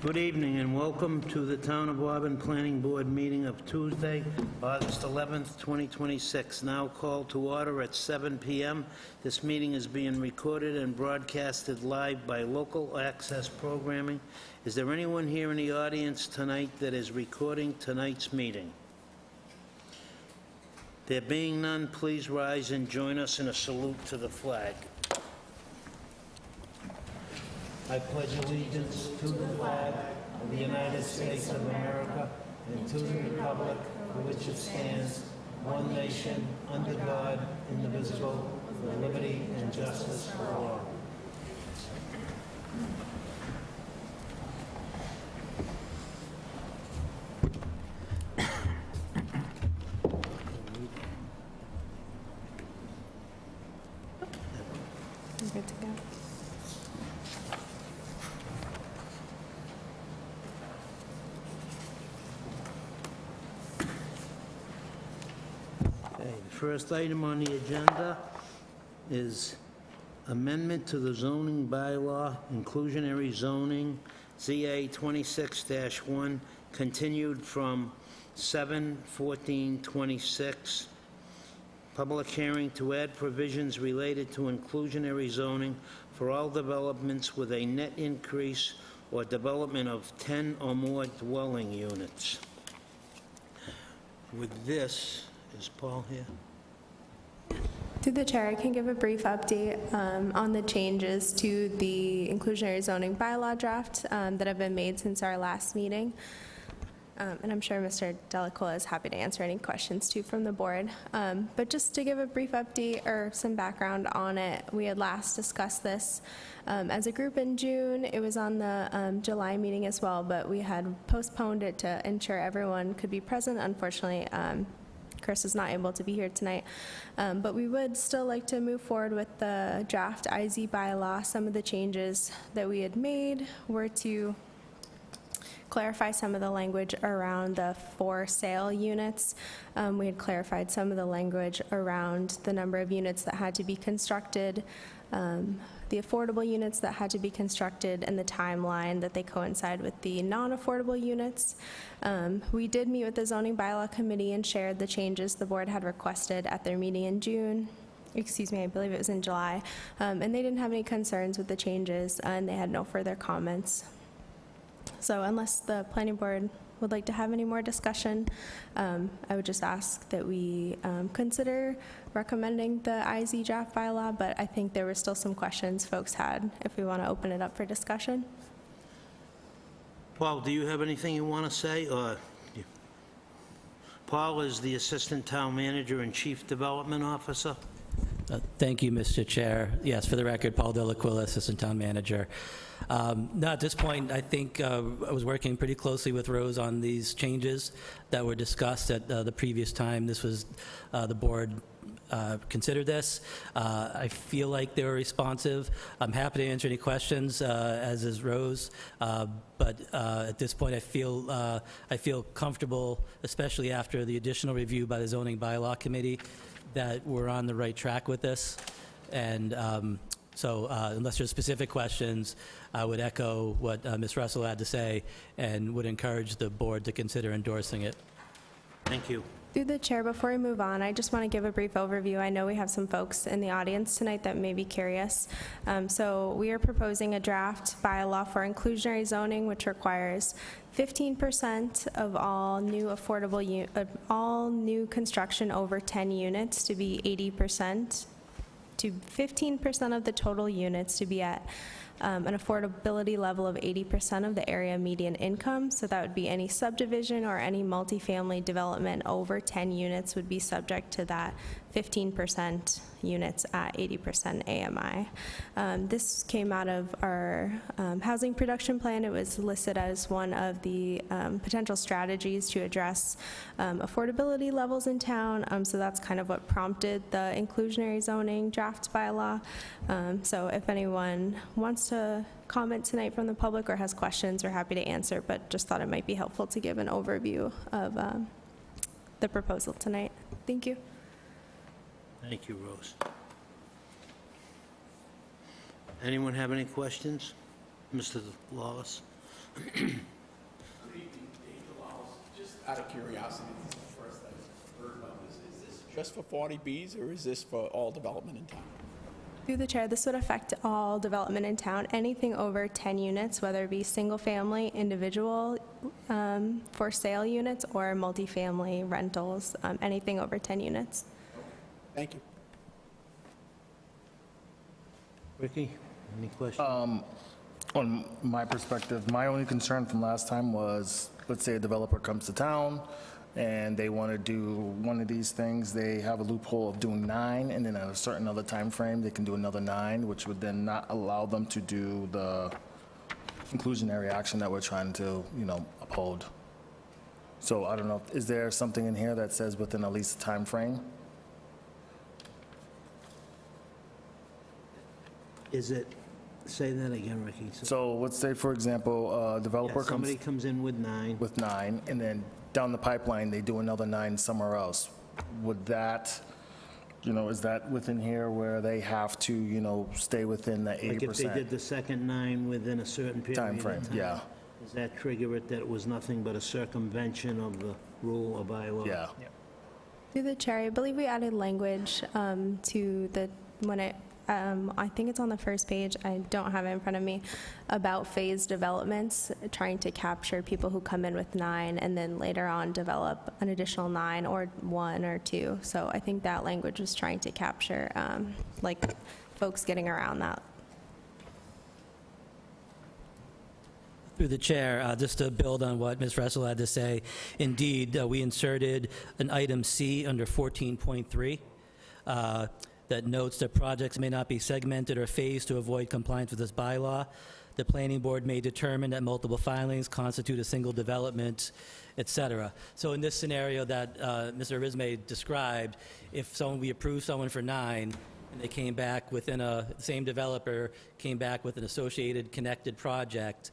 Good evening and welcome to the Town of Auburn Planning Board meeting of Tuesday, August 11th, 2026. Now called to order at 7 p.m. This meeting is being recorded and broadcasted live by Local Access Programming. Is there anyone here in the audience tonight that is recording tonight's meeting? There being none, please rise and join us in a salute to the flag. I pledge allegiance to the flag of the United States of America and to the republic for which it stands, one nation, under God, indivisible, with liberty and justice for all. I'm good to go. Okay, the first item on the agenda is amendment to the zoning bylaw, inclusionary zoning, ZA 26-1, continued from 7/14/26. Public hearing to add provisions related to inclusionary zoning for all developments with a net increase or development of 10 or more dwelling units. With this, is Paul here? Through the chair, I can give a brief update on the changes to the inclusionary zoning bylaw draft that have been made since our last meeting. And I'm sure Mr. Delacola is happy to answer any questions too from the board. But just to give a brief update or some background on it, we had last discussed this as a group in June. It was on the July meeting as well, but we had postponed it to ensure everyone could be present. Unfortunately, Chris is not able to be here tonight, but we would still like to move forward with the draft IZ bylaw. Some of the changes that we had made were to clarify some of the language around the for sale units. We had clarified some of the language around the number of units that had to be constructed, the affordable units that had to be constructed, and the timeline that they coincide with the non-affordable units. We did meet with the zoning bylaw committee and shared the changes the board had requested at their meeting in June. Excuse me, I believe it was in July. And they didn't have any concerns with the changes, and they had no further comments. So unless the planning board would like to have any more discussion, I would just ask that we consider recommending the IZ draft bylaw, but I think there were still some questions folks had if we want to open it up for discussion. Paul, do you have anything you want to say? Paul is the Assistant Town Manager and Chief Development Officer. Thank you, Mr. Chair. Yes, for the record, Paul Delaquila, Assistant Town Manager. No, at this point, I think I was working pretty closely with Rose on these changes that were discussed at the previous time. This was, the board considered this. I feel like they were responsive. I'm happy to answer any questions, as is Rose. But at this point, I feel comfortable, especially after the additional review by the Zoning Bylaw Committee, that we're on the right track with this. And so unless there's specific questions, I would echo what Ms. Russell had to say and would encourage the board to consider endorsing it. Thank you. Through the chair, before we move on, I just want to give a brief overview. I know we have some folks in the audience tonight that may be curious. So we are proposing a draft bylaw for inclusionary zoning, which requires 15% of all new affordable all new construction over 10 units to be 80%, to 15% of the total units to be at an affordability level of 80% of the area median income. So that would be any subdivision or any multifamily development over 10 units would be subject to that 15% units at 80% AMI. This came out of our housing production plan. It was listed as one of the potential strategies to address affordability levels in town. So that's kind of what prompted the inclusionary zoning draft bylaw. So if anyone wants to comment tonight from the public or has questions, we're happy to answer, but just thought it might be helpful to give an overview of the proposal tonight. Thank you. Thank you, Rose. Anyone have any questions? Mr. Lawless? Just out of curiosity, this is the first I've heard about this. Is this just for 40Bs, or is this for all development in town? Through the chair, this would affect all development in town. Anything over 10 units, whether it be single-family, individual for sale units, or multifamily rentals, anything over 10 units. Thank you. Ricky, any questions? On my perspective, my only concern from last time was, let's say a developer comes to town and they want to do one of these things, they have a loophole of doing 9, and then at a certain other time frame, they can do another 9, which would then not allow them to do the inclusionary action that we're trying to, uphold. So I don't know, is there something in here that says within at least a time frame? Is it, say that again, Ricky. So let's say, for example, a developer Yeah, comes somebody comes in with 9. with 9, and then down the pipeline, they do another 9 somewhere else. Would that, is that within here where they have to, stay within the 80%? Like if they did the second 9 within a certain period of Timeframe, time? yeah. Does that trigger it that it was nothing but a circumvention of the rule or bylaw? Yeah. Through the chair, I believe we added language to the, I think it's on the first page, I don't have it in front of me, about phased developments, trying to capture people who come in with 9 and then later on develop an additional 9 or 1 or 2. So I think that language was trying to capture, folks getting around that. Through the chair, just to build on what Ms. Russell had to say, indeed, we inserted an item C under 14.3 that notes that projects may not be segmented or phased to avoid compliance with this bylaw. The planning board may determine that multiple filings constitute a single development, et cetera. So in this scenario that Mr. Arizme described, if we approve someone for 9, and they came back within the same developer came back with an associated connected project,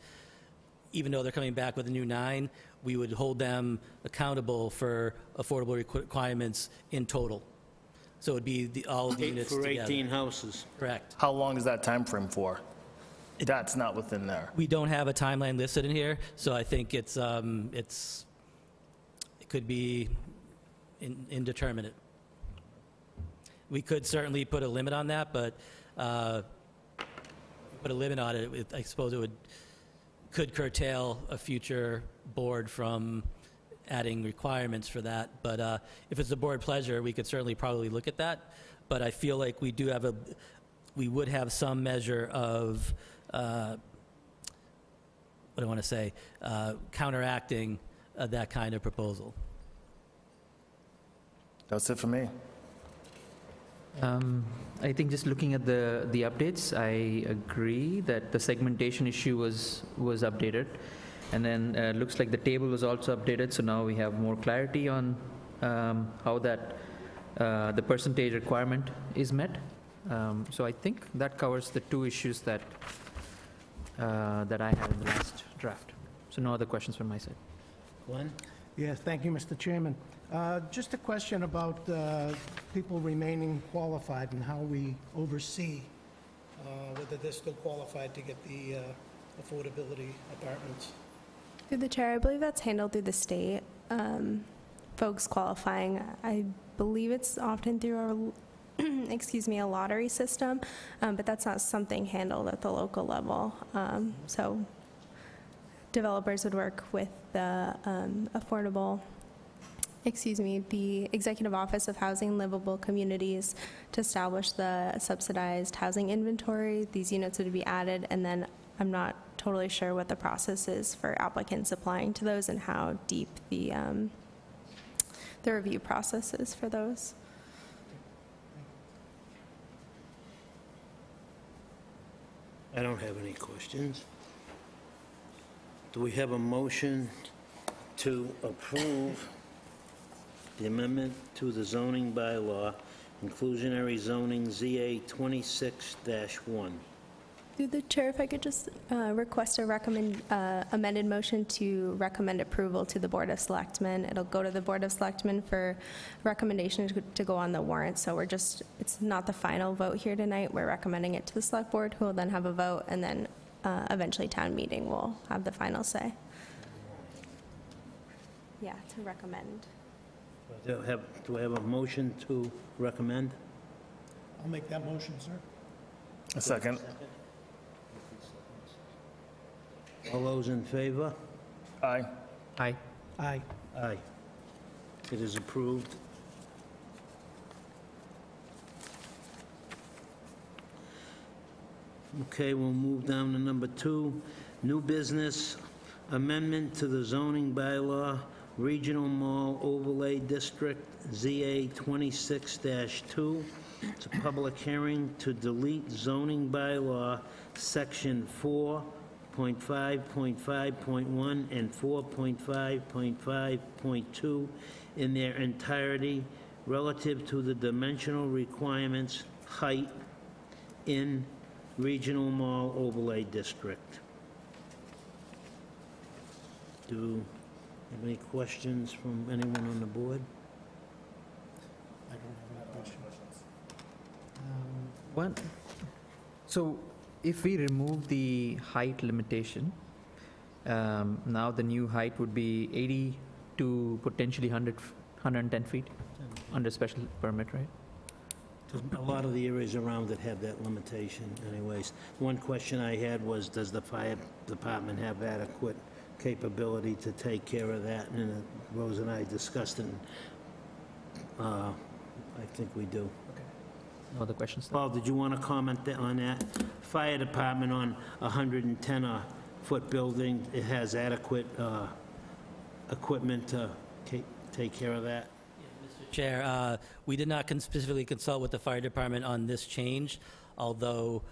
even though they're coming back with a new 9, we would hold them accountable for affordable requirements in total. So it'd be all the units For together. 18 houses. Correct. How long is that time frame for? That's not within there. We don't have a timeline listed in here, so I think it could be indeterminate. We could certainly put a limit on that, but put a limit on it, I suppose it could curtail a future board from adding requirements for that. But if it's the board pleasure, we could certainly probably look at that. But I feel like we would have some measure of, what do I want to say, counteracting that kind of proposal. That's it for me. I think just looking at the updates, I agree that the segmentation issue was updated. And then looks like the table was also updated, so now we have more clarity on how that the percentage requirement is met. So I think that covers the 2 issues that I had in the last draft. So no other questions from my side. Glenn? Yes, thank you, Mr. Chairman. Just a question about people remaining qualified and how we oversee whether they're still qualified to get the affordability apartments. Through the chair, I believe that's handled through the state. Folks qualifying, I believe it's often through a lottery system, but that's not something handled at the local level. So developers would work with the the Executive Office of Housing and Livable Communities to establish the subsidized housing inventory. These units would be added, and then I'm not totally sure what the process is for applicants applying to those and how deep the review process is for those. I don't have any questions. Do we have a motion to approve the amendment to the zoning bylaw, inclusionary zoning ZA 26-1? Through the chair, if I could just request a amended motion to recommend approval to the Board of Selectmen. It'll go to the Board of Selectmen for recommendation to go on the warrant. So it's not the final vote here tonight. We're recommending it to the Select Board, who will then have a vote, and then eventually town meeting will have the final say. Yeah, to recommend. Do I have a motion to recommend? I'll make that motion, sir. A second. All those in favor? Aye. Aye. Aye. Aye. It is approved. Okay, we'll move down to number 2, new business, amendment to the zoning bylaw, Regional Mall Overlay District, ZA 26-2. It's a public hearing to delete zoning bylaw, Section 4.5.5.1 and 4.5.5.2 in their entirety relative to the dimensional requirements, height in Regional Mall Overlay District. Do you have any questions from anyone on the board? I don't have any questions. One, so if we remove the height limitation, now the new height would be 80 to potentially 110 feet under special permit, right? A lot of the areas around it have that limitation anyways. One question I had was, does the fire department have adequate capability to take care of that? And Rose and I discussed it, and I think we do. No other questions? Paul, did you want to comment on that? Fire department on a 110-foot building, it has adequate equipment to take care of that? Chair, we did not specifically consult with the fire department on this change, although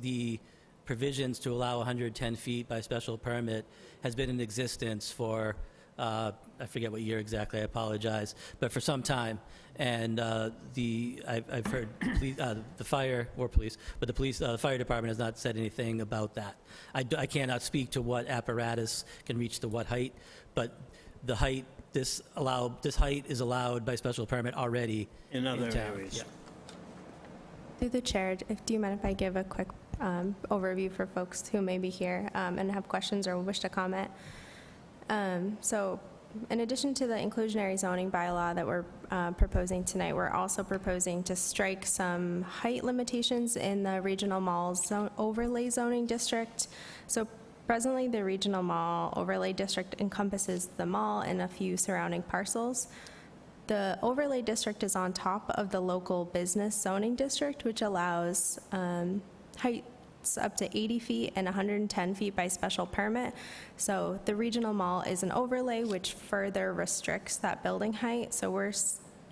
the provisions to allow 110 feet by special permit has been in existence for, I forget what year exactly, I apologize, but for some time. And I've heard the fire, or police, but the fire department has not said anything about that. I cannot speak to what apparatus can reach to what height, but the height, this height is allowed by special permit already In other town. areas? Yeah. Through the chair, do you mind if I give a quick overview for folks who may be here and have questions or wish to comment? So in addition to the inclusionary zoning bylaw that we're proposing tonight, we're also proposing to strike some height limitations in the regional mall overlay zoning district. So presently, the regional mall overlay district encompasses the mall and a few surrounding parcels. The overlay district is on top of the local business zoning district, which allows heights up to 80 feet and 110 feet by special permit. So the regional mall is an overlay, which further restricts that building height. So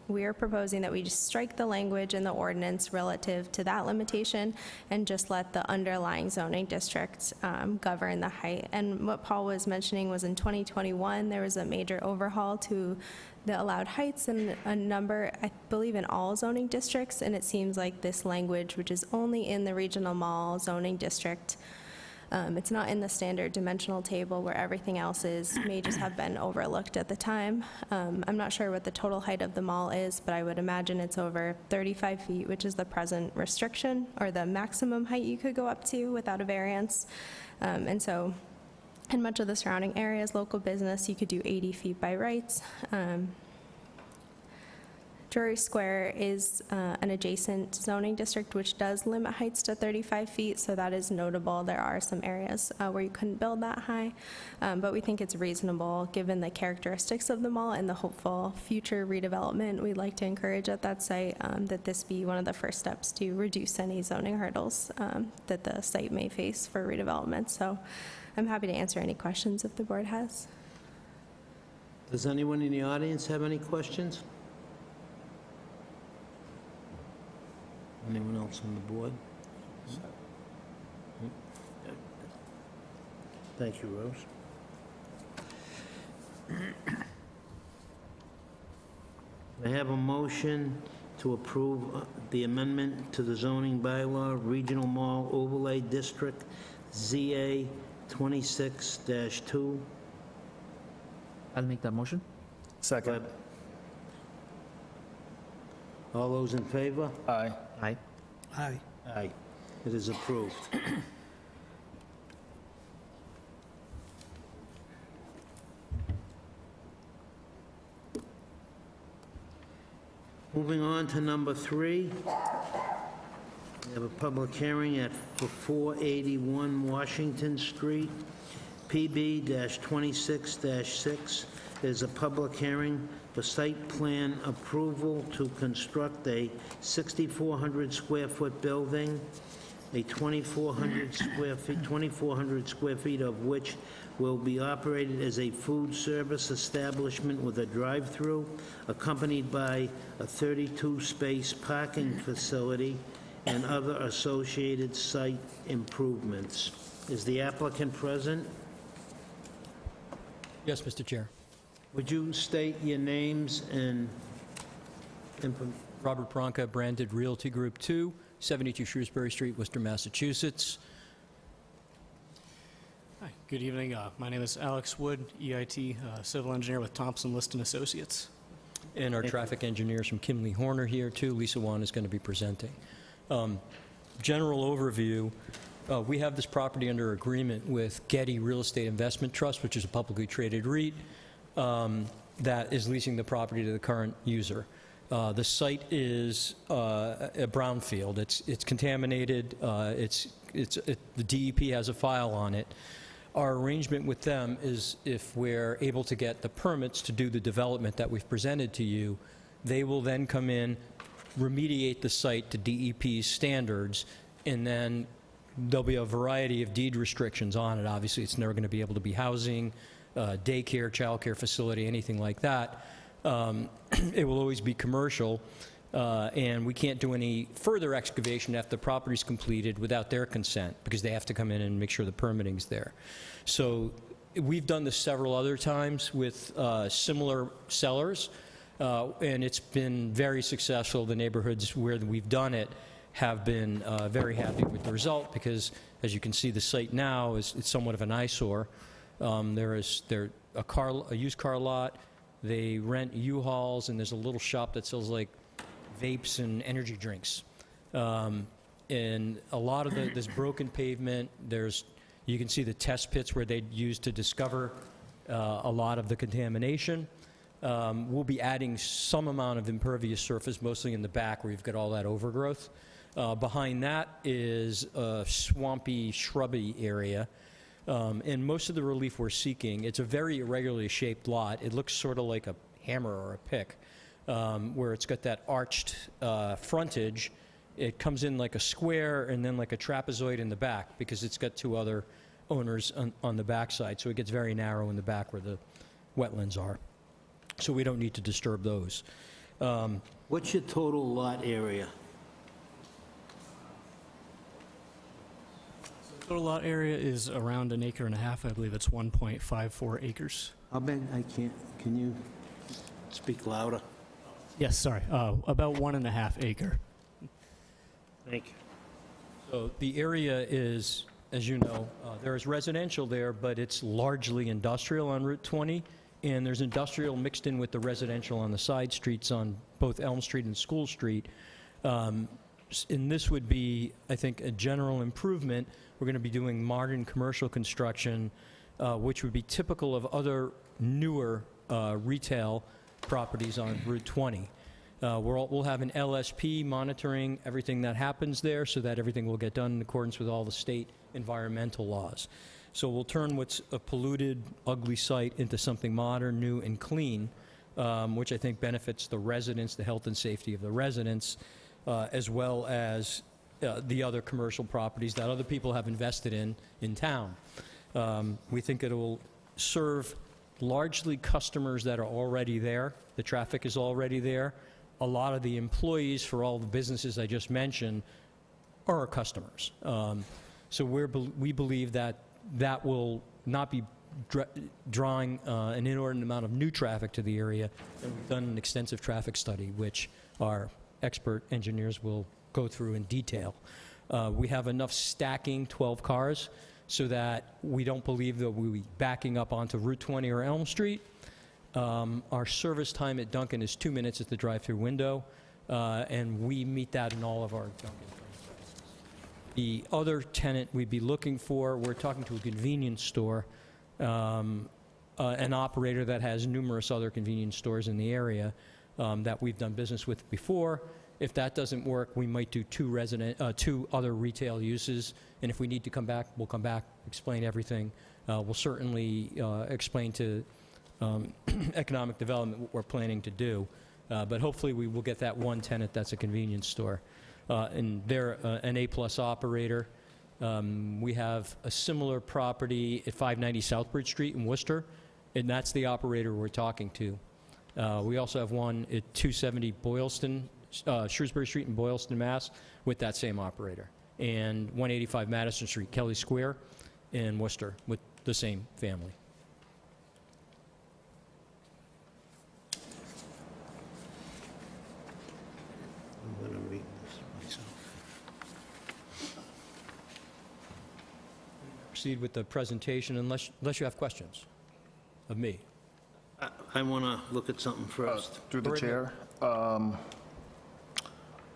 we're proposing that we just strike the language in the ordinance relative to that limitation and just let the underlying zoning district govern the height. And what Paul was mentioning was in 2021, there was a major overhaul to the allowed heights in a number, I believe in all zoning districts, and it seems like this language, which is only in the regional mall zoning district, it's not in the standard dimensional table where everything else is, may just have been overlooked at the time. I'm not sure what the total height of the mall is, but I would imagine it's over 35 feet, which is the present restriction, or the maximum height you could go up to without a variance. And so in much of the surrounding areas, local business, you could do 80 feet by rights. Drury Square is an adjacent zoning district which does limit heights to 35 feet, so that is notable. There are some areas where you couldn't build that high, but we think it's reasonable given the characteristics of the mall and the hopeful future redevelopment we'd like to encourage at that site, that this be one of the first steps to reduce any zoning hurdles that the site may face for redevelopment. So I'm happy to answer any questions if the board has. Does anyone in the audience have any questions? Anyone else on the board? Thank you, Rose. I have a motion to approve the amendment to the zoning bylaw, Regional Mall Overlay District, ZA 26-2. I'll make that motion. Second. All those in favor? Aye. Aye. Aye. Aye. It is approved. Moving on to number 3. We have a public hearing for 481 Washington Street. PB-26-6 is a public hearing for site plan approval to construct a 6,400 square foot building, a 2,400 square feet of which will be operated as a food service establishment with a drive-through, accompanied by a 32-space parking facility and other associated site improvements. Is the applicant present? Yes, Mr. Chair. Would you state your names and Robert Bronca, Branded Realty Group 2, 72 Shrewsbury Street, Worcester, Massachusetts. Hi, good evening. My name is Alex Wood, EIT, civil engineer with Thompson Liston Associates. And our traffic engineers from Kimley Horner here, too. Lisa Wan is going to be presenting. General overview, we have this property under agreement with Getty Real Estate Investment Trust, which is a publicly traded REIT, that is leasing the property to the current user. The site is a brownfield. It's contaminated. The DEP has a file on it. Our arrangement with them is if we're able to get the permits to do the development that we've presented to you, they will then come in, remediate the site to DEP's standards, and then there'll be a variety of deed restrictions on it. Obviously, it's never going to be able to be housing, daycare, childcare facility, anything like that. It will always be commercial, and we can't do any further excavation after the property's completed without their consent, because they have to come in and make sure the permitting's there. So we've done this several other times with similar sellers, and it's been very successful. The neighborhoods where we've done it have been very happy with the result, because, as you can see, the site now it's somewhat of an eyesore. There's a used car lot. They rent U-Hauls, and there's a little shop that sells like vapes and energy drinks. And a lot of this broken pavement, you can see the test pits where they used to discover a lot of the contamination. We'll be adding some amount of impervious surface, mostly in the back where you've got all that overgrowth. Behind that is a swampy, shrubby area. And most of the relief we're seeking, it's a very irregularly shaped lot. It looks sort of like a hammer or a pick, where it's got that arched frontage. It comes in like a square and then like a trapezoid in the back, because it's got two other owners on the backside. So it gets very narrow in the back where the wetlands are. So we don't need to disturb those. what's your total lot area? Total lot area is around 1.5 acres. I believe it's 1.54 acres. How big? Can you speak louder? Yes, sorry, about 1.5 acre. Thank you. So the area is, as you know, there is residential there, but it's largely industrial on Route 20, and there's industrial mixed in with the residential on the side streets on both Elm Street and School Street. And this would be, I think, a general improvement. We're going to be doing modern commercial construction, which would be typical of other newer retail properties on Route 20. We'll have an LSP monitoring everything that happens there so that everything will get done in accordance with all the state environmental laws. So we'll turn what's a polluted, ugly site into something modern, new, and clean, which I think benefits the residents, the health and safety of the residents, as well as the other commercial properties that other people have invested in town. We think it will serve largely customers that are already there. The traffic is already there. A lot of the employees for all the businesses I just mentioned are our customers. So we believe that will not be drawing an inordinate amount of new traffic to the area. And we've done an extensive traffic study, which our expert engineers will go through in detail. We have enough stacking, 12 cars, so that we don't believe that we'll be backing up onto Route 20 or Elm Street. Our service time at Dunkin' is 2 minutes at the drive-through window, and we meet that in all of our Dunkin' franchises. The other tenant we'd be looking for, we're talking to a convenience store, an operator that has numerous other convenience stores in the area. that we've done business with before. If that doesn't work, we might do two other retail uses, and if we need to come back, we'll come back, explain everything. We'll certainly explain to economic development what we're planning to do, but hopefully we will get that one tenant that's a convenience store. And they're an A-plus operator. We have a similar property at 590 Southbridge Street in Worcester, and that's the operator we're talking to. We also have one at 270 Boylston, Shrewsbury Street in Boylston, Mass, with that same operator. And 185 Madison Street, Kelly Square in Worcester, with the same family. I'm going to read this myself. Proceed with the presentation unless you have questions of me. I want to look at something first. Through the chair,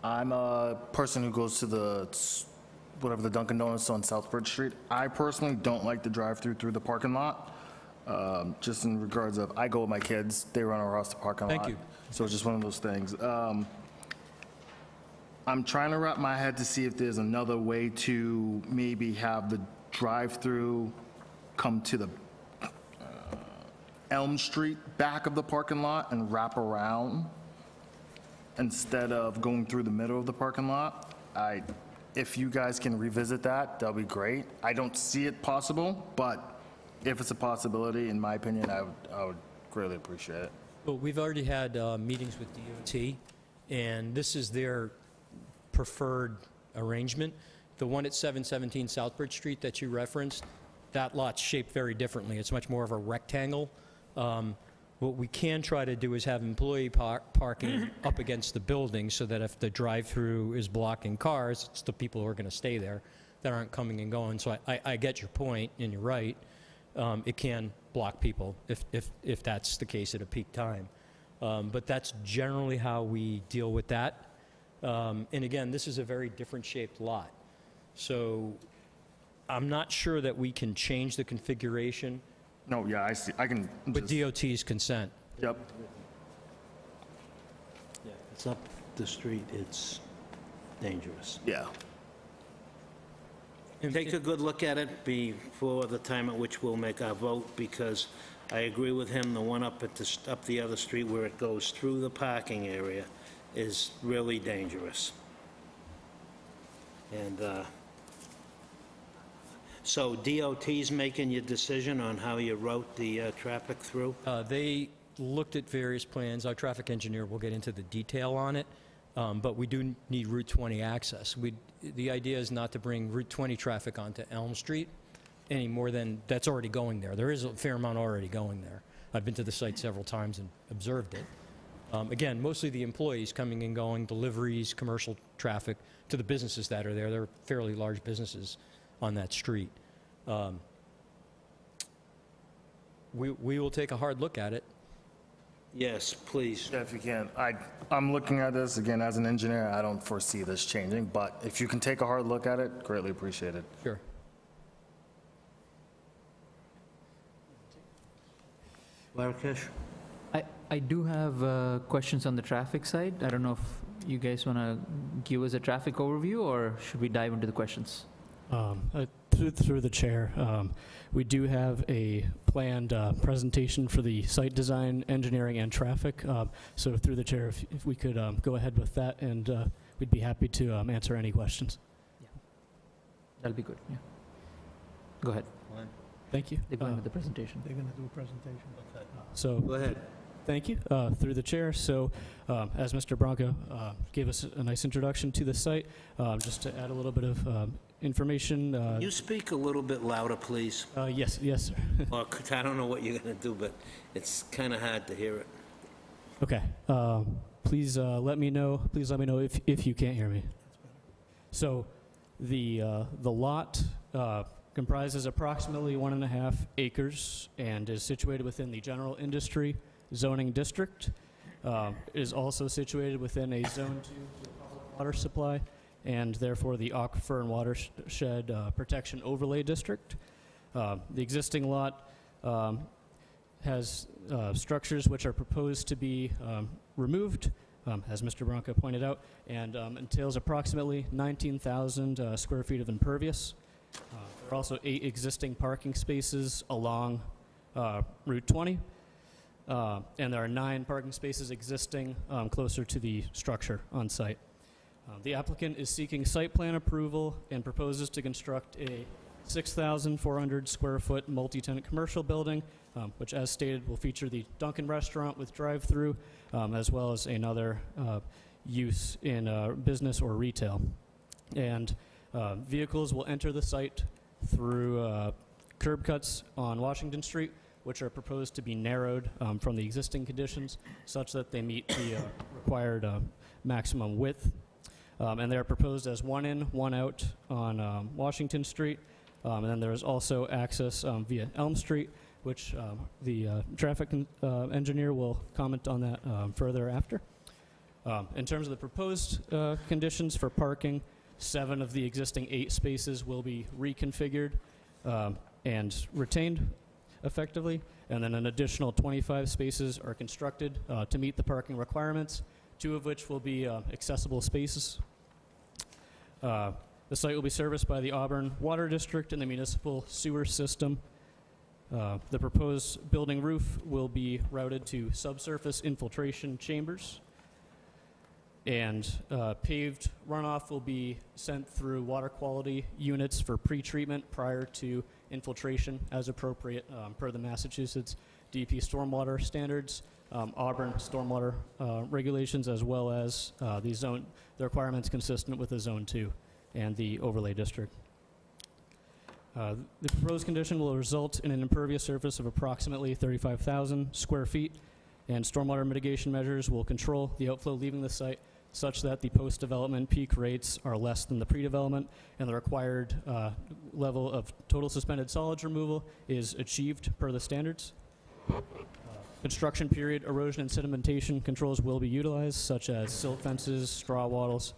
I'm a person who goes to the Dunkin' Donuts on Southbridge Street. I personally don't like the drive-through through the parking lot, just in regards of, I go with my kids, they run across the parking lot. Thank you. So it's just one of those things. I'm trying to wrap my head to see if there's another way to maybe have the drive-through come to the Elm Street back of the parking lot and wrap around instead of going through the middle of the parking lot. If you guys can revisit that, that'll be great. I don't see it possible, but if it's a possibility, in my opinion, I would greatly appreciate it. Well, we've already had meetings with DOT, and this is their preferred arrangement. The one at 717 Southbridge Street that you referenced, that lot's shaped very differently. It's much more of a rectangle. What we can try to do is have employee parking up against the building so that if the drive-through is blocking cars, it's the people who are going to stay there that aren't coming and going. So I get your point, and you're right. It can block people if that's the case at a peak time. But that's generally how we deal with that. And again, this is a very different shaped lot. So I'm not sure that we can change the configuration No, yeah, I see, I can with just, DOT's consent. yep. Yeah, it's up the street, it's dangerous. Yeah. Take a good look at it before the time at which we'll make our vote, because I agree with him, the one up up the other street where it goes through the parking area is really dangerous. And so DOT's making your decision on how you route the traffic through? They looked at various plans. Our traffic engineer will get into the detail on it, but we do need Route 20 access. The idea is not to bring Route 20 traffic onto Elm Street any more than that's already going there. There is a fair amount already going there. I've been to the site several times and observed it. Again, mostly the employees coming and going, deliveries, commercial traffic to the businesses that are there. They're fairly large businesses on that street. We will take a hard look at it. Yes, please. Yeah, if you can. I'm looking at this, again, as an engineer, I don't foresee this changing, but if you can take a hard look at it, greatly appreciate it. Sure. Marrakesh? I do have questions on the traffic side. I don't know if you guys want to give us a traffic overview, or should we dive into the questions? Through the chair, we do have a planned presentation for the site design, engineering, and traffic. So through the chair, if we could go ahead with that, and we'd be happy to answer any questions. That'll be good, yeah. Go ahead. Thank you. They're going with the presentation. They're going to do a presentation. So, Go ahead. thank you. Through the chair, so as Mr. Bronco gave us a nice introduction to the site, just to add a little bit of information. You speak a little bit louder, please. Yes, sir. Or, 'cause I don't know what you're going to do, but it's kind of hard to hear it. Okay. Please let me know. Please let me know if you can't hear me. So, the lot comprises approximately 1.5 acres and is situated within the general industry zoning district. It is also situated within a Zone 2 public water supply, and therefore the Aquifer and Watershed Protection Overlay District. The existing lot has structures which are proposed to be removed, as Mr. Bronco pointed out, and entails approximately 19,000 square feet of impervious. There are also 8 existing parking spaces along Route 20, and there are 9 parking spaces existing closer to the structure on site. The applicant is seeking site plan approval and proposes to construct a 6,400 square foot multi-tenant commercial building, which, as stated, will feature the Dunkin' restaurant with drive-through, as well as another use in business or retail. And vehicles will enter the site through curb cuts on Washington Street, which are proposed to be narrowed from the existing conditions such that they meet the required maximum width. And they are proposed as one in, one out on Washington Street. And then there is also access via Elm Street, which the traffic engineer will comment on that further after. In terms of the proposed conditions for parking, 7 of the existing 8 spaces will be reconfigured and retained effectively, and then an additional 25 spaces are constructed to meet the parking requirements, 2 of which will be accessible spaces. The site will be serviced by the Auburn Water District and the municipal sewer system. The proposed building roof will be routed to subsurface infiltration chambers, and paved runoff will be sent through water quality units for pre-treatment prior to infiltration as appropriate per the Massachusetts DEP stormwater standards, Auburn stormwater regulations, as well as the requirements consistent with the Zone 2 and the overlay district. The proposed condition will result in an impervious surface of approximately 35,000 square feet, and stormwater mitigation measures will control the outflow leaving the site such that the post-development peak rates are less than the pre-development, and the required level of total suspended solids removal is achieved per the standards. Construction period erosion and sedimentation controls will be utilized, such as silt fences, straw wattles,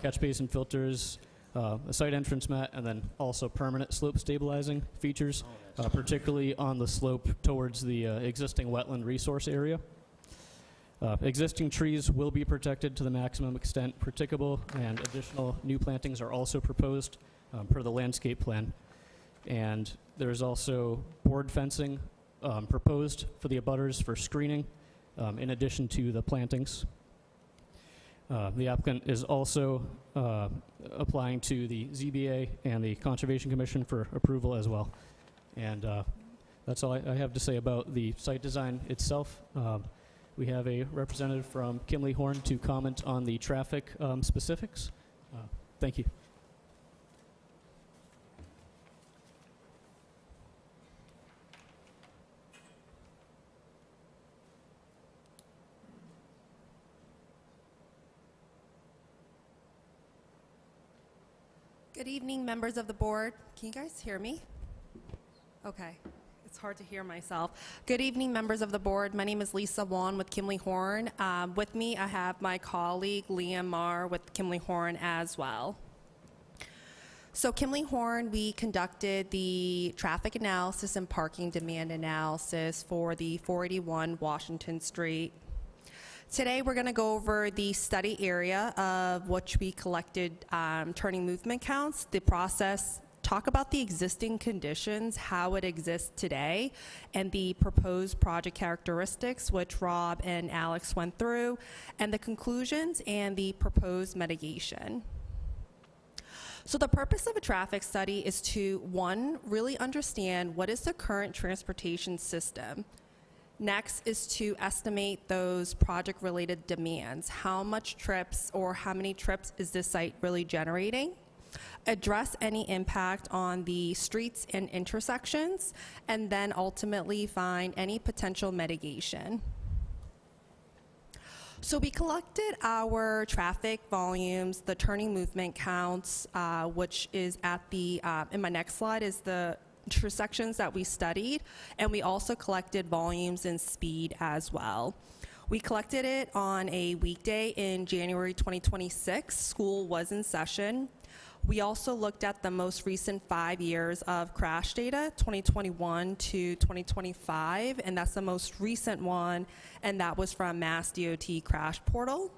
catch basin filters, a site entrance mat, and then also permanent slope stabilizing features, particularly on the slope towards the existing wetland resource area. Existing trees will be protected to the maximum extent practicable, and additional new plantings are also proposed per the landscape plan. And there's also board fencing proposed for the abutters for screening, in addition to the plantings. The applicant is also applying to the ZBA and the Conservation Commission for approval as well. And that's all I have to say about the site design itself. We have a representative from Kimley Horn to comment on the traffic specifics. Thank you. Good evening, members of the board. Can you guys hear me? Okay. It's hard to hear myself. Good evening, members of the board. My name is Lisa Wan with Kimley Horn. With me, I have my colleague, Liam Marr, with Kimley Horn as well. So Kimley Horn, we conducted the traffic analysis and parking demand analysis for the 481 Washington Street. Today, we're going to go over the study area of which we collected turning movement counts, the process, talk about the existing conditions, how it exists today, and the proposed project characteristics, which Rob and Alex went through, and the conclusions and the proposed mitigation. So the purpose of a traffic study is to, 1, really understand what is the current transportation system. Next is to estimate those project-related demands. How much trips or how many trips is this site really generating? Address any impact on the streets and intersections, and then ultimately find any potential mitigation. So we collected our traffic volumes, the turning movement counts, which is at the, in my next slide is the intersections that we studied, and we also collected volumes and speed as well. We collected it on a weekday in January 2026. School was in session. We also looked at the most recent 5 years of crash data, 2021 to 2025, and that's the most recent one, and that was from Mass DOT Crash Portal.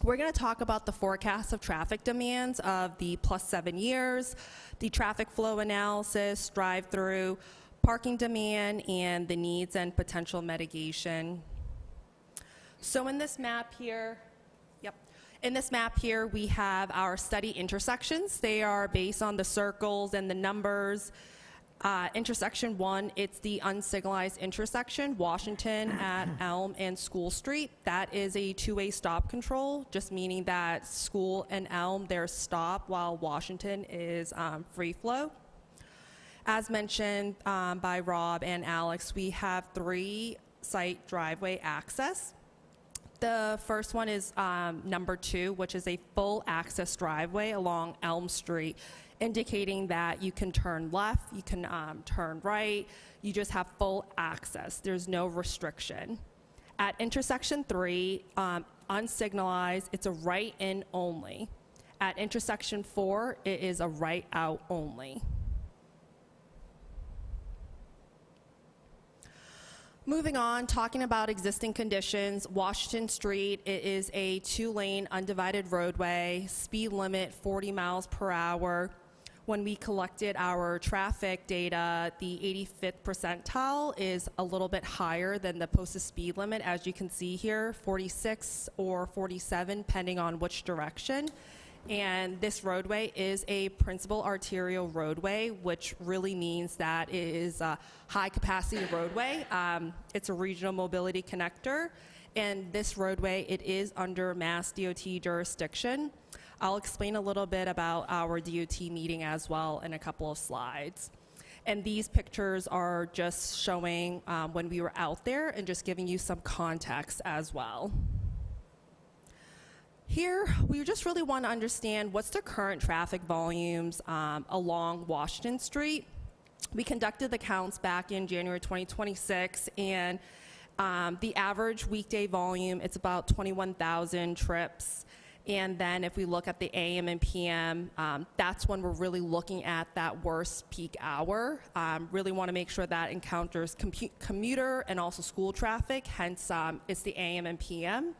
We're going to talk about the forecast of traffic demands of the plus 7 years, the traffic flow analysis, drive-through, parking demand, and the needs and potential mitigation. So in this map here, we have our study intersections. They are based on the circles and the numbers. Intersection 1, it's the unsignalized intersection, Washington at Elm and School Street. That is a two-way stop control, just meaning that School and Elm, they're stop while Washington is free flow. As mentioned by Rob and Alex, we have 3 site driveway access. The first one is number 2, which is a full access driveway along Elm Street, indicating that you can turn left, you can turn right, you just have full access. There's no restriction. At intersection 3, unsignalized, it's a right in only. At intersection 4, it is a right out only. Moving on, talking about existing conditions, Washington Street, it is a 2-lane undivided roadway, speed limit 40 miles per hour. When we collected our traffic data, the 85th percentile is a little bit higher than the posted speed limit, as you can see here, 46 or 47, depending on which direction. And this roadway is a principal arterial roadway, which really means that it is a high-capacity roadway. It's a regional mobility connector, and this roadway, it is under Mass DOT jurisdiction. I'll explain a little bit about our DOT meeting as well in a couple of slides. And these pictures are just showing when we were out there and just giving you some context as well. Here, we just really want to understand what's the current traffic volumes along Washington Street. We conducted the counts back in January 2026, and the average weekday volume, it's about 21,000 trips. And then if we look at the AM and PM, that's when we're really looking at that worst peak hour. Really want to make sure that encounters commuter and also school traffic, hence it's the AM and PM.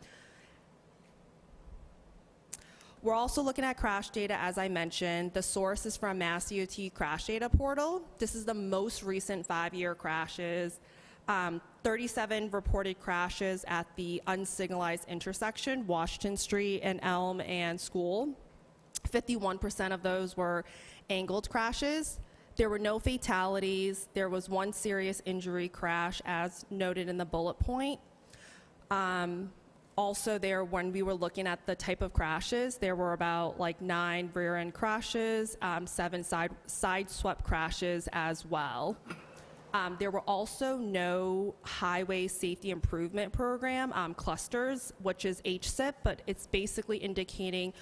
We're also looking at crash data, as I mentioned. The source is from Mass DOT Crash Data Portal. This is the most recent 5-year crashes. 37 reported crashes at the unsignalized intersection, Washington Street and Elm and School. 51% of those were angled crashes. There were no fatalities. There was 1 serious injury crash, as noted in the bullet point. Also there, when we were looking at the type of crashes, there were about 9 rear-end crashes, 7 side swept crashes as well. There were also no highway safety improvement program clusters, which is HSIP, but it's basically indicating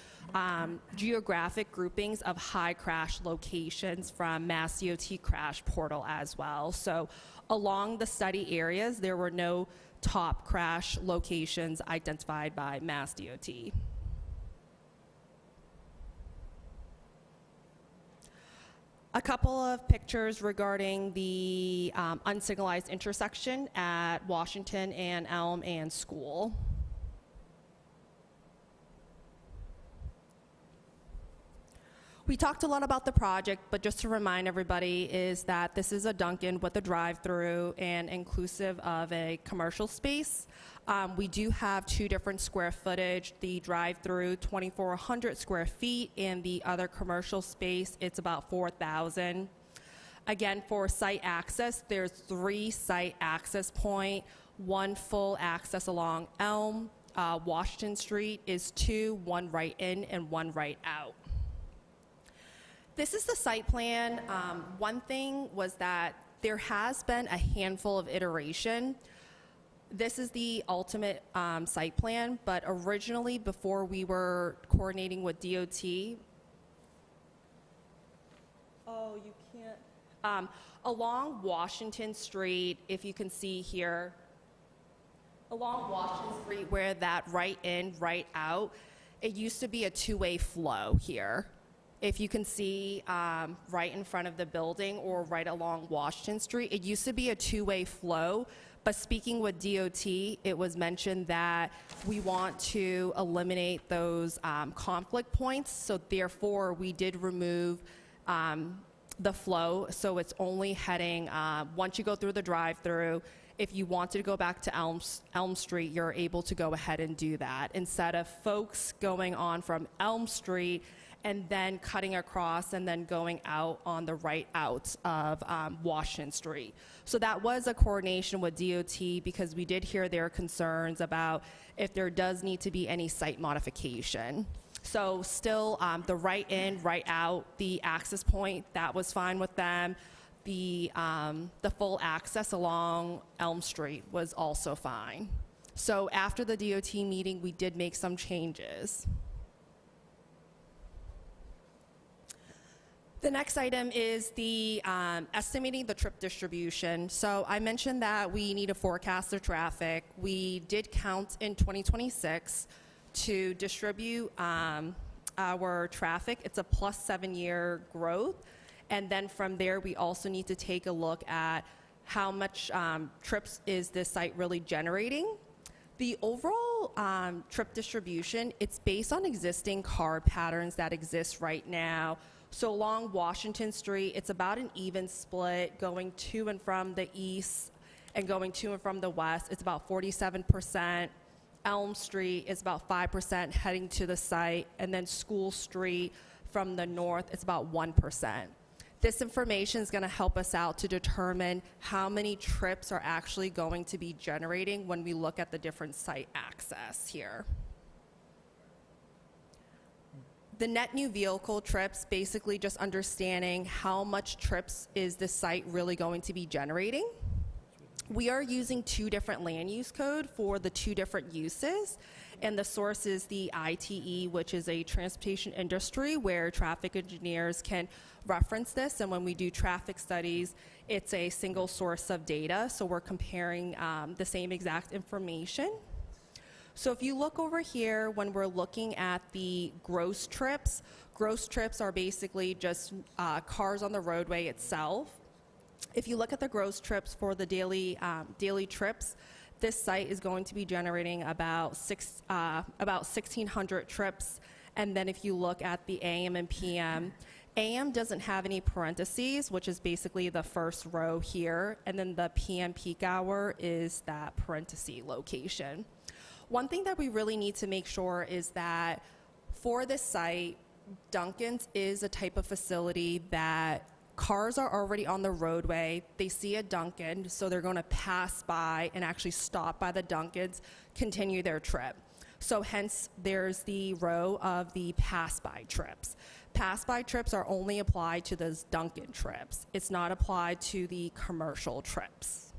geographic groupings of high crash locations from Mass DOT Crash Portal as well. So along the study areas, there were no top crash locations identified by Mass DOT. A couple of pictures regarding the unsignalized intersection at Washington and Elm and School. We talked a lot about the project, but just to remind everybody is that this is a Dunkin' with a drive-through and inclusive of a commercial space. We do have 2 different square footage. The drive-through, 2,400 square feet, and the other commercial space, it's about 4,000. Again, for site access, there's 3 site access point, 1 full access along Elm. Washington Street is 2, 1 right in and 1 right out. This is the site plan. One thing was that there has been a handful of iteration. This is the ultimate site plan, but originally, before we were coordinating with DOT, oh, you can't, along Washington Street, if you can see here, along Washington Street where that right in, right out, it used to be a 2-way flow here. if you can see right in front of the building or right along Washington Street, it used to be a two-way flow, but speaking with DOT, it was mentioned that we want to eliminate those conflict points, so therefore we did remove the flow, so it's only heading, once you go through the drive-through, if you wanted to go back to Elm Street, you're able to go ahead and do that, instead of folks going on from Elm Street and then cutting across and then going out on the right out of Washington Street. So that was a coordination with DOT because we did hear their concerns about if there does need to be any site modification. So still the right in, right out, the access point, that was fine with them. The full access along Elm Street was also fine. So after the DOT meeting, we did make some changes. The next item is the estimating the trip distribution. So I mentioned that we need to forecast the traffic. We did count in 2026 to distribute our traffic. It's a plus 7-year growth. And then from there, we also need to take a look at how much trips is this site really generating. The overall trip distribution, it's based on existing car patterns that exist right now. So along Washington Street, it's about an even split going to and from the east and going to and from the west. It's about 47%. Elm Street is about 5% heading to the site. And then School Street from the north, it's about 1%. This information is going to help us out to determine how many trips are actually going to be generating when we look at the different site access here. The net new vehicle trips, basically just understanding how much trips is the site really going to be generating. We are using 2 different land use code for the 2 different uses, and the source is the ITE, which is a transportation industry where traffic engineers can reference this, and when we do traffic studies, it's a single source of data, so we're comparing the same exact information. So if you look over here, when we're looking at the gross trips are basically just cars on the roadway itself. If you look at the gross trips for the daily trips, this site is going to be generating about 1,600 trips. And then if you look at the AM and PM, AM doesn't have any parentheses, which is basically the first row here. And then the PM peak hour is that parenthesis location. One thing that we really need to make sure is that for this site, Dunkin's is a type of facility that cars are already on the roadway, they see a Dunkin', so they're going to pass by and actually stop by the Dunkin's, continue their trip. So hence, there's the row of the pass-by trips. Pass-by trips are only applied to those Dunkin' trips. It's not applied to the commercial trips.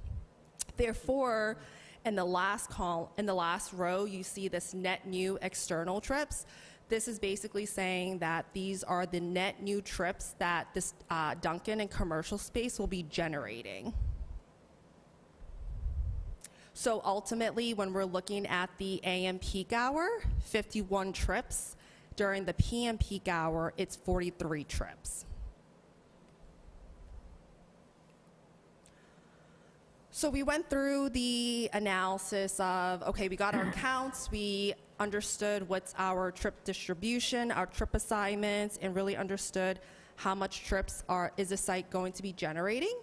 Therefore, in the last row, you see this net new external trips. This is basically saying that these are the net new trips that this Dunkin' and commercial space will be generating. So ultimately, when we're looking at the AM peak hour, 51 trips. During the PM peak hour, it's 43 trips. So we went through the analysis of, okay, we got our counts, we understood what's our trip distribution, our trip assignments, and really understood how much trips is a site going to be generating.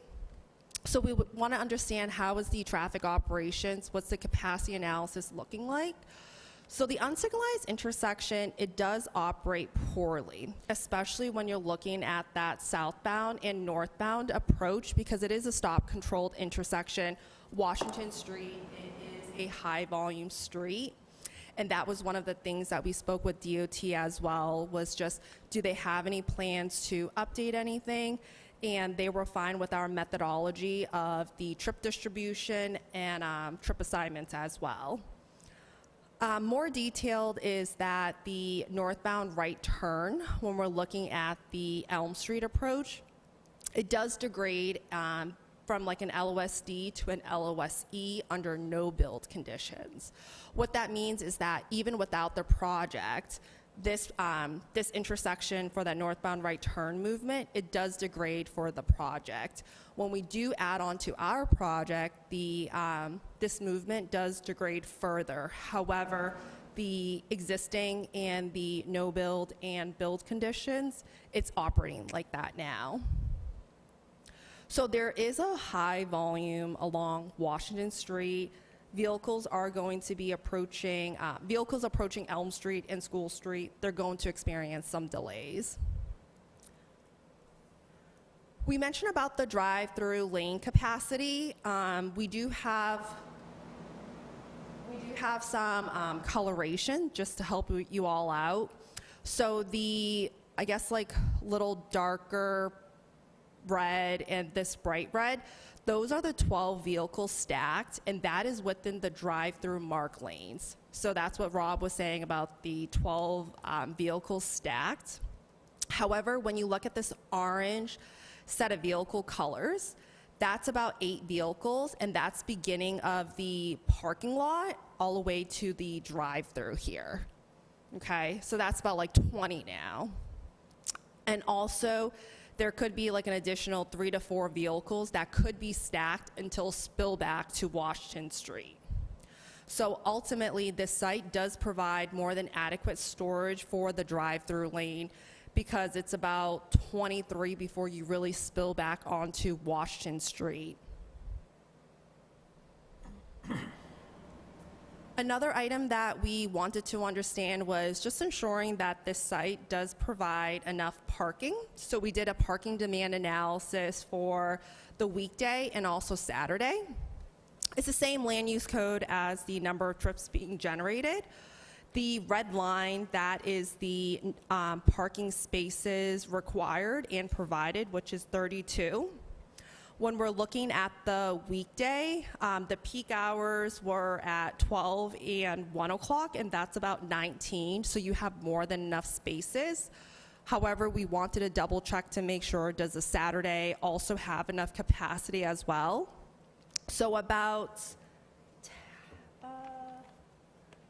So we want to understand how is the traffic operations, what's the capacity analysis looking like. So the unsignalized intersection, it does operate poorly, especially when you're looking at that southbound and northbound approach, because it is a stop-controlled intersection. Washington Street, it is a high-volume street. And that was one of the things that we spoke with DOT as well, was just, do they have any plans to update anything? And they were fine with our methodology of the trip distribution and trip assignments as well. More detailed is that the northbound right turn, when we're looking at the Elm Street approach, it does degrade from like an LOSD to an LOSE under no build conditions. What that means is that even without the project, this intersection for that northbound right turn movement, it does degrade for the project. When we do add on to our project, this movement does degrade further. However, the existing and the no build and build conditions, it's operating like that now. So there is a high volume along Washington Street. Vehicles are going to be approaching Elm Street and School Street. They're going to experience some delays. We mentioned about the drive-through lane capacity. We do have some coloration just to help you all out. So the, I guess, like little darker red and this bright red, those are the 12 vehicles stacked, and that is within the drive-through mark lanes. So that's what Rob was saying about the 12 vehicles stacked. However, when you look at this orange set of vehicle colors, that's about 8 vehicles, and that's beginning of the parking lot all the way to the drive-through here. Okay, so that's about like 20 now. And also, there could be like an additional 3 to 4 vehicles that could be stacked until spillback to Washington Street. So ultimately, this site does provide more than adequate storage for the drive-through lane because it's about 23 before you really spill back onto Washington Street. Another item that we wanted to understand was just ensuring that this site does provide enough parking. So we did a parking demand analysis for the weekday and also Saturday. It's the same land use code as the number of trips being generated. The red line, that is the parking spaces required and provided, which is 32. When we're looking at the weekday, the peak hours were at 12 and 1 o'clock, and that's about 19, so you have more than enough spaces. However, we wanted to double check to make sure, does the Saturday also have enough capacity as well? So about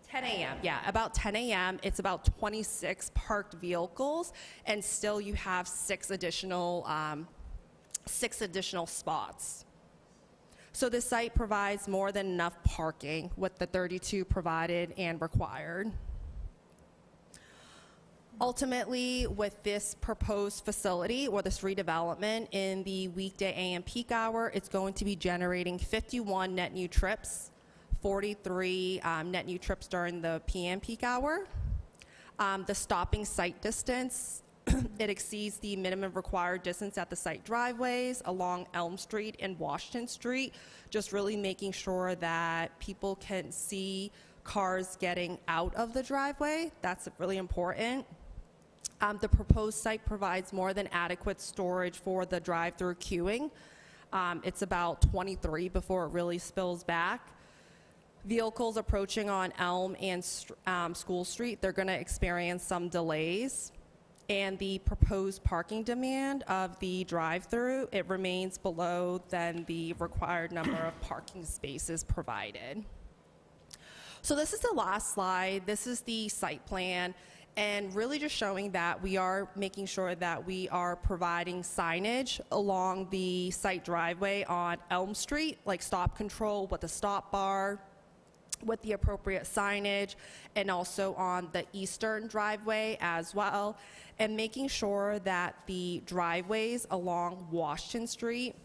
10 a.m., about 10 a.m., it's about 26 parked vehicles, and still you have 6 additional spots. So this site provides more than enough parking with the 32 provided and required. Ultimately, with this proposed facility or this redevelopment in the weekday AM peak hour, it's going to be generating 51 net new trips, 43 net new trips during the PM peak hour. The stopping site distance, it exceeds the minimum required distance at the site driveways along Elm Street and Washington Street, just really making sure that people can see cars getting out of the driveway. That's really important. The proposed site provides more than adequate storage for the drive-through queuing. It's about 23 before it really spills back. Vehicles approaching on Elm and School Street, they're going to experience some delays. And the proposed parking demand of the drive-through, it remains below than the required number of parking spaces provided. So this is the last slide. This is the site plan, and really just showing that we are making sure that we are providing signage along the site driveway on Elm Street, like stop control with a stop bar, with the appropriate signage, and also on the eastern driveway as well, and making sure that the driveways along Washington Street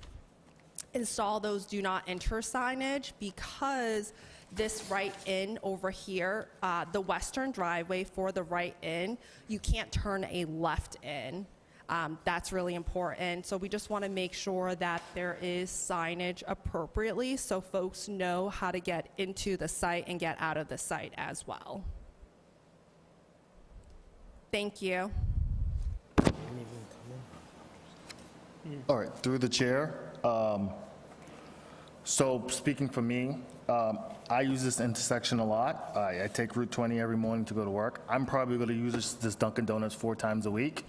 install those do not enter signage, because this right in over here, the western driveway for the right in, you can't turn a left in. That's really important. So we just want to make sure that there is signage appropriately so folks know how to get into the site and get out of the site as well. Thank you. All right, through the chair. So speaking for me, I use this intersection a lot. I take Route 20 every morning to go to work. I'm probably going to use this Dunkin' Donuts 4 times a week.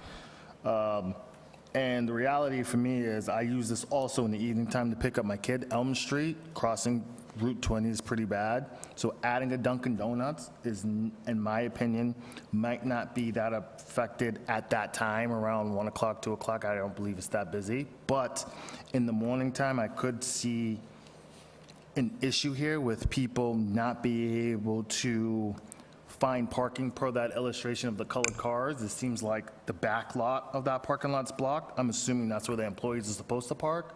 And the reality for me is I use this also in the evening time to pick up my kid, Elm Street, crossing Route 20 is pretty bad. So adding a Dunkin' Donuts is, in my opinion, might not be that affected at that time, around 1 o'clock, 2 o'clock. I don't believe it's that busy. But in the morning time, I could see an issue here with people not being able to find parking per that illustration of the colored cars. It seems like the back lot of that parking lot's blocked. I'm assuming that's where the employees are supposed to park.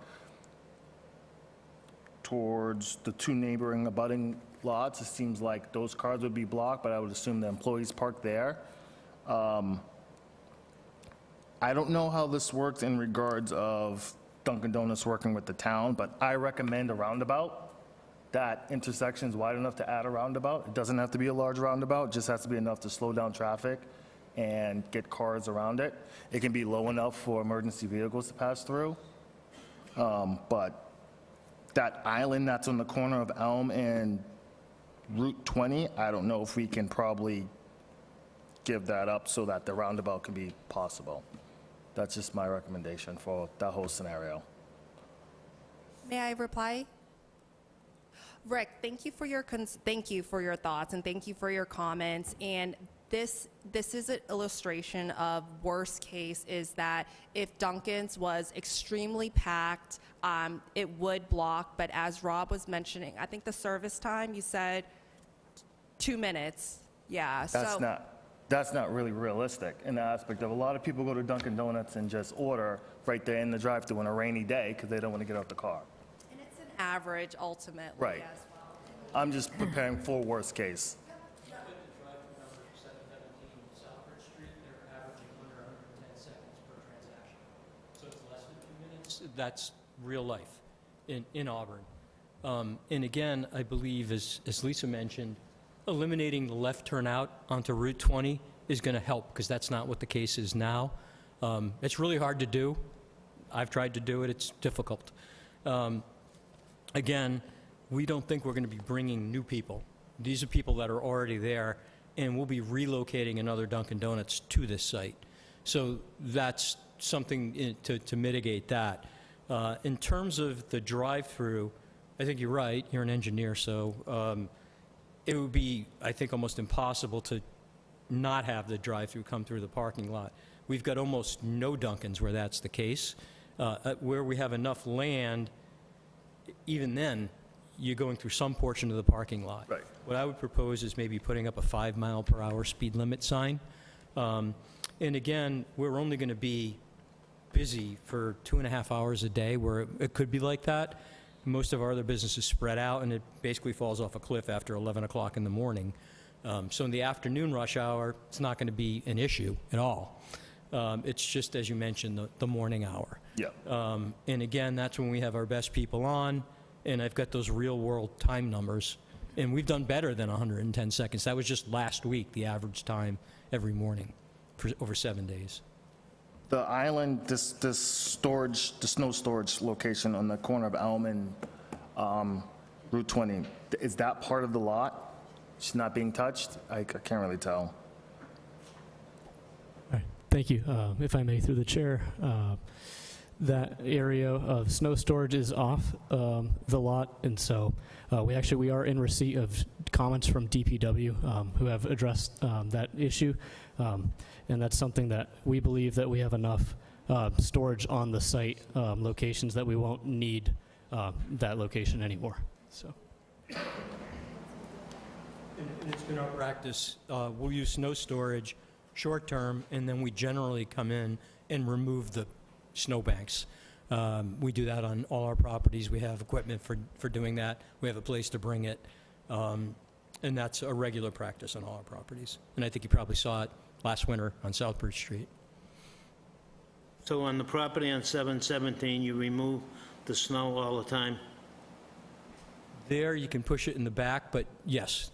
Towards the two neighboring abutting lots, it seems like those cars would be blocked, but I would assume the employees park there. I don't know how this works in regards of Dunkin' Donuts working with the town, but I recommend a roundabout. That intersection's wide enough to add a roundabout. It doesn't have to be a large roundabout, it just has to be enough to slow down traffic and get cars around it. It can be low enough for emergency vehicles to pass through. But that island that's on the corner of Elm and Route 20, I don't know if we can probably give that up so that the roundabout can be possible. That's just my recommendation for that whole scenario. May I reply? Rick, thank you for your thoughts and thank you for your comments. And this is an illustration of worst case is that if Dunkin's was extremely packed, it would block. But as Rob was mentioning, I think the service time you said 2 minutes. Yeah. That's not really realistic in the aspect of a lot of people go to Dunkin' Donuts and just order right there in the drive-thru on a rainy day because they don't want to get out the car. And it's an average ultimately Right. as well. I'm just preparing for worst case. That's real life in Auburn. And again, I believe, as Lisa mentioned, eliminating the left turnout onto Route 20 is going to help, because that's not what the case is now. It's really hard to do. I've tried to do it. It's difficult. Again, we don't think we're going to be bringing new people. These are people that are already there, and we'll be relocating another Dunkin' Donuts to this site. So that's something to mitigate that. In terms of the drive-through, I think you're right. You're an engineer, so it would be, I think, almost impossible to not have the drive-through come through the parking lot. We've got almost no Dunkins where that's the case. Where we have enough land, even then, you're going through some portion of the parking lot. Right. What I would propose is maybe putting up a 5-mile-per-hour speed limit sign. And again, we're only going to be busy for 2.5 hours a day, where it could be like that. Most of our other businesses spread out, and it basically falls off a cliff after 11 o'clock in the morning. So in the afternoon rush hour, it's not going to be an issue at all. It's just, as you mentioned, the morning hour. Yeah. And again, that's when we have our best people on, and I've got those real-world time numbers. And we've done better than 110 seconds. That was just last week, the average time every morning for over 7 days. The island, this storage, the snow storage location on the corner of Elm and Route 20, is that part of the lot? It's not being touched? I can't really tell. All right, thank you. If I may, through the chair, that area of snow storage is off the lot, and so we are in receipt of comments from DPW who have addressed that issue, and that's something that we believe that we have enough storage on the site locations that we won't need that location anymore. So. And it's been our practice, we'll use snow storage short-term, and then we generally come in and remove the snowbanks. We do that on all our properties. We have equipment for doing that. We have a place to bring it. And that's a regular practice on all our properties. And I think you probably saw it last winter on Southbridge Street. So on the property on 717, you remove the snow all the time? There, you can push it in the back, but yes.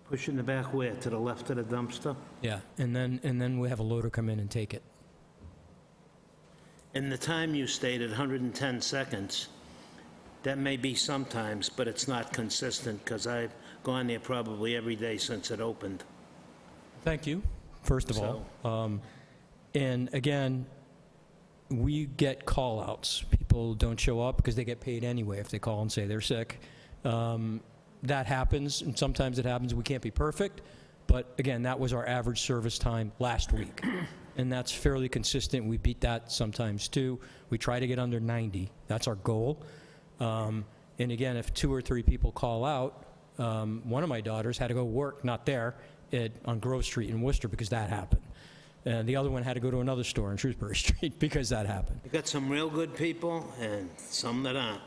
Push it in the back where? To the left of the dumpster? Yeah, and then we have a loader come in and take it. And the time you stated, 110 seconds, that may be sometimes, but it's not consistent, because I've gone there probably every day since it opened. Thank you, first of all. And again, we get call-outs. People don't show up because they get paid anyway if they call and say they're sick. That happens, and sometimes it happens, we can't be perfect, but again, that was our average service time last week. And that's fairly consistent. We beat that sometimes too. We try to get under 90. That's our goal. And again, if 2 or 3 people call out, one of my daughters had to go work, not there, on Grove Street in Worcester because that happened. And the other one had to go to another store on Shrewsbury Street because that happened. You got some real good people and some that aren't.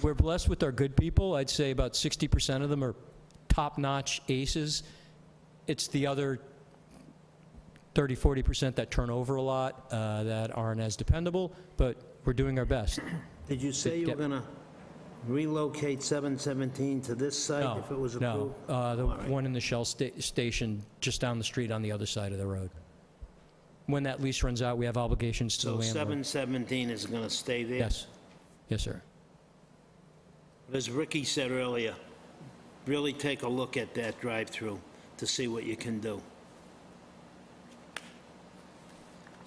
We're blessed with our good people. I'd say about 60% of them are top-notch aces. It's the other 30, 40% that turn over a lot, that aren't as dependable, but we're doing our best. Did you say you were going to relocate 717 to this site if it was approved? No, the one in the Shell station just down the street on the other side of the road. When that lease runs out, we have obligations to the So landlord. 717 is going to stay there? Yes. Yes, sir. As Ricky said earlier, really take a look at that drive-through to see what you can do.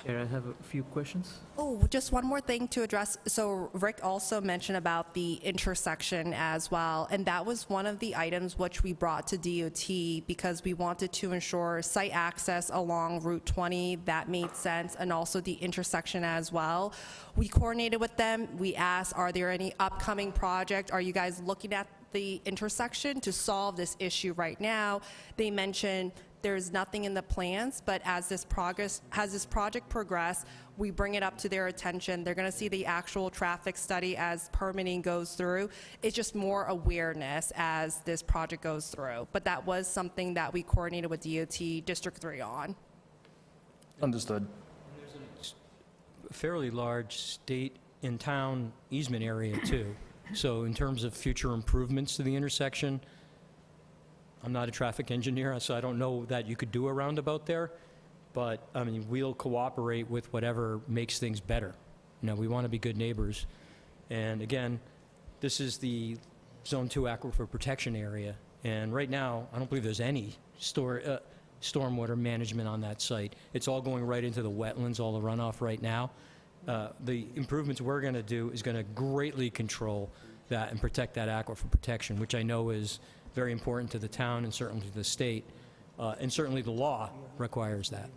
Chair, I have a few questions. Oh, just one more thing to address. So Rick also mentioned about the intersection as well, and that was one of the items which we brought to DOT because we wanted to ensure site access along Route 20. That made sense, and also the intersection as well. We coordinated with them. We asked, are there any upcoming project? Are you guys looking at the intersection to solve this issue right now? They mentioned there's nothing in the plans, but as this project progress, we bring it up to their attention. They're going to see the actual traffic study as permitting goes through. It's just more awareness as this project goes through. But that was something that we coordinated with DOT District 3 on. Understood. A fairly large state in town easement area too. So in terms of future improvements to the intersection, I'm not a traffic engineer, so I don't know that you could do a roundabout there, but, I mean, we'll cooperate with whatever makes things better. You know, we want to be good neighbors. And again, this is the Zone 2 Aquifer Protection Area, and right now, I don't believe there's any stormwater management on that site. It's all going right into the wetlands, all the runoff right now. The improvements we're going to do is going to greatly control that and protect that aquifer protection, which I know is very important to the town and certainly to the state, and certainly the law requires that.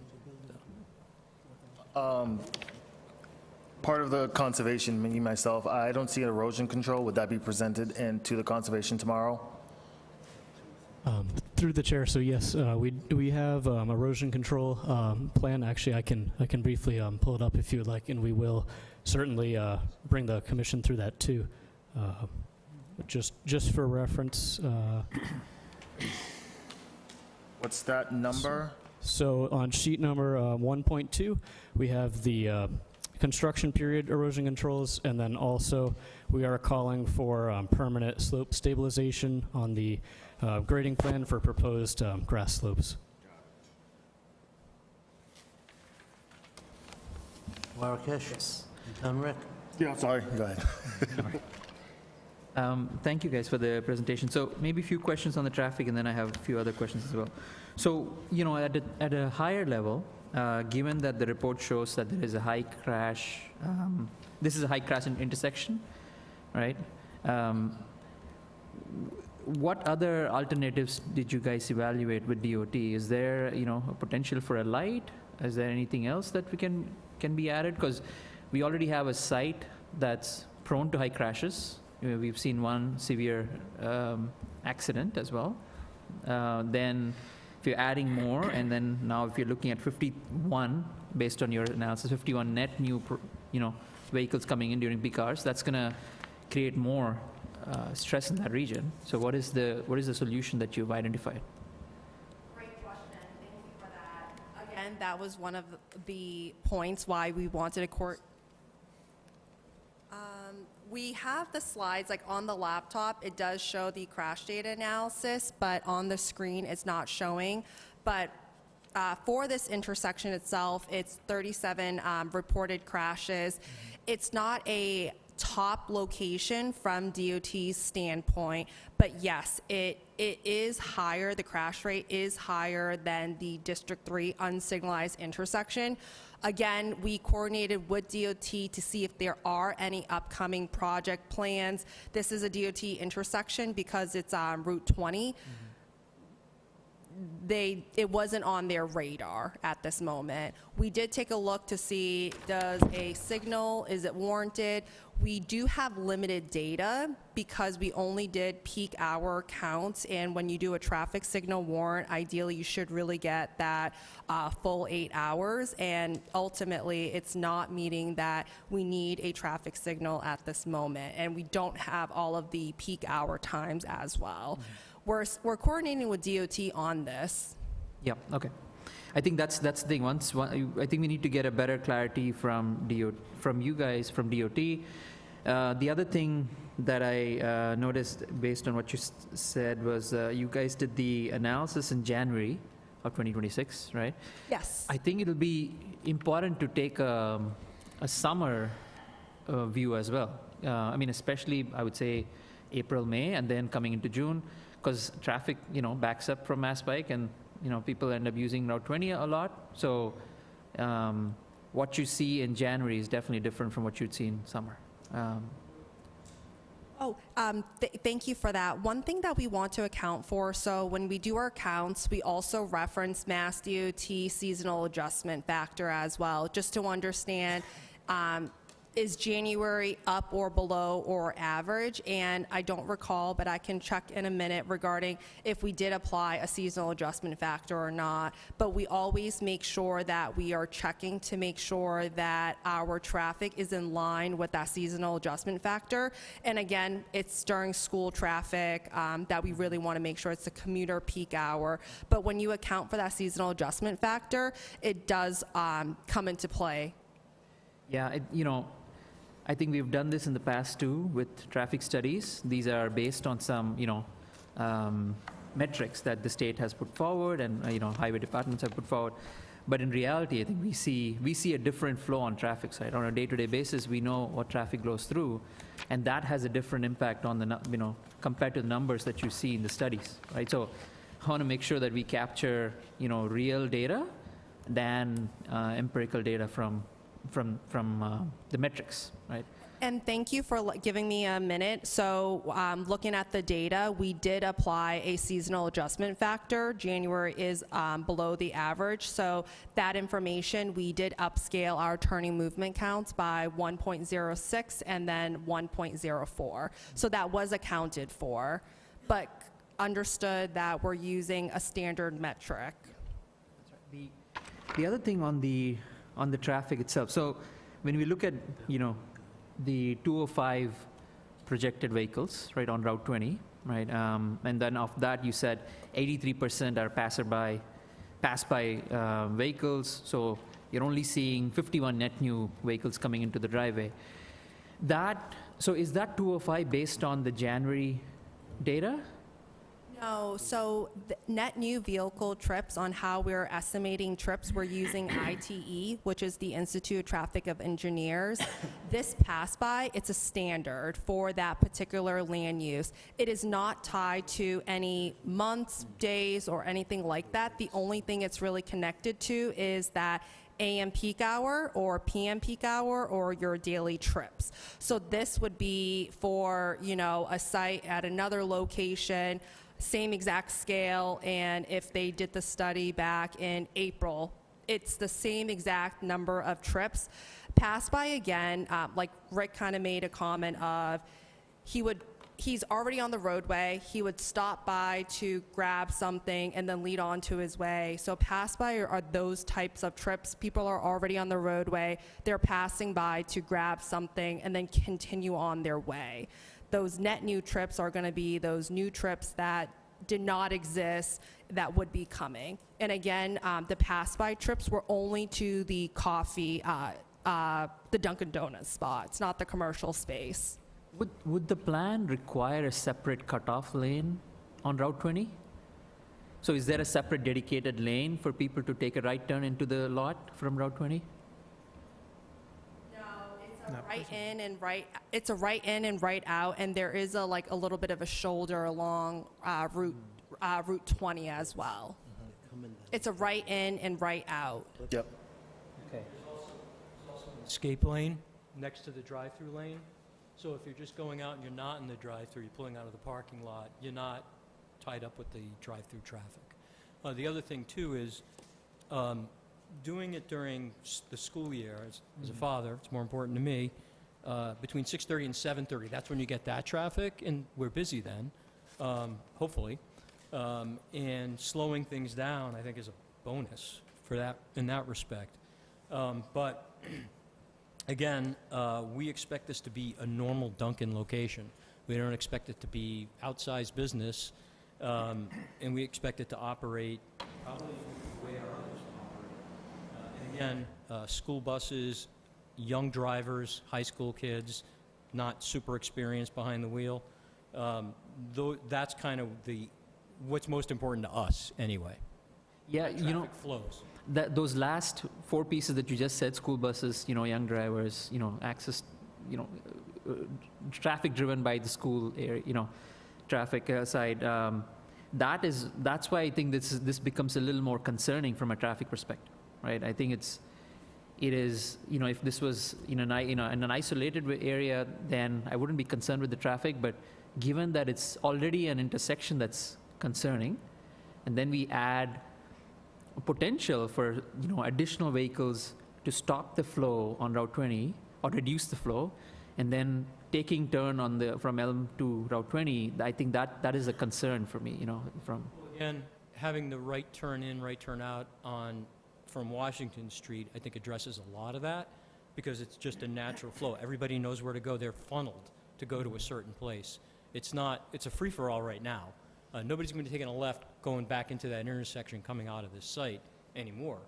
Part of the conservation, me, myself, I don't see erosion control. Would that be presented into the conservation tomorrow? Through the chair, so yes, we have erosion control plan. Actually, I can briefly pull it up if you would like, and we will certainly bring the commission through that too. Just for reference. What's that number? So on sheet number 1.2, we have the construction period erosion controls, and then also we are calling for permanent slope stabilization on the grading plan for proposed grass slopes. Marrakesh? Yes. Done, Rick? Yeah, sorry, go ahead. Thank you guys for the presentation. So maybe a few questions on the traffic, and then I have a few other questions as well. So, you know, at a higher level, given that the report shows that there is a high crash, this is a high crash intersection, right? What other alternatives did you guys evaluate with DOT? Is there, you know, a potential for a light? Is there anything else that we can be added? Because we already have a site that's prone to high crashes. We've seen one severe accident as well. Then if you're adding more, and then now if you're looking at 51, based on your analysis, 51 net new, vehicles coming in during peak hours, that's going to create more stress in that region. So what is the solution that you've identified? Great question. Thank you for that. Again, that was one of the points why we wanted a court. We have the slides, like on the laptop, it does show the crash data analysis, but on the screen, it's not showing. But for this intersection itself, it's 37 reported crashes. It's not a top location from DOT's standpoint, but yes, it is higher, the crash rate is higher than the District 3 unsignalized intersection. Again, we coordinated with DOT to see if there are any upcoming project plans. This is a DOT intersection because it's on Route 20. It wasn't on their radar at this moment. We did take a look to see, does a signal, is it warranted? We do have limited data because we only did peak hour counts, and when you do a traffic signal warrant, ideally you should really get that full 8 hours, and ultimately it's not meeting that we need a traffic signal at this moment, and we don't have all of the peak hour times as well. We're coordinating with DOT on this. Yeah, okay. I think that's the thing. I think we need to get a better clarity from you guys, from DOT. The other thing that I noticed based on what you said was you guys did the analysis in January of 2026, right? Yes. I think it'll be important to take a summer view as well. I mean, especially, I would say, April, May, and then coming into June, because traffic, backs up from Mass Pike, and, people end up using Route 20 a lot. So what you see in January is definitely different from what you'd see in summer. Thank you for that. One thing that we want to account for, so when we do our counts, we also reference Mass DOT seasonal adjustment factor as well, just to understand, is January up or below or average? And I don't recall, but I can check in a minute regarding if we did apply a seasonal adjustment factor or not. But we always make sure that we are checking to make sure that our traffic is in line with that seasonal adjustment factor. And again, it's during school traffic that we really want to make sure it's a commuter peak hour. But when you account for that seasonal adjustment factor, it does come into play. Yeah, I think we've done this in the past too with traffic studies. These are based on some, metrics that the state has put forward and, highway departments have put forward. But in reality, I think we see a different flow on traffic side. On a day-to-day basis, we know what traffic goes through, and that has a different impact on the, compared to the numbers that you see in the studies, right? So I want to make sure that we capture, real data than empirical data from the metrics, right? And thank you for giving me a minute. So looking at the data, we did apply a seasonal adjustment factor. January is below the average. So that information, we did upscale our turning movement counts by 1.06 and then 1.04. So that was accounted for, but understood that we're using a standard metric. The other thing on the traffic itself. So when we look at, the 205 projected vehicles, right, on Route 20, right, and then of that you said 83% are pass-by vehicles, so you're only seeing 51 net new vehicles coming into the driveway. So is that 205 based on the January data? No, so the net new vehicle trips, on how we're estimating trips, we're using ITE, which is the Institute of Traffic of Engineers. This pass-by, it's a standard for that particular land use. It is not tied to any months, days, or anything like that. The only thing it's really connected to is that AM peak hour or PM peak hour or your daily trips. So this would be for, a site at another location, same exact scale, and if they did the study back in April, it's the same exact number of trips. Pass by again, like Rick kind of made a comment of, he's already on the roadway, he would stop by to grab something and then lead on to his way. So pass by are those types of trips. People are already on the roadway, they're passing by to grab something and then continue on their way. Those net new trips are going to be those new trips that did not exist that would be coming. And again, the pass-by trips were only to the coffee, the Dunkin' Donuts spot. It's not the commercial space. Would the plan require a separate cutoff lane on Route 20? So is there a separate dedicated lane for people to take a right turn into the lot from Route 20? No, it's Right in and right, it's a right in and right out, and there is a little bit of a shoulder along Route 20 as well. It's a right in and right out. Yep. Okay. Escape lane next to the drive-through lane. So if you're just going out and you're not in the drive-through, you're pulling out of the parking lot, you're not tied up with the drive-through traffic. The other thing too is doing it during the school year. As a father, it's more important to me. Between 6:30 and 7:30, that's when you get that traffic, and we're busy then, hopefully. And slowing things down, I think, is a bonus for that in that respect. But again, we expect this to be a normal Dunkin' location. We don't expect it to be outsized business, and we expect it to operate probably the way our others operate. And again, school buses, young drivers, high school kids, not super experienced behind the wheel. That's kind of what's most important to us, anyway. Yeah, you know, Traffic flows. those last 4 pieces that you just said, school buses, young drivers, access, traffic driven by the school area, traffic side, that's why I think this becomes a little more concerning from a traffic perspective, right? I think it is, if this was in an isolated area, then I wouldn't be concerned with the traffic, but given that it's already an intersection that's concerning, and then we add potential for additional vehicles to stop the flow on Route 20 or reduce the flow, and then taking turn from Elm to Route 20, I think that is a concern for me. Again, having the right turn in, right turn out from Washington Street, I think addresses a lot of that, because it's just a natural flow. Everybody knows where to go. They're funneled to go to a certain place. It's a free-for-all right now. Nobody's going to be taking a left going back into that intersection coming out of this site anymore.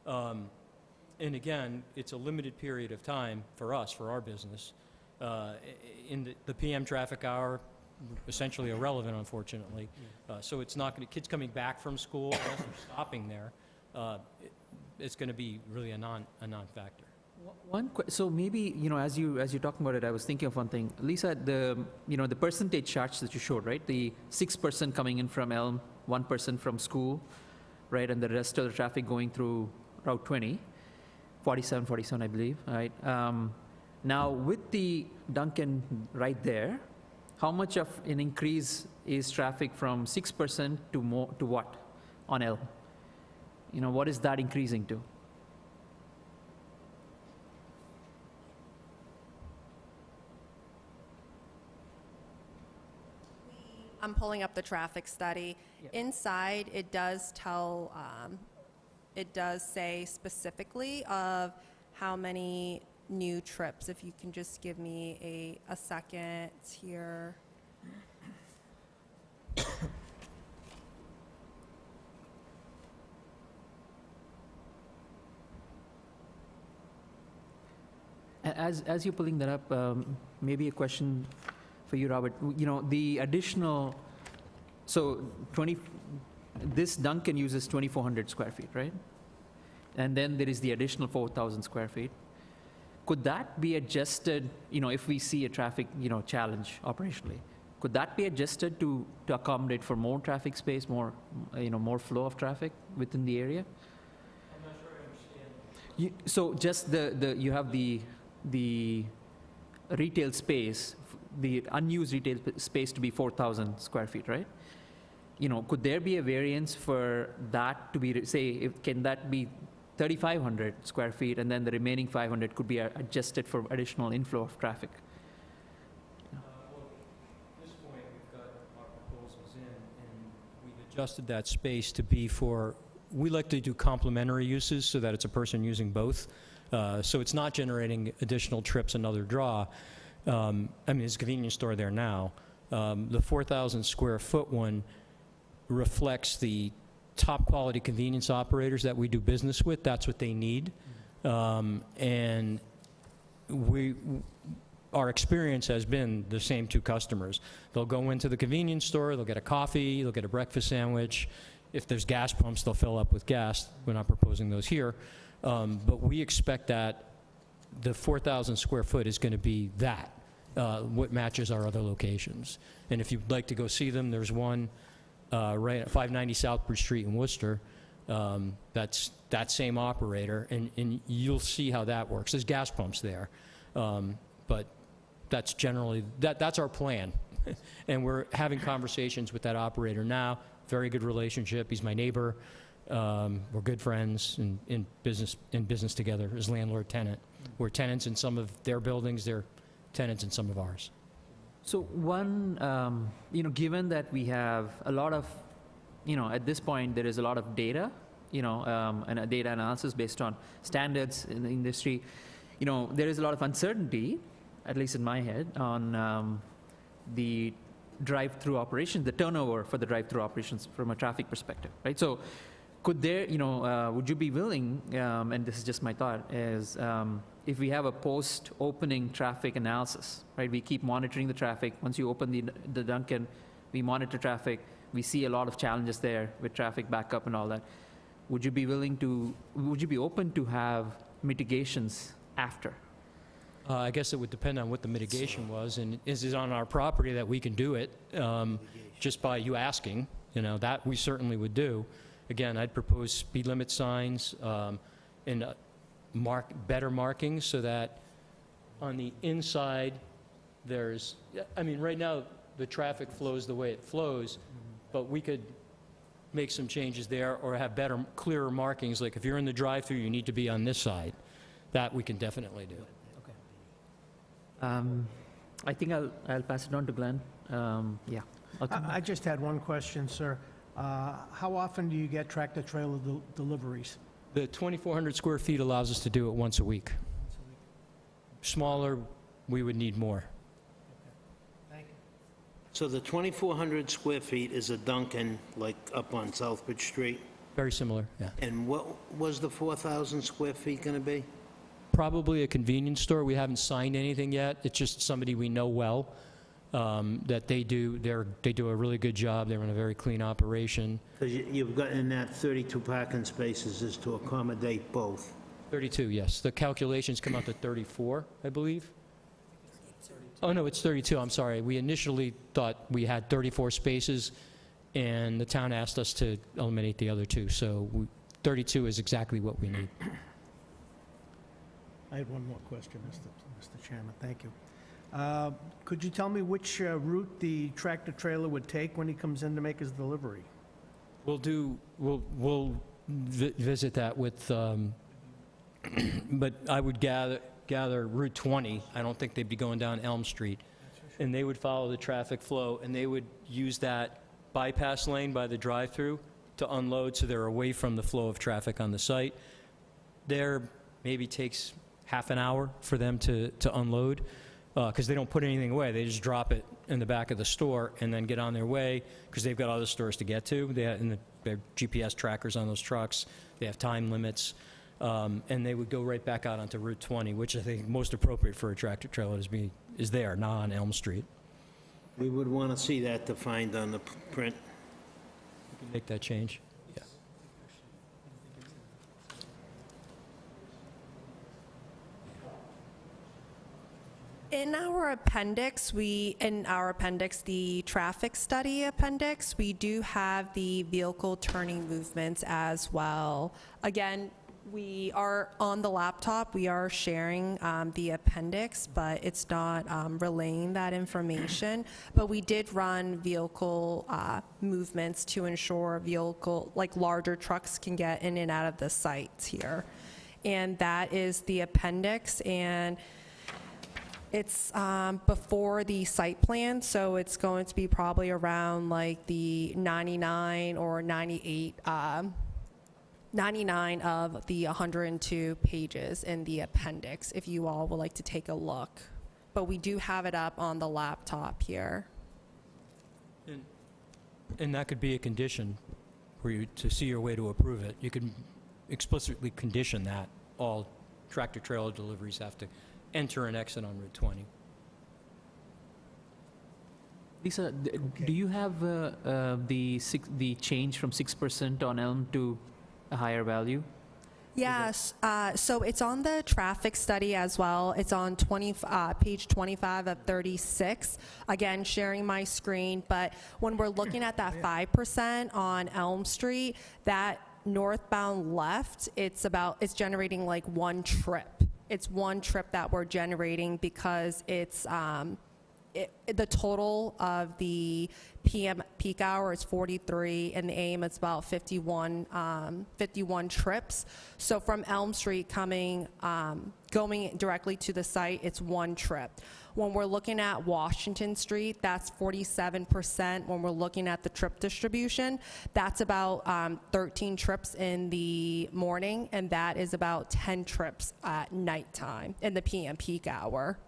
And again, it's a limited period of time for us, for our business. In the PM traffic hour, essentially irrelevant, unfortunately. So it's not going to, kids coming back from school, unless they're stopping there, it's going to be really a non-factor. So maybe, as you're talking about it, I was thinking of one thing. Lisa, the percentage charts that you showed, right? The 6% coming in from Elm, 1% from school, right? And the rest of the traffic going through Route 20, 47, I believe, right? Now, with the Dunkin' right there, how much of an increase is traffic from 6% to what on Elm? What is that increasing to? I'm pulling up the traffic study. Inside, it does say specifically of how many new trips. If you can just give me a second here. As you're pulling that up, maybe a question for you, Robert. The additional, this Dunkin' uses 2,400 square feet, right? And then there is the additional 4,000 square feet. Could that be adjusted, if we see a traffic, challenge operationally? Could that be adjusted to accommodate for more traffic space, more flow of traffic within the area? I'm not sure I understand. So just you have the retail space, the unused retail space to be 4,000 square feet, right? Could there be a variance for that to be, can that be 3,500 square feet, and then the remaining 500 could be adjusted for additional inflow of traffic? Well, at this point, we've got our proposals in, and we've adjusted that space to be we like to do complementary uses so that it's a person using both. So it's not generating additional trips, another draw. There's a convenience store there now. The 4,000 square foot one reflects the top quality convenience operators that we do business with. That's what they need. And our experience has been the same two customers. They'll go into the convenience store, they'll get a coffee, they'll get a breakfast sandwich. If there's gas pumps, they'll fill up with gas. We're not proposing those here. But we expect that the 4,000 square foot is going to be that, what matches our other locations. And if you'd like to go see them, there's one right at 590 Southbridge Street in Worcester. That's that same operator, and you'll see how that works. There's gas pumps there, but that's generally, that's our plan. And we're having conversations with that operator now. Very good relationship. He's my neighbor. We're good friends in business together as landlord-tenant. We're tenants in some of their buildings. They're tenants in some of ours. So one, given that we have a lot of, at this point, there is a lot of data, and a data analysis based on standards in the industry, there is a lot of uncertainty, at least in my head, on the drive-through operations, the turnover for the drive-through operations from a traffic perspective, right? So could there, would you be willing, and this is just my thought, is if we have a post-opening traffic analysis, right? We keep monitoring the traffic. Once you open the Dunkin', we monitor traffic. We see a lot of challenges there with traffic backup and all that. Would you be open to have mitigations after? I guess it would depend on what the mitigation was, and is it on our property that we can do it just by you asking? That we certainly would do. Again, I'd propose speed limit signs and better markings so that on the inside there's, right now the traffic flows the way it flows, but we could make some changes there or have better, clearer markings. Like if you're in the drive-thru, you need to be on this side. That we can definitely do. I think I'll pass it on to Glenn. Yeah. I'll come back. I just had one question, sir. How often do you get tractor-trailer deliveries? The 2,400 square feet allows us to do it once a week. Smaller, we would need more. Thank you. So the 2,400 square feet is a Dunkin', like up on Southbridge Street? Very similar, yeah. And what was the 4,000 square feet going to be? Probably a convenience store. We haven't signed anything yet. It's just somebody we know well, that they do a really good job. They're in a very clean operation. Because you've got in that 32 parking spaces is to accommodate both. 32, yes. The calculations come out to 34, I believe. Oh, no, it's 32, I'm sorry. We initially thought we had 34 spaces, and the town asked us to eliminate the other two. So 32 is exactly what we need. I had one more question, Mr. Chairman. Thank you. Could you tell me which route the tractor-trailer would take when he comes in to make his delivery? We'll visit that with, but I would gather Route 20. I don't think they'd be going down Elm Street. And they would follow the traffic flow, and they would use that bypass lane by the drive-through to unload so they're away from the flow of traffic on the site. There maybe takes half an hour for them to unload, because they don't put anything away. They just drop it in the back of the store and then get on their way, because they've got other stores to get to. They have GPS trackers on those trucks. They have time limits. And they would go right back out onto Route 20, which I think most appropriate for a tractor trailer is there, not on Elm Street. We would want to see that defined on the print. We can make that change. Yeah. In our appendix, the traffic study appendix, we do have the vehicle turning movements as well. Again, we are on the laptop, we are sharing the appendix, but it's not relaying that information. But we did run vehicle movements to ensure larger trucks can get in and out of the sites here. And that is the appendix, and it's before the site plan, so it's going to be probably around like the 99 or 98, 99 of the 102 pages in the appendix, if you all would like to take a look. But we do have it up on the laptop here. And that could be a condition for you to see your way to approve it. You can explicitly condition that all tractor-trailer deliveries have to enter and exit on Route 20. Lisa, do you have the change from 6% on Elm to a higher value? Yes, so it's on the traffic study as well. It's on page 25 of 36. Again, sharing my screen, but when we're looking at that 5% on Elm Street, that northbound left, it's generating like one trip. It's one trip that we're generating because it's, the total of the PM peak hour is 43, and the AM is about 51 trips. So from Elm Street going directly to the site, it's one trip. When we're looking at Washington Street, that's 47%. When we're looking at the trip distribution, that's about 13 trips in the morning, and that is about 10 trips at nighttime in the PM peak hour.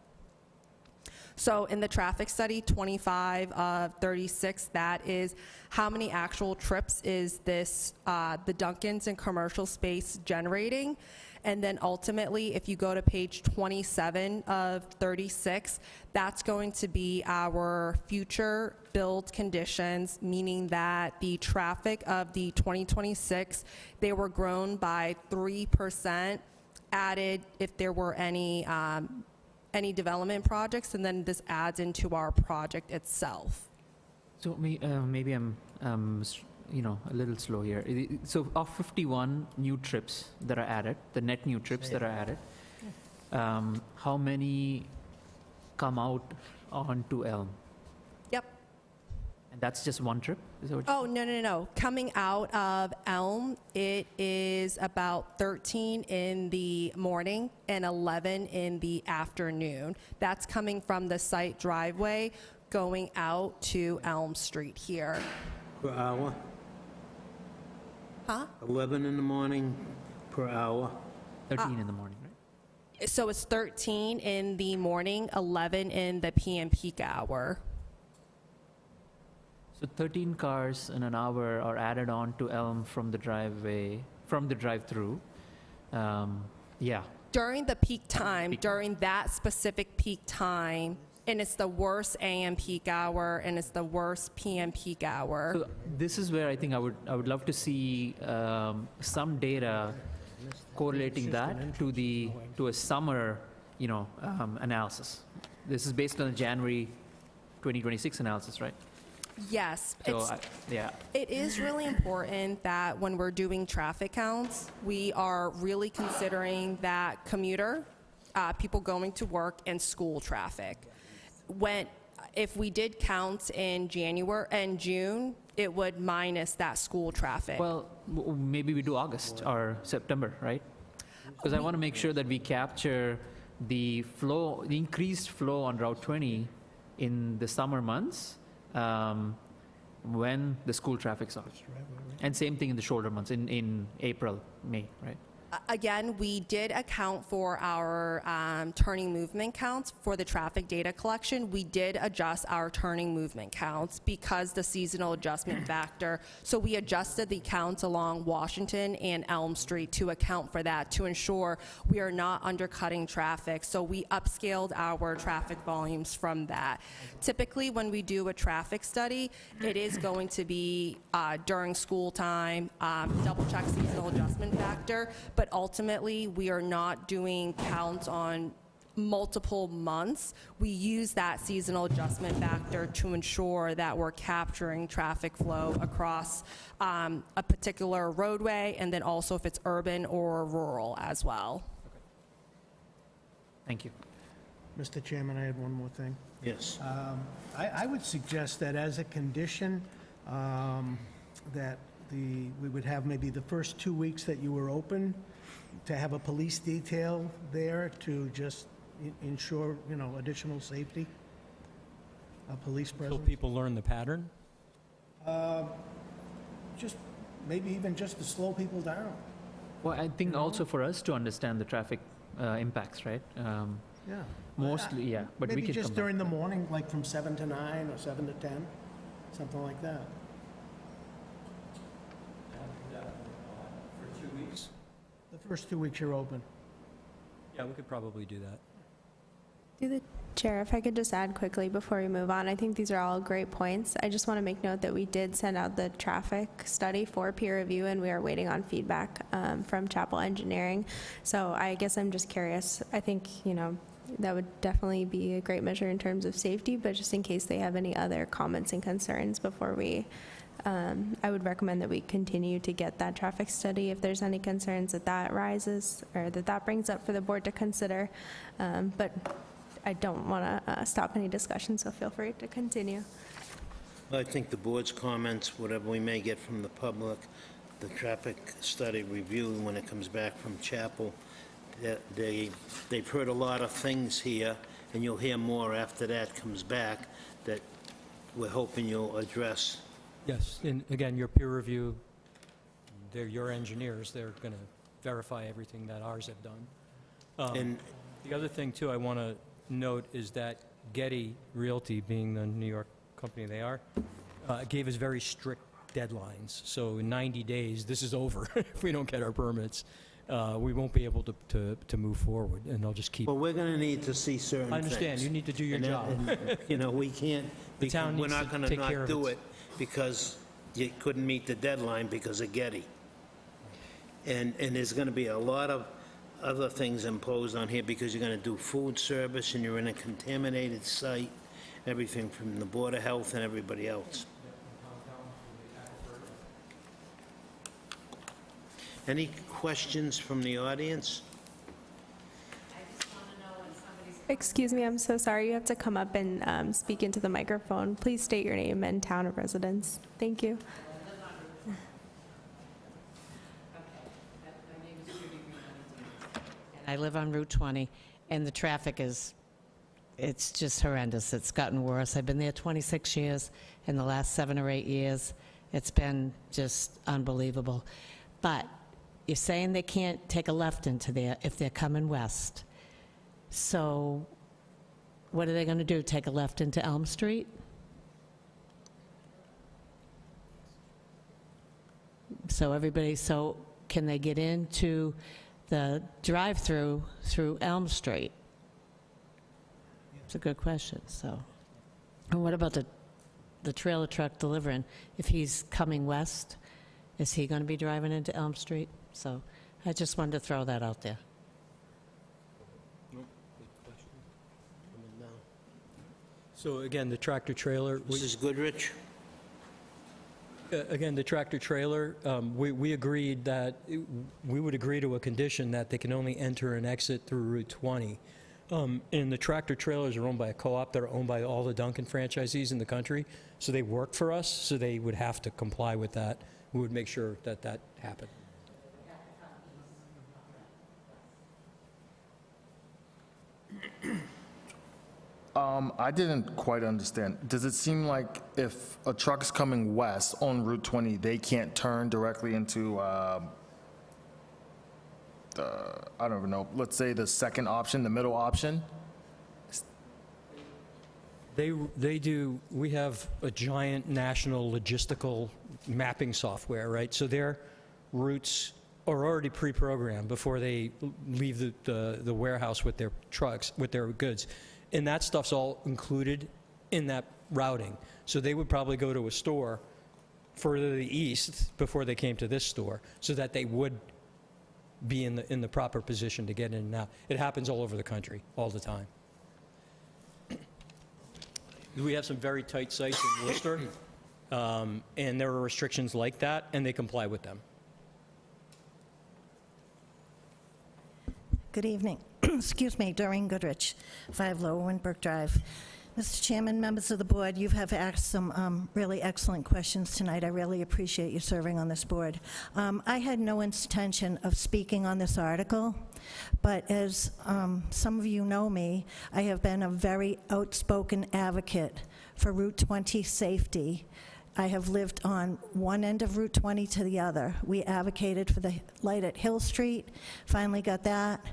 So in the traffic study, 25 of 36, that is how many actual trips is this, the Dunkin's and commercial space generating. And then ultimately, if you go to page 27 of 36, that's going to be our future build conditions, meaning that the traffic of the 2026, they were grown by 3%, added if there were any development projects, and then this adds into our project itself. So maybe I'm a little slow here. So of 51 new trips that are added, the net new trips that are added, how many come out onto Elm? Yep. And that's just one trip? Is that what you Oh, no. Coming out of Elm, it is about 13 in the morning and 11 in the afternoon. That's coming from the site driveway going out to Elm Street here. Per hour? Huh? 11 in the morning per hour? 13 in the morning, right? So it's 13 in the morning, 11 in the PM peak hour. So 13 cars in an hour are added on to Elm from the driveway, from the drive-through. Yeah. During the peak time, during that specific peak time, and it's the worst AM peak hour, and it's the worst PM peak hour. So this is where I think I would love to see some data correlating that to a summer, analysis. This is based on the January 2026 analysis, right? Yes. So yeah. It is really important that when we're doing traffic counts, we are really considering that commuter, people going to work, and school traffic. If we did counts in January and June, it would minus that school traffic. Well, maybe we do August or September, right? Because I want to make sure that we capture the increased flow on Route 20 in the summer months, when the school traffic's off. And same thing in the shoulder months, in April, May, right? Again, we did account for our turning movement counts for the traffic data collection. We did adjust our turning movement counts because the seasonal adjustment factor. So we adjusted the counts along Washington and Elm Street to account for that, to ensure we are not undercutting traffic. So we upscaled our traffic volumes from that. Typically, when we do a traffic study, it is going to be during school time, double check seasonal adjustment factor. But ultimately, we are not doing counts on multiple months. We use that seasonal adjustment factor to ensure that we're capturing traffic flow across a particular roadway, and then also if it's urban or rural as well. Thank you. Mr. Chairman, I had one more thing. Yes. I would suggest that as a condition, that we would have maybe the first 2 weeks that you were open, to have a police detail there to just ensure, additional safety, a police So presence. people learn the pattern? Just, maybe even just to slow people down. Well, I think also for us to understand the traffic impacts, right? Yeah. Mostly, yeah, but we Maybe can just come back. during the morning, like from 7 to 9 or 7 to 10, something like that. For 2 weeks? The first 2 weeks you're open. Yeah, we could probably do that. Through the Chair, if I could just add quickly before we move on, I think these are all great points. I just want to make note that we did send out the traffic study for peer review, and we are waiting on feedback from Chapel Engineering. So I guess I'm just curious. I think, that would definitely be a great measure in terms of safety, but just in case they have any other comments and concerns before we, I would recommend that we continue to get that traffic study if there's any concerns that rises or that brings up for the board to consider. But I don't want to stop any discussion, so feel free to continue. I think the board's comments, whatever we may get from the public, the traffic study review, when it comes back from Chapel, that they've heard a lot of things here, and you'll hear more after that comes back, that we're hoping you'll address. Yes, and again, your peer review, they're your engineers, they're going to verify everything that ours have done. And The other thing, too, I want to note is that Getty Realty, being the New York company they are, gave us very strict deadlines. So in 90 days, this is over. If we don't get our permits, we won't be able to move forward, and they'll just keep... well, we're going to need to see certain I things. understand, you need to do your And that- job. and, we can't, The town we're needs not to going to take care not of do its- it because you couldn't meet the deadline because of Getty. And there's going to be a lot of other things imposed on here because you're going to do food service and you're in a contaminated site, everything from the Board of Health and everybody else. Any questions from the audience? Excuse me, I'm so sorry. You have to come up and speak into the microphone. Please state your name and town of residence. Thank you. I live on Route 20, and the traffic it's just horrendous. It's gotten worse. I've been there 26 years. In the last 7 or 8 years, it's been just unbelievable. But you're saying they can't take a left into there if they're coming west. So what are they going to do, take a left into Elm Street? So can they get into the drive-through through Elm Street? It's a good question, so. And what about the trailer truck delivering? If he's coming west, is he going to be driving into Elm Street? So I just wanted to throw that out there. So again, the tractor-trailer... Mrs. Goodrich? Again, the tractor-trailer, we agreed that, we would agree to a condition that they can only enter and exit through Route 20. And the tractor-trailers are owned by a co-op that are owned by all the Dunkin' franchisees in the country, so they work for us, so they would have to comply with that. We would make sure that that happened. I didn't quite understand. Does it seem like if a truck's coming west on Route 20, they can't turn directly into, I don't even know, let's say the second option, the middle option? They do, we have a giant national logistical mapping software, right? So their routes are already pre-programmed before they leave the warehouse with their trucks, with their goods. And that stuff's all included in that routing. So they would probably go to a store further to the east before they came to this store, so that they would be in the proper position to get in and out. It happens all over the country, all the time. We have some very tight sites in Worcester, and there are restrictions like that, and they comply with them. Good evening. Excuse me, Doreen Goodrich, 5 Lower Windbrook Drive. Mr. Chairman, members of the board, you have asked some really excellent questions tonight. I really appreciate you serving on this board. I had no intention of speaking on this article, but as some of you know me, I have been a very outspoken advocate for Route 20 safety. I have lived on one end of Route 20 to the other. We advocated for the light at Hill Street, finally got that.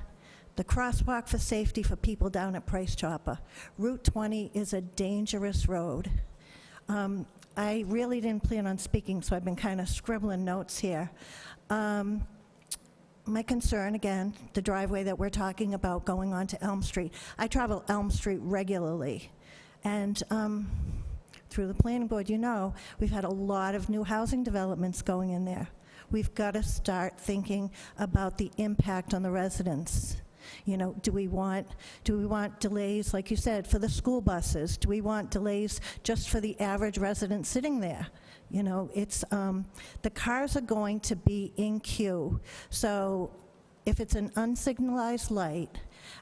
The crosswalk for safety for people down at Price Chopper. Route 20 is a dangerous road. I really didn't plan on speaking, so I've been kind of scribbling notes here. my concern, again, the driveway that we're talking about going onto Elm Street. I travel Elm Street regularly, and through the planning board, you know, we've had a lot of new housing developments going in there. We've got to start thinking about the impact on the residents. You know, do we want delays, like you said, for the school buses? Do we want delays just for the average resident sitting there? You know, it's, the cars are going to be in queue. So if it's an unsignalized light,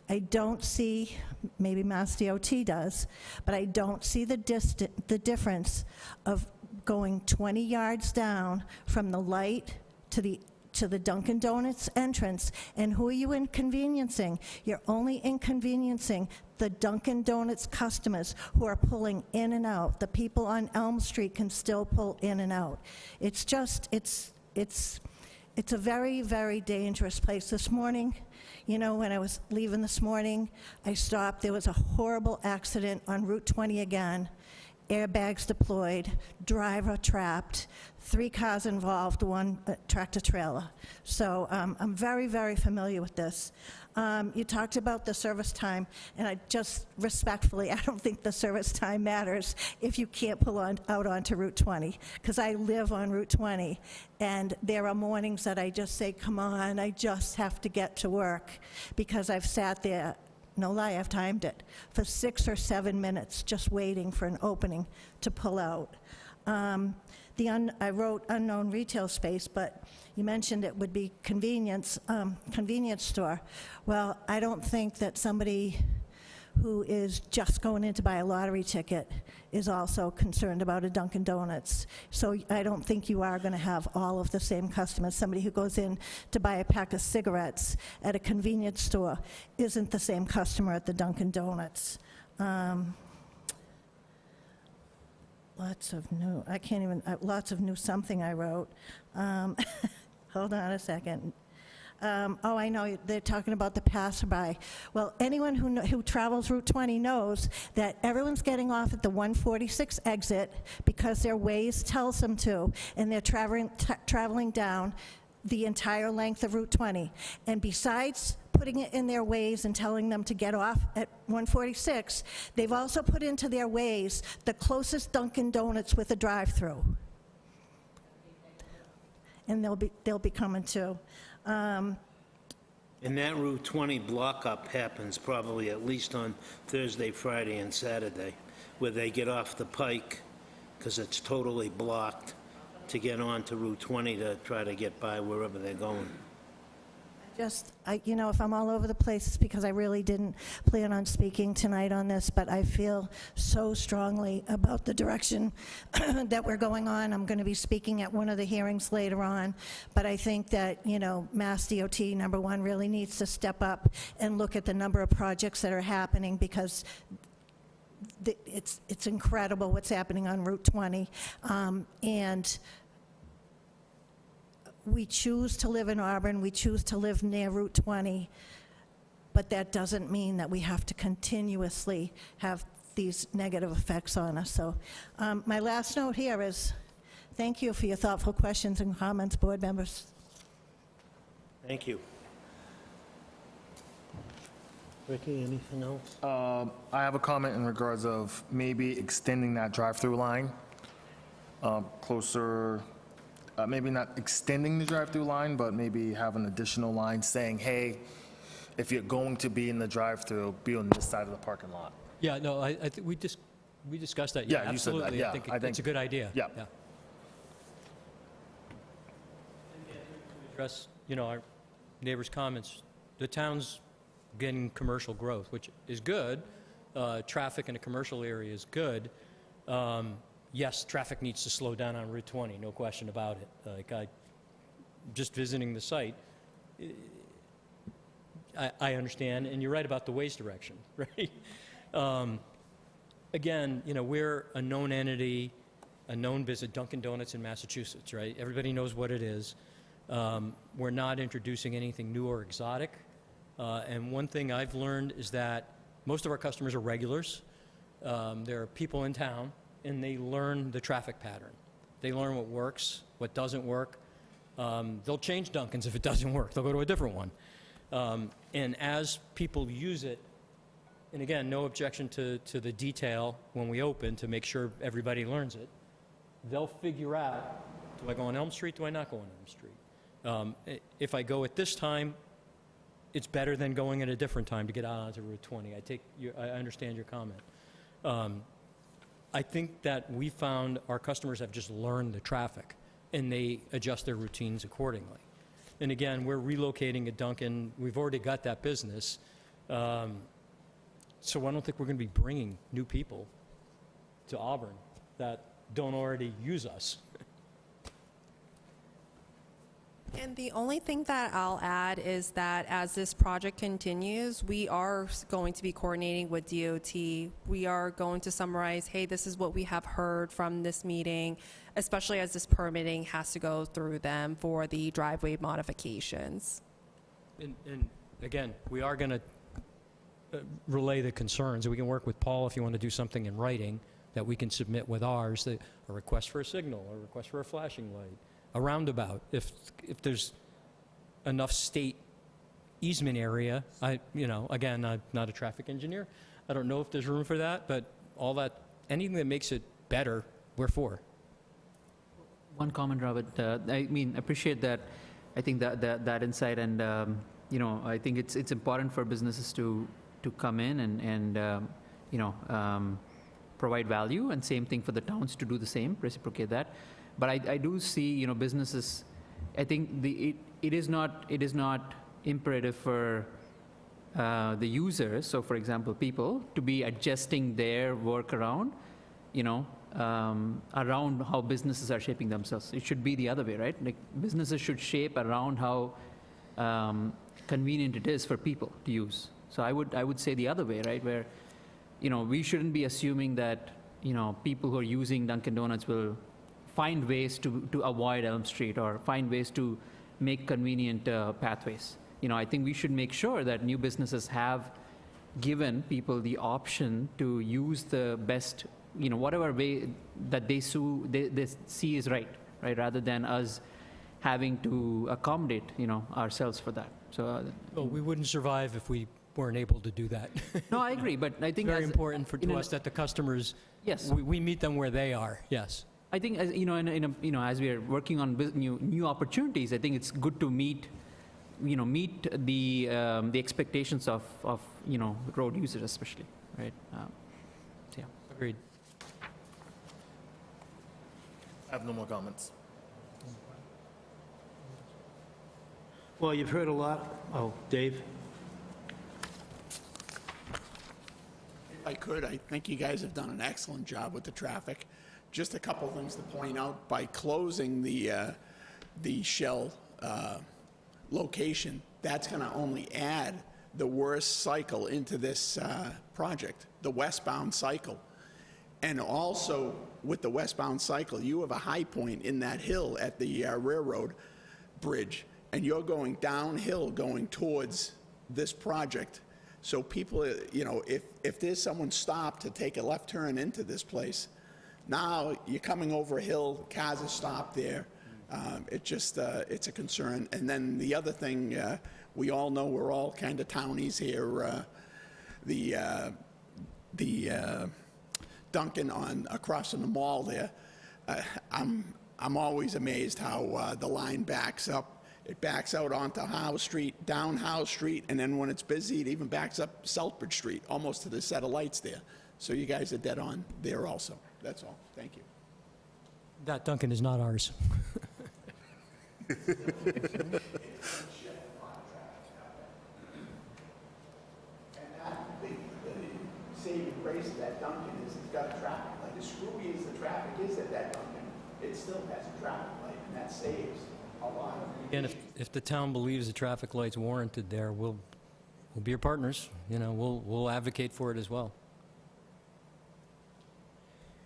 I don't see, maybe Mass DOT does, but I don't see the difference of going 20 yards down from the light to the Dunkin' Donuts entrance. And who are you inconveniencing? You're only inconveniencing the Dunkin' Donuts customers who are pulling in and out. The people on Elm Street can still pull in and out. It's just, it's a very, very dangerous place. This morning, you know, when I was leaving this morning, I stopped. There was a horrible accident on Route 20 again. Airbags deployed, driver trapped, 3 cars involved, 1 tractor trailer. So I'm very, very familiar with this. You talked about the service time, and I just respectfully, I don't think the service time matters if you can't pull out onto Route 20, because I live on Route 20, and there are mornings that I just say, come on, I just have to get to work, because I've sat there, no lie, I've timed it, for 6 or 7 minutes just waiting for an opening to pull out. I wrote unknown retail space, but you mentioned it would be convenience store. Well, I don't think that somebody who is just going in to buy a lottery ticket is also concerned about a Dunkin' Donuts. So I don't think you are going to have all of the same customers. Somebody who goes in to buy a pack of cigarettes at a convenience store isn't the same customer at the Dunkin' Donuts. Lots of new something I wrote. Hold on a second. I know, they're talking about the passerby. Well, anyone who travels Route 20 knows that everyone's getting off at the 146 exit because their Waze tells them to, and they're traveling down the entire length of Route 20. And besides putting it in their Waze and telling them to get off at 146, they've also put into their Waze the closest Dunkin' Donuts with a drive-through. And they'll be coming too. And that Route 20 block-up happens probably at least on Thursday, Friday, and Saturday, where they get off the Pike, because it's totally blocked, to get onto Route 20 to try to get by wherever they're going. You know, if I'm all over the place, it's because I really didn't plan on speaking tonight on this, but I feel so strongly about the direction that we're going on. I'm going to be speaking at one of the hearings later on, but I think that, you know, Mass DOT, number one, really needs to step up and look at the number of projects that are happening, because it's incredible what's happening on Route 20. And we choose to live in Auburn, we choose to live near Route 20, but that doesn't mean that we have to continuously have these negative effects on us. So my last note here is, thank you for your thoughtful questions and comments, board members. Thank you. Ricky, anything else? I have a comment in regards of maybe extending that drive-through line closer. Maybe not extending the drive-through line, but maybe have an additional line saying, hey, if you're going to be in the drive-through, be on this side of the parking lot. Yeah, no, I think we discussed that. Yeah, you said that, absolutely. yeah, I think it's a good idea. Yeah. Address, you know, our neighbors' comments. The town's getting commercial growth, which is good. Traffic in a commercial area is good. Yes, traffic needs to slow down on Route 20, no question about it. Just visiting the site, I understand, and you're right about the Waze direction, right? Again, you know, we're a known entity, a known business, Dunkin' Donuts in Massachusetts, right? Everybody knows what it is. We're not introducing anything new or exotic. And one thing I've learned is that most of our customers are regulars. There are people in town, and they learn the traffic pattern. They learn what works, what doesn't work. They'll change Dunkin's if it doesn't work. They'll go to a different one. And as people use it, and again, no objection to the detail when we open to make sure everybody learns it, they'll figure out, do I go on Elm Street? Do I not go on Elm Street? If I go at this time, it's better than going at a different time to get out onto Route 20. I understand your comment. I think that we found our customers have just learned the traffic, and they adjust their routines accordingly. And again, we're relocating a Dunkin'. We've already got that business. So I don't think we're going to be bringing new people to Auburn that don't already use us. And the only thing that I'll add is that as this project continues, we are going to be coordinating with DOT. We are going to summarize, hey, this is what we have heard from this meeting, especially as this permitting has to go through them for the driveway modifications. And again, we are going to relay the concerns. We can work with Paul if you want to do something in writing that we can submit with ours, a request for a signal, a request for a flashing light, a roundabout. If there's enough state easement area, again, I'm not a traffic engineer. I don't know if there's room for that, but anything that makes it better, we're for. One comment, Robert. I mean, appreciate that. I think that insight, and I think it's important for businesses to come in and provide value, and same thing for the towns to do the same, reciprocate that. But I do see, businesses. I think it is not imperative for the users. So, for example, people to be adjusting their work around, around how businesses are shaping themselves. It should be the other way, right? Like businesses should shape around how convenient it is for people to use. So I would say the other way, right? Where, we shouldn't be assuming that, people who are using Dunkin' Donuts will find ways to avoid Elm Street or find ways to make convenient pathways. I think we should make sure that new businesses have given people the option to use the best, whatever way that they see is right, rather than us having to accommodate, ourselves for that. So, Well, we wouldn't survive if we weren't able to do that. no, I agree, but I think Very as- important to us that the customers, Yes. we meet them where they are, yes. I think, as as we are working on new opportunities, I think it's good to meet the expectations of road users especially, right? So, yeah. Agreed. I have no more comments. Well, you've heard a lot. Oh, Dave? If I could, I think you guys have done an excellent job with the traffic. Just a couple things to point out. By closing the Shell location, that's going to only add the worst cycle into this project, the westbound cycle. And also, with the westbound cycle, you have a high point in that hill at the railroad bridge, and you're going downhill going towards this project. So people, if there's someone stopped to take a left turn into this place, now you're coming over a hill, cars are stopped there. It's a concern. And then the other thing, we all know we're all kind of townies here. The Dunkin' across from the mall there. I'm always amazed how the line backs up. It backs out onto Howe Street, down Howe Street, and then when it's busy, it even backs up Southbridge Street, almost to the set of lights there. So you guys are dead on there also. That's all. Thank you. That Dunkin' is not ours. Saving grace of that Dunkin' is it's got a traffic light. As screwy as the traffic is at that Dunkin', it still has a traffic light, and that saves a lot of. Again, if the town believes the traffic light's warranted there, we'll be your partners. We'll advocate for it as well.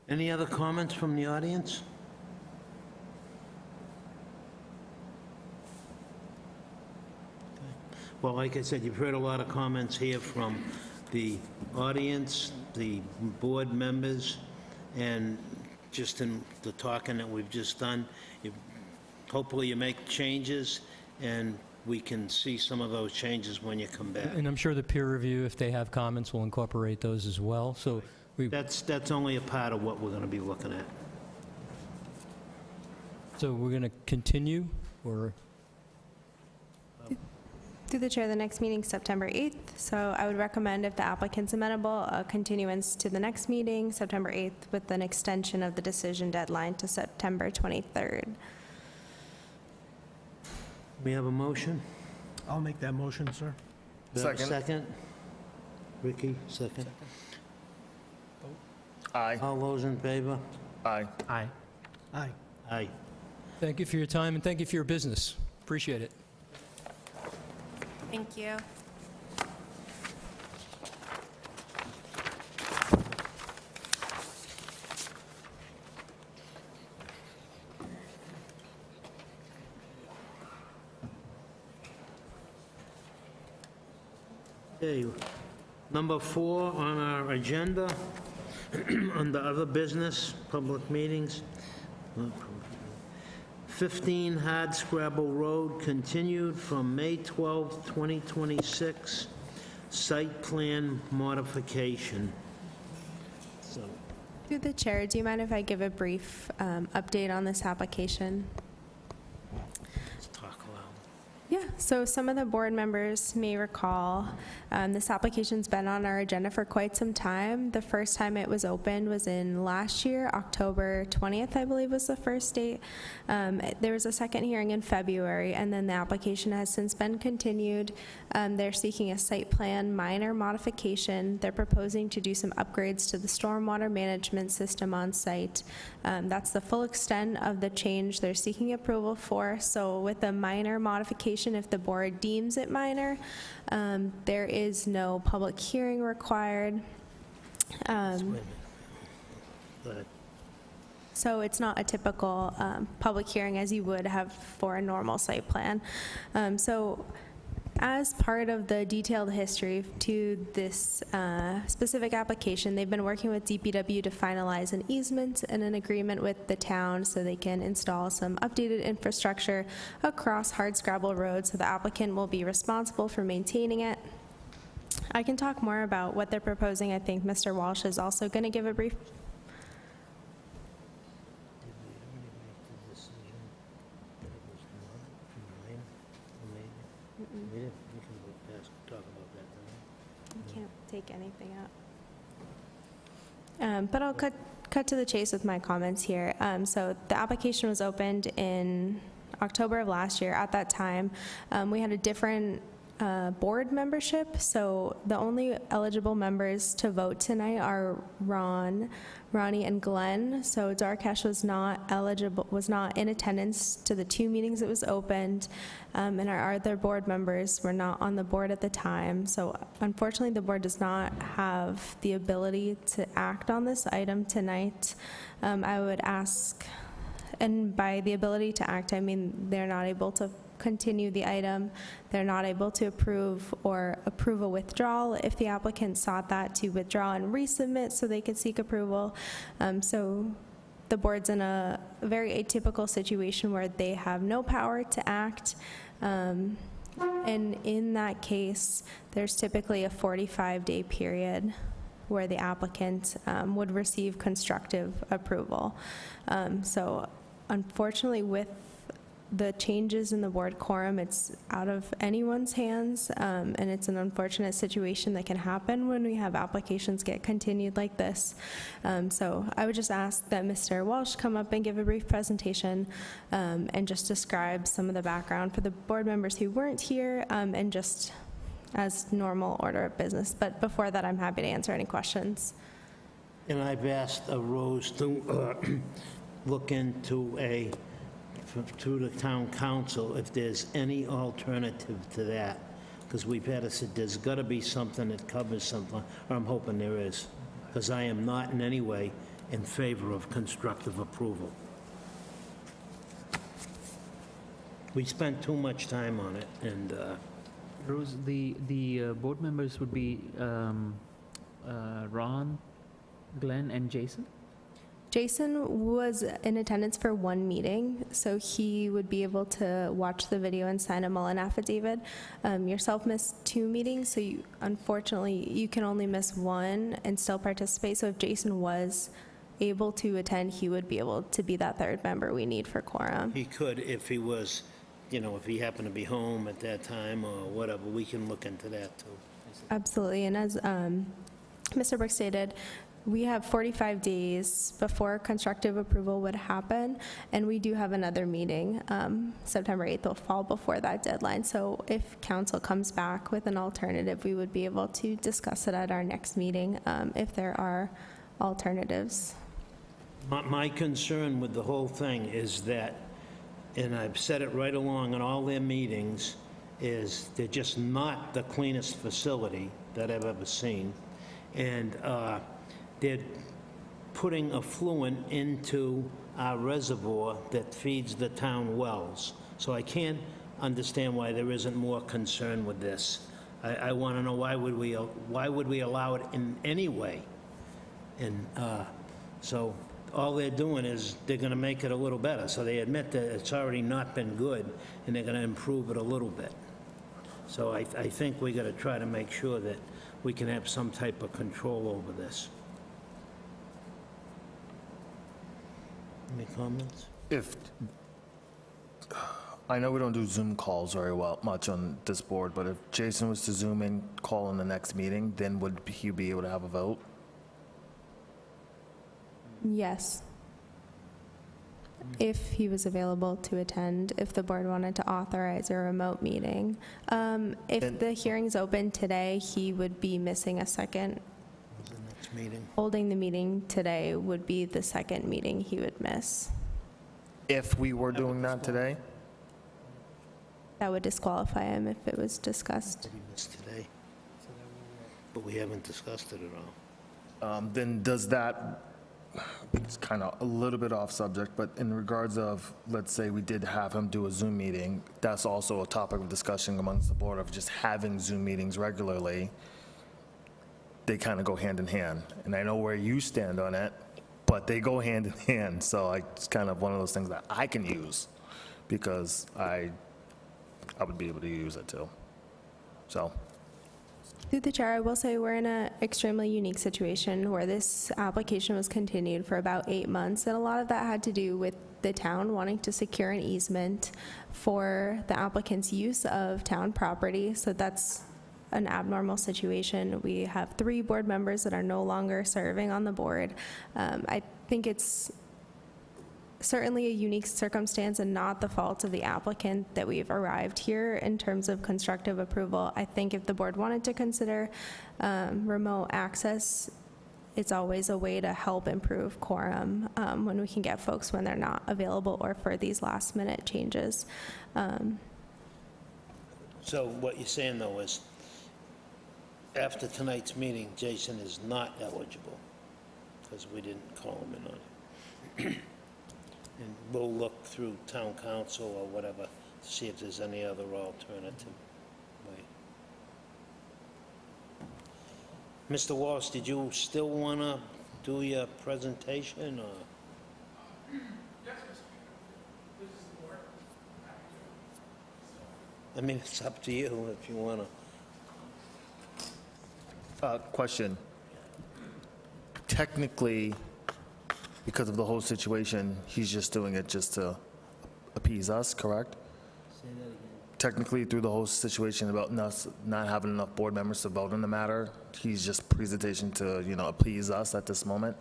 Any other comments from the audience? Well, like I said, you've heard a lot of comments here from the audience, the board members, and just in the talking that we've just done, hopefully you make changes, and we can see some of those changes when you come back. And I'm sure the peer review, if they have comments, will incorporate those as well. So That's only a part of what we're going to be looking at. so we're going to continue, or, Through the chair, the next meeting, September 8th. So I would recommend, if the applicant's amenable, a continuance to the next meeting, September 8th, with an extension of the decision deadline to September 23rd. We have a motion? I'll make that motion, sir. Do I have a Second. second? Ricky, second. Aye. All those in favor? Aye. Aye. Aye. Aye. thank you for your time, and thank you for your business. Appreciate it. Thank you. Okay, number 4 on our agenda, under other business, public meetings. 15 Hardscrabble Road, continued from May 12, 2026, site plan modification. So, Through the chair, do you mind if I give a brief update on this application? let's talk loud. Yeah, so some of the board members may recall, this application's been on our agenda for quite some time. The first time it was opened was in last year, October 20th, I believe was the first date. There was a second hearing in February, and then the application has since been continued. They're seeking a site plan minor modification. They're proposing to do some upgrades to the stormwater management system on site. That's the full extent of the change they're seeking approval for. So with a minor modification, if the board deems it minor, there is no public hearing required. Wait a minute. Go ahead. So it's not a typical public hearing as you would have for a normal site plan. So as part of the detailed history to this specific application, they've been working with DPW to finalize an easement and an agreement with the town so they can install some updated infrastructure across Hardscrabble Road, so the applicant will be responsible for maintaining it. I can talk more about what they're proposing. I think Mr. Walsh is also going to give a brief. Did we already make the decision that it was not minor or major? We didn't, we can go past, talk about that tonight. I can't take anything out. But I'll cut to the chase with my comments here. So the application was opened in October of last year. At that time, we had a different board membership, so the only eligible members to vote tonight are Ronnie, and Glenn. So Darkesh was not eligible, was not in attendance to the 2 meetings it was opened, and our other board members were not on the board at the time. So unfortunately, the board does not have the ability to act on this item tonight. I would ask, and by the ability to act, I mean they're not able to continue the item. They're not able to approve or approve a withdrawal if the applicant sought that, to withdraw and resubmit so they could seek approval. So the board's in a very atypical situation where they have no power to act. And in that case, there's typically a 45-day period where the applicant would receive constructive approval. So unfortunately, with the changes in the board quorum, it's out of anyone's hands, and it's an unfortunate situation that can happen when we have applications get continued like this. So I would just ask that Mr. Walsh come up and give a brief presentation and just describe some of the background for the board members who weren't here, and just as normal order of business. But before that, I'm happy to answer any questions. And I've asked Rose to look into through the town council, if there's any alternative to that, because we've had to say, there's got to be something that covers something, or I'm hoping there is, because I am not in any way in favor of constructive approval. We spent too much time on it, and Rose, the board members would be Ron, Glenn, and Jason? Jason was in attendance for one meeting, so he would be able to watch the video and sign a Mullen affidavit. Yourself missed 2 meetings, so unfortunately, you can only miss one and still participate. So if Jason was able to attend, he would be able to be that third member we need for quorum. He could if he was, if he happened to be home at that time or whatever, we can look into that too. Absolutely, and as Mr. Brooks stated, we have 45 days before constructive approval would happen, and we do have another meeting. September 8th will fall before that deadline, so if council comes back with an alternative, we would be able to discuss it at our next meeting if there are alternatives. My concern with the whole thing is that, and I've said it right along in all their meetings, is they're just not the cleanest facility that I've ever seen. And they're putting effluent into our reservoir that feeds the town wells. So I can't understand why there isn't more concern with this. I want to know why would we allow it in any way? And so all they're doing is they're going to make it a little better. So they admit that it's already not been good, and they're going to improve it a little bit. So I think we got to try to make sure that we can have some type of control over this. Any comments? I know we don't do Zoom calls very much on this board, but if Jason was to Zoom in, call in the next meeting, then would he be able to have a vote? Yes. If he was available to attend, if the board wanted to authorize a remote meeting. If the hearing's open today, he would be missing a second. The next meeting. Holding the meeting today would be the second meeting he would miss. If we were doing that today? That would disqualify him if it was discussed. We missed today. But we haven't discussed it at all. Then does that, it's kind of a little bit off subject, but in regards of, let's say we did have him do a Zoom meeting, that's also a topic of discussion amongst the board of just having Zoom meetings regularly. They kind of go hand in hand. And I know where you stand on it, but they go hand in hand. So it's kind of one of those things that I can use because I would be able to use it too. So. Through the chair, I will say we're in an extremely unique situation where this application was continued for about 8 months, and a lot of that had to do with the town wanting to secure an easement for the applicant's use of town property. So that's an abnormal situation. We have 3 board members that are no longer serving on the board. I think it's certainly a unique circumstance and not the fault of the applicant that we've arrived here in terms of constructive approval. I think if the board wanted to consider remote access, it's always a way to help improve quorum when we can get folks when they're not available or for these last minute changes. So what you're saying, though, is after tonight's meeting, Jason is not eligible because we didn't call him in on it. And we'll look through town council or whatever to see if there's any other alternative way. Mr. Walsh, did you still want to do your presentation, or? I mean, it's up to you if you want to. Question. Technically, because of the whole situation, he's just doing it just to appease us, correct? Say that again. Technically, through the whole situation about us not having enough board members to vote on the matter, he's just presentation to, appease us at this moment?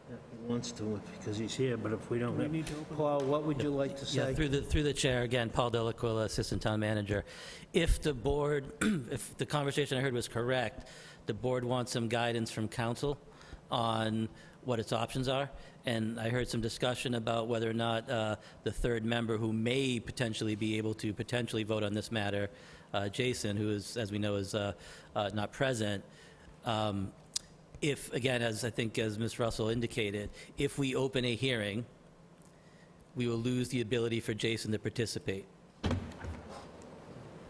He wants to because he's here, but if we don't have... Paul, what would you like to Yeah, say? through the chair, again, Paul Delaquila, Assistant Town Manager. If the board, if the conversation I heard was correct, the board wants some guidance from council on what its options are, and I heard some discussion about whether or not the third member who may potentially be able to potentially vote on this matter, Jason, who is, as we know, is not present. If, again, as I think as Ms. Russell indicated, if we open a hearing, we will lose the ability for Jason to participate.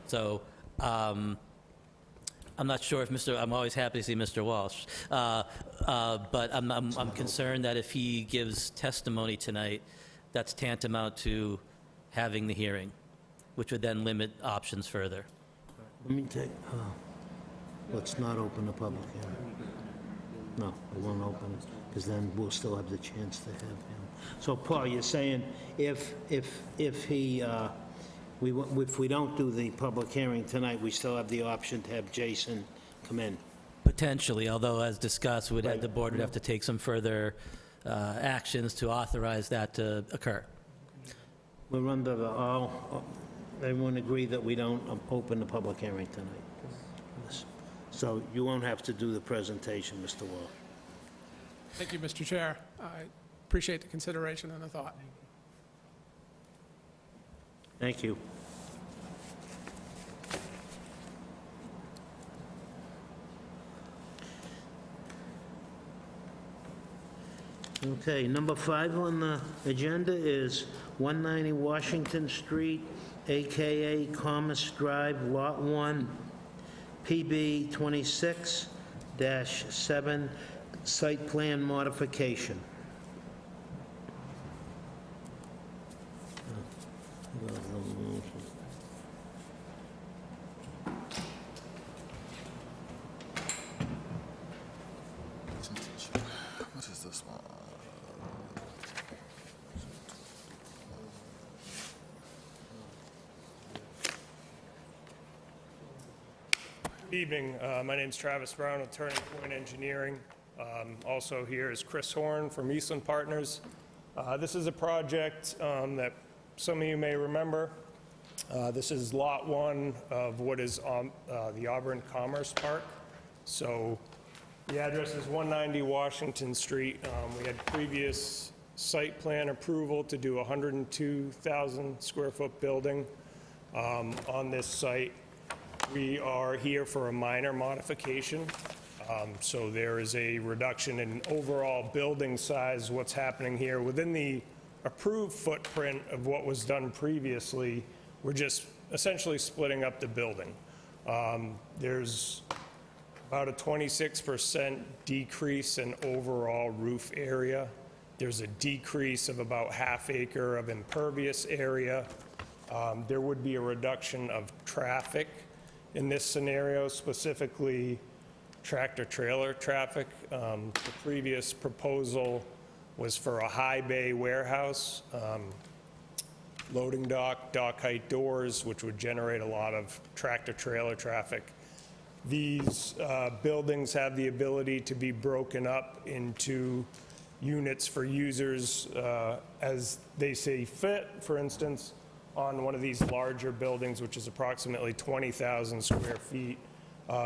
So I'm not sure if I'm always happy to see Mr. Walsh, but I'm concerned that if he gives testimony tonight, that's tantamount to having the hearing, which would then limit options further. Let me take, let's not open the public hearing. No, we won't open it, because then we'll still have the chance to have him. So, Paul, you're saying if he, if we don't do the public hearing tonight, we still have the option to have Jason come in? Potentially, although as discussed, the board would have to take some further actions to authorize that to occur. We're under everyone agree that we don't open the public hearing tonight? Yes. So you won't have to do the presentation, Mr. Walsh. Thank you, Mr. Chair. I appreciate the consideration and the thought. Thank you. Okay, number 5 on the agenda is 190 Washington Street, AKA Commerce Drive, Lot 1, PB 26-7, site plan modification. What is this one? Good evening. My name's Travis Brown with Turning Point Engineering. Also here is Chris Horn from Eastland Partners. This is a project that some of you may remember. This is Lot 1 of what is the Auburn Commerce Park. So the address is 190 Washington Street. We had previous site plan approval to do a 102,000 square foot building on this site. We are here for a minor modification. So there is a reduction in overall building size. What's happening here within the approved footprint of what was done previously, we're just essentially splitting up the building. There's about a 26% decrease in overall roof area. There's a decrease of about ½ acre of impervious area. There would be a reduction of traffic in this scenario, specifically tractor-trailer traffic. The previous proposal was for a high bay warehouse, loading dock, dock height doors, which would generate a lot of tractor-trailer traffic. These buildings have the ability to be broken up into units for users as they see fit. For instance, on one of these larger buildings, which is approximately 20,000 square feet,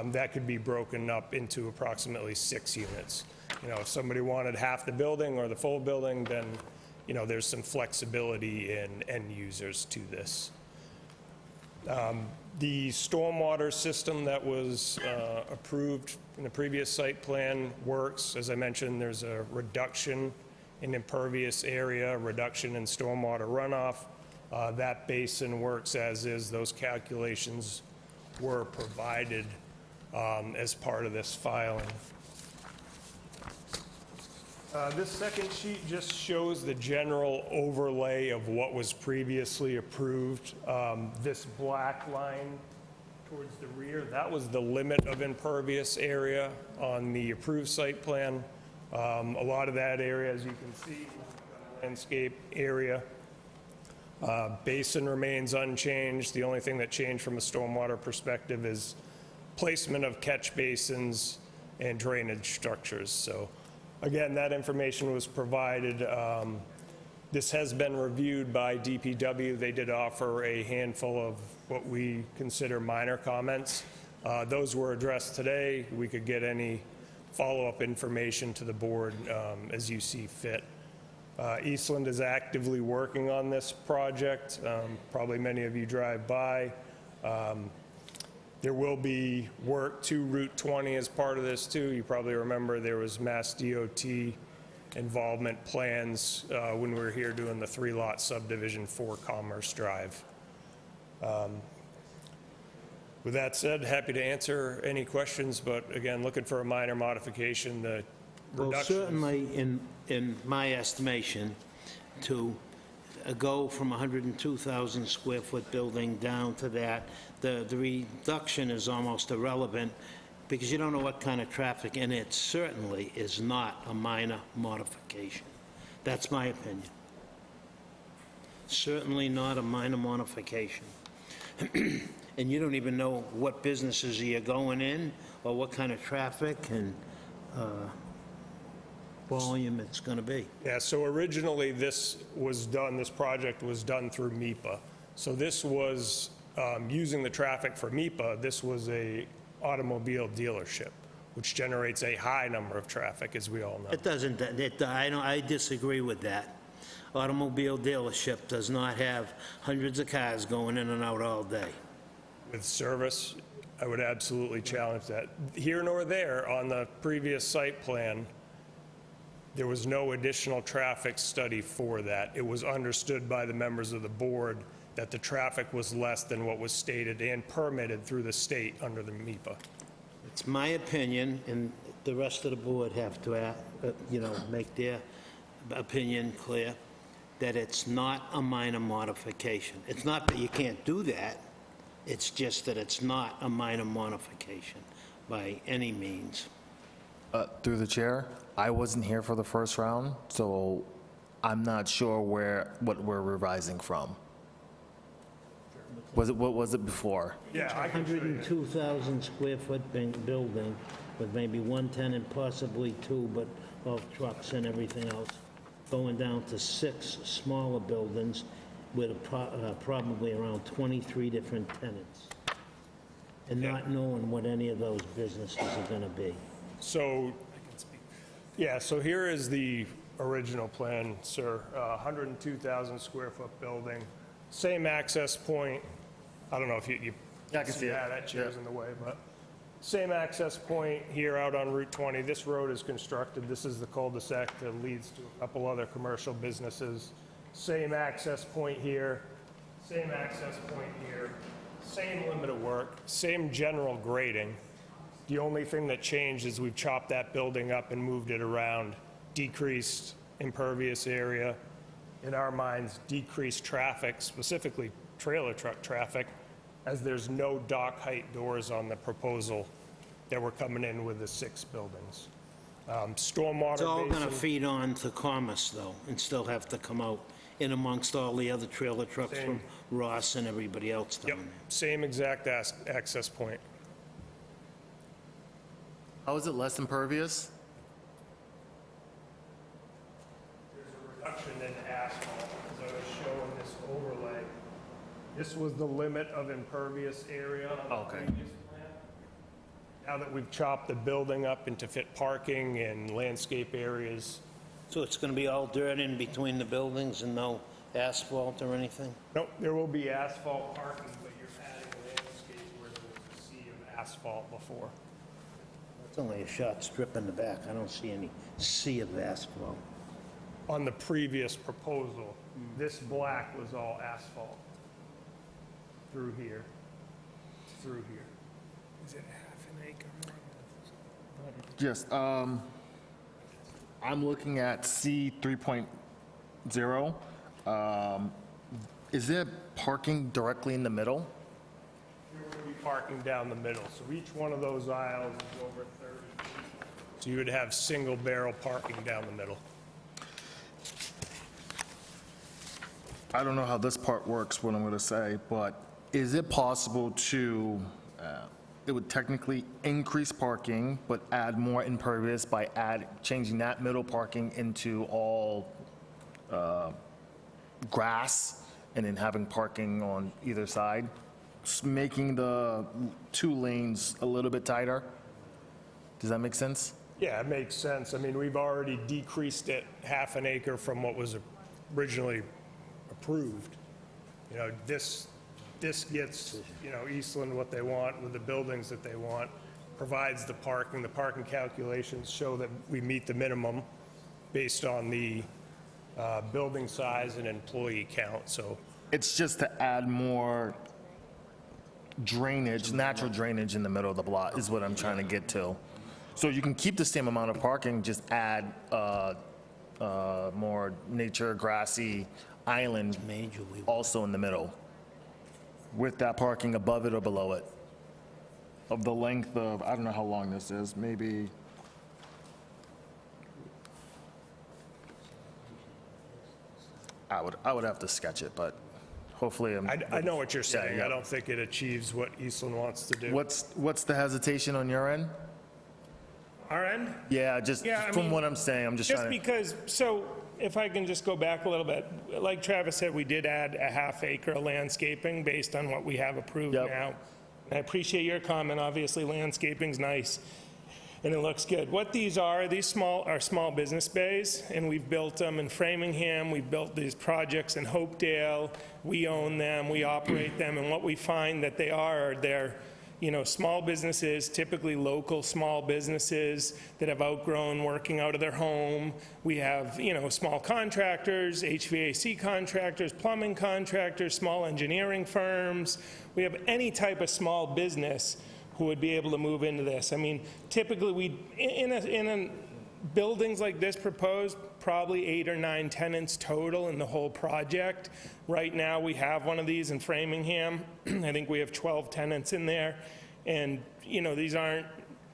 that could be broken up into approximately 6 units. You know, if somebody wanted half the building or the full building, then, you know, there's some flexibility in end users to this. The stormwater system that was approved in the previous site plan works. As I mentioned, there's a reduction in impervious area, reduction in stormwater runoff. That basin works as is. Those calculations were provided as part of this filing. This second sheet just shows the general overlay of what was previously approved. This black line towards the rear, that was the limit of impervious area on the approved site plan. A lot of that area, as you can see, landscape area. Basin remains unchanged. The only thing that changed from a stormwater perspective is placement of catch basins and drainage structures. So again, that information was provided. This has been reviewed by DPW. They did offer a handful of what we consider minor comments. Those were addressed today. We could get any follow-up information to the board as you see fit. Eastland is actively working on this project. Probably many of you drive by. There will be work to Route 20 as part of this too. You probably remember there was Mass DOT involvement plans when we were here doing the 3-lot subdivision for Commerce Drive. With that said, happy to answer any questions, but again, looking for a minor modification. The Well, reductions. certainly, in my estimation, to go from 102,000 square foot building down to that, the reduction is almost irrelevant, because you don't know what kind of traffic, and it certainly is not a minor modification. That's my opinion. Certainly not a minor modification. And you don't even know what businesses you're going in, or what kind of traffic and volume it's going to be. Yeah, so originally this project was done through MIPA. So this was, using the traffic for MIPA, this was a automobile dealership, which generates a high number of traffic, as we all know. It doesn't, I disagree with that. Automobile dealership does not have hundreds of cars going in and out all day. With service, I would absolutely challenge that. Here nor there, on the previous site plan, there was no additional traffic study for that. It was understood by the members of the board that the traffic was less than what was stated and permitted through the state under the MIPA. It's my opinion, and the rest of the board have to, make their opinion clear, that it's not a minor modification. It's not that you can't do that, it's just that it's not a minor modification by any means. Through the chair, I wasn't here for the first round, so I'm not sure what we're revising from. What was it before? Yeah, I can show you. 102,000 square foot building with maybe one tenant, possibly two, but all trucks and everything else, going down to 6 smaller buildings with probably around 23 different tenants, and not knowing what any of those businesses are going to be. So, yeah, so here is the original plan, sir. 102,000 square foot building, same access point. I don't know if you Yeah, I can see it. Yeah, that chair's in the way, but same access point here out on Route 20. This road is constructed. This is the cul-de-sac that leads to a couple other commercial businesses. Same access point here, same access point here, same limit of work, same general grading. The only thing that changed is we've chopped that building up and moved it around, decreased impervious area, in our minds, decreased traffic, specifically trailer truck traffic, as there's no dock height doors on the proposal that we're coming in with the 6 buildings. Stormwater It's all going to basin- feed on to Commerce, though, and still have to come out in amongst all the other trailer trucks from Ross and everybody else down Yep, there. same exact access point. How is it less impervious? There's a reduction in asphalt, as I was showing this overlay. This was the limit of impervious area on the Okay. previous plan. Now that we've chopped the building up into fit parking and landscape areas, So it's going to be all dirt in between the buildings and no asphalt or anything? nope, there will be asphalt parking, but you're adding landscape where there was a sea of asphalt before. It's only a short strip in the back. I don't see any sea of asphalt. On the previous proposal, this black was all asphalt through here, through here. Is it half an acre more? Yes, I'm looking at C 3.0. Is there parking directly in the middle? There would be parking down the middle, so each one of those aisles is over 30 feet. So you would have single barrel parking down the middle. I don't know how this part works, what I'm going to say, but is it possible to, it would technically increase parking, but add more impervious by changing that middle parking into all grass, and then having parking on either side, making the 2 lanes a little bit tighter? Does that make sense? Yeah, it makes sense. I mean, we've already decreased it half an acre from what was originally approved. You know, this gets, Eastland what they want with the buildings that they want, provides the parking. The parking calculations show that we meet the minimum based on the building size and employee count, so. It's just to add more drainage, natural drainage in the middle of the block is what I'm trying to get to. So you can keep the same amount of parking, just add more nature, grassy island also in the middle, with that parking above it or below it, of the length of, I don't know how long this is, maybe, I would have to sketch it, but hopefully I'm... I know what you're saying. yeah. I don't think it achieves what Eastland wants to do. What's the hesitation on your end? Our end? Yeah, just Yeah, I from mean, what I'm saying, I'm just Just trying to... because, so if I can just go back a little bit, like Travis said, we did add a half acre of landscaping based on what we have approved Yep. now. I appreciate your comment. Obviously, landscaping's nice and it looks good. What these are small business bays, and we've built them in Framingham. We've built these projects in Hopedale. We own them, we operate them, and what we find that they're small businesses, typically local small businesses that have outgrown working out of their home. We have, small contractors, HVAC contractors, plumbing contractors, small engineering firms. We have any type of small business who would be able to move into this. I mean, typically in buildings like this proposed, probably 8 or 9 tenants total in the whole project. Right now, we have one of these in Framingham. I think we have 12 tenants in there. And, these aren't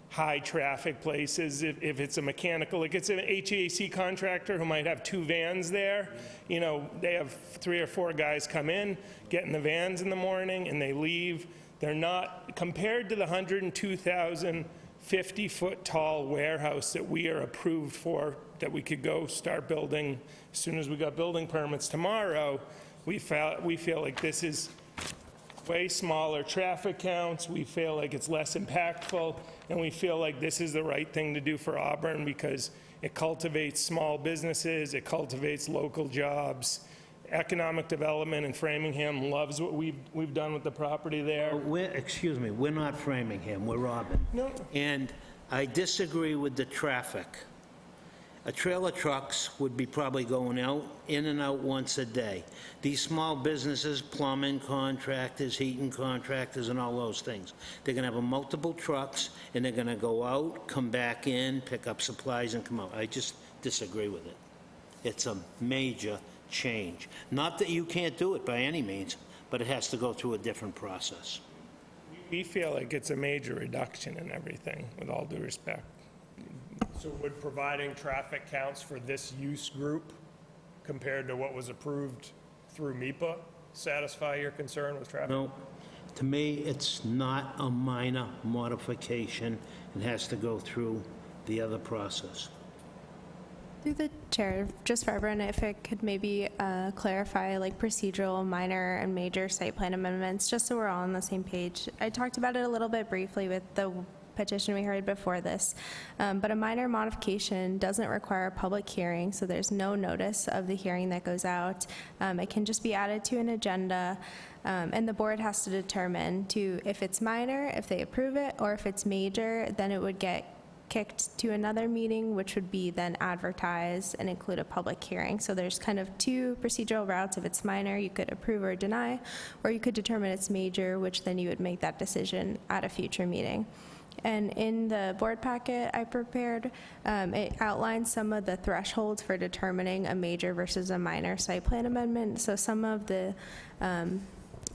high-traffic places. If it's a mechanical, like it's an HVAC contractor who might have 2 vans there, they have 3 or 4 guys come in, get in the vans in the morning, and they leave. They're not, compared to the 102,000 50-foot tall warehouse that we are approved for, that we could go start building as soon as we got building permits tomorrow, we feel like this is way smaller traffic counts, we feel like it's less impactful, and we feel like this is the right thing to do for Auburn because it cultivates small businesses, it cultivates local jobs. Economic development in Framingham loves what we've done with the property there. We're not Framingham, we're Auburn. No. And I disagree with the traffic. Trailer trucks would be probably going in and out once a day. These small businesses, plumbing contractors, heating contractors, and all those things, they're gonna have multiple trucks, and they're gonna go out, come back in, pick up supplies, and come out. I just disagree with it. It's a major change. Not that you can't do it by any means, but it has to go through a different process. We feel like it's a major reduction in everything, with all due respect. So would providing traffic counts for this use group compared to what was approved through MIPA satisfy your concern with traffic? No, to me, it's not a minor modification. It has to go through the other process. Through the chair, just for everyone, if it could maybe clarify like procedural, minor, and major site plan amendments, just so we're all on the same page. I talked about it a little bit briefly with the petition we heard before this, but a minor modification doesn't require a public hearing, so there's no notice of the hearing that goes out. It can just be added to an agenda, and the board has to determine if it's minor, if they approve it, or if it's major, then it would get kicked to another meeting, which would be then advertised and include a public hearing. So there's kind of 2 procedural routes. If it's minor, you could approve or deny, or you could determine it's major, which then you would make that decision at a future meeting. And in the board packet I prepared, it outlines some of the thresholds for determining a major versus a minor site plan amendment. So some of the, and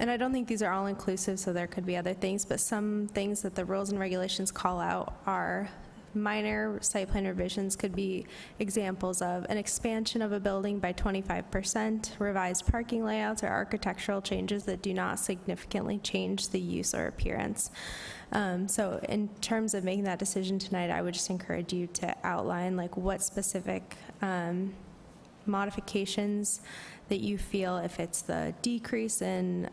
I don't think these are all inclusive, so there could be other things, but some things that the rules and regulations call out are minor site plan revisions could be examples of an expansion of a building by 25%, revised parking layouts, or architectural changes that do not significantly change the use or appearance. So in terms of making that decision tonight, I would just encourage you to outline like what specific modifications that you feel, if it's the decrease in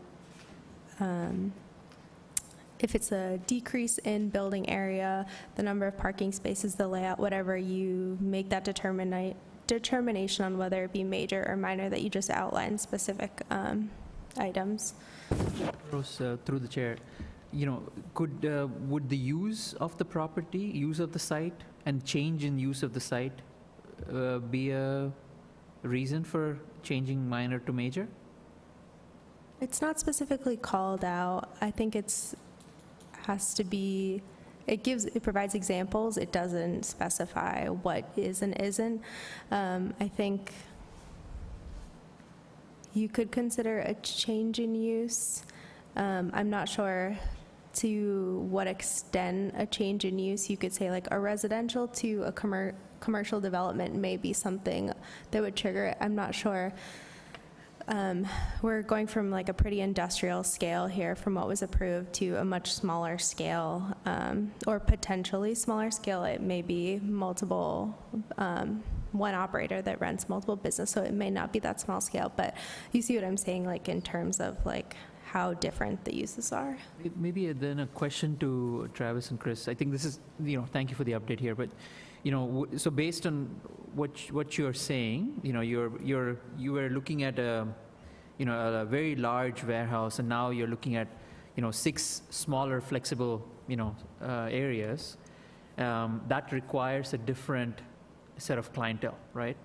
building area, the number of parking spaces, the layout, whatever, you make that determination on whether it be major or minor, that you just outline specific items. Rose, through the chair, would the use of the property, use of the site, and change in use of the site be a reason for changing minor to major? It's not specifically called out. I think has to be, it provides examples. It doesn't specify what is and isn't. I think you could consider a change in use. I'm not sure to what extent a change in use. You could say like a residential to a commercial development may be something that would trigger it. I'm not sure. We're going from like a pretty industrial scale here from what was approved to a much smaller scale, or potentially smaller scale. It may be multiple, one operator that rents multiple business, so it may not be that small scale, but you see what I'm saying, like in terms of like how different the uses are. Maybe then a question to Travis and Chris. I think this is, thank you for the update here, but, so based on what you're saying, you were looking at a very large warehouse, and now you're looking at, 6 smaller flexible, areas. That requires a different set of clientele, right?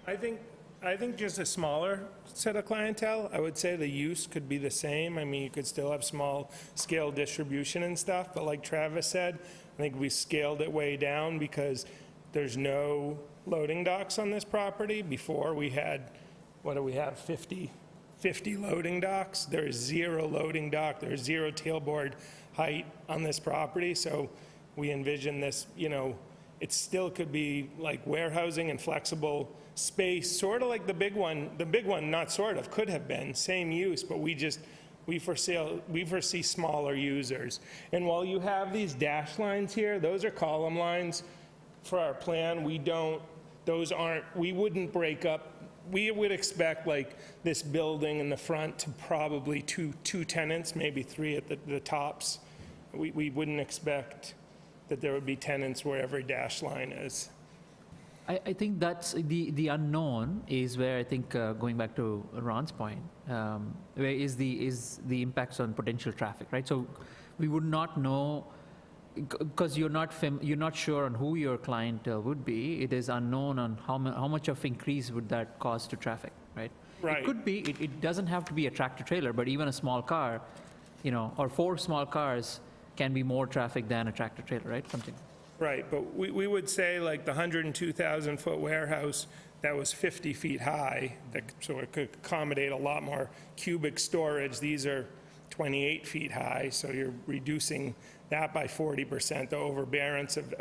I think just a smaller set of clientele. I would say the use could be the same. I mean, you could still have small scale distribution and stuff, but like Travis said, I think we scaled it way down because there's no loading docks on this property. Before we had, what do we have, 50 loading docks? There is 0 loading dock. There's 0 tailboard height on this property. So we envision this, it still could be like warehousing and flexible space, sort of like the big one, not sort of, could have been, same use, but we foresee smaller users. And while you have these dash lines here, those are column lines for our plan. We wouldn't break up. We would expect like this building in the front to probably two tenants, maybe 3 at the tops. We wouldn't expect that there would be tenants where every dash line is. I think that's the unknown is where I think, going back to Ron's point, where is the impacts on potential traffic, right? So we would not know, because you're not sure on who your client would be. It is unknown on how much of increase would that cause to traffic, right? Right. It could be, it doesn't have to be a tractor trailer, but even a small car, or 4 small cars can be more traffic than a tractor trailer, right? Something. Right, but we would say like the 102,000-foot warehouse that was 50 feet high, so it could accommodate a lot more cubic storage. These are 28 feet high, so you're reducing that by 40%, the overbearance of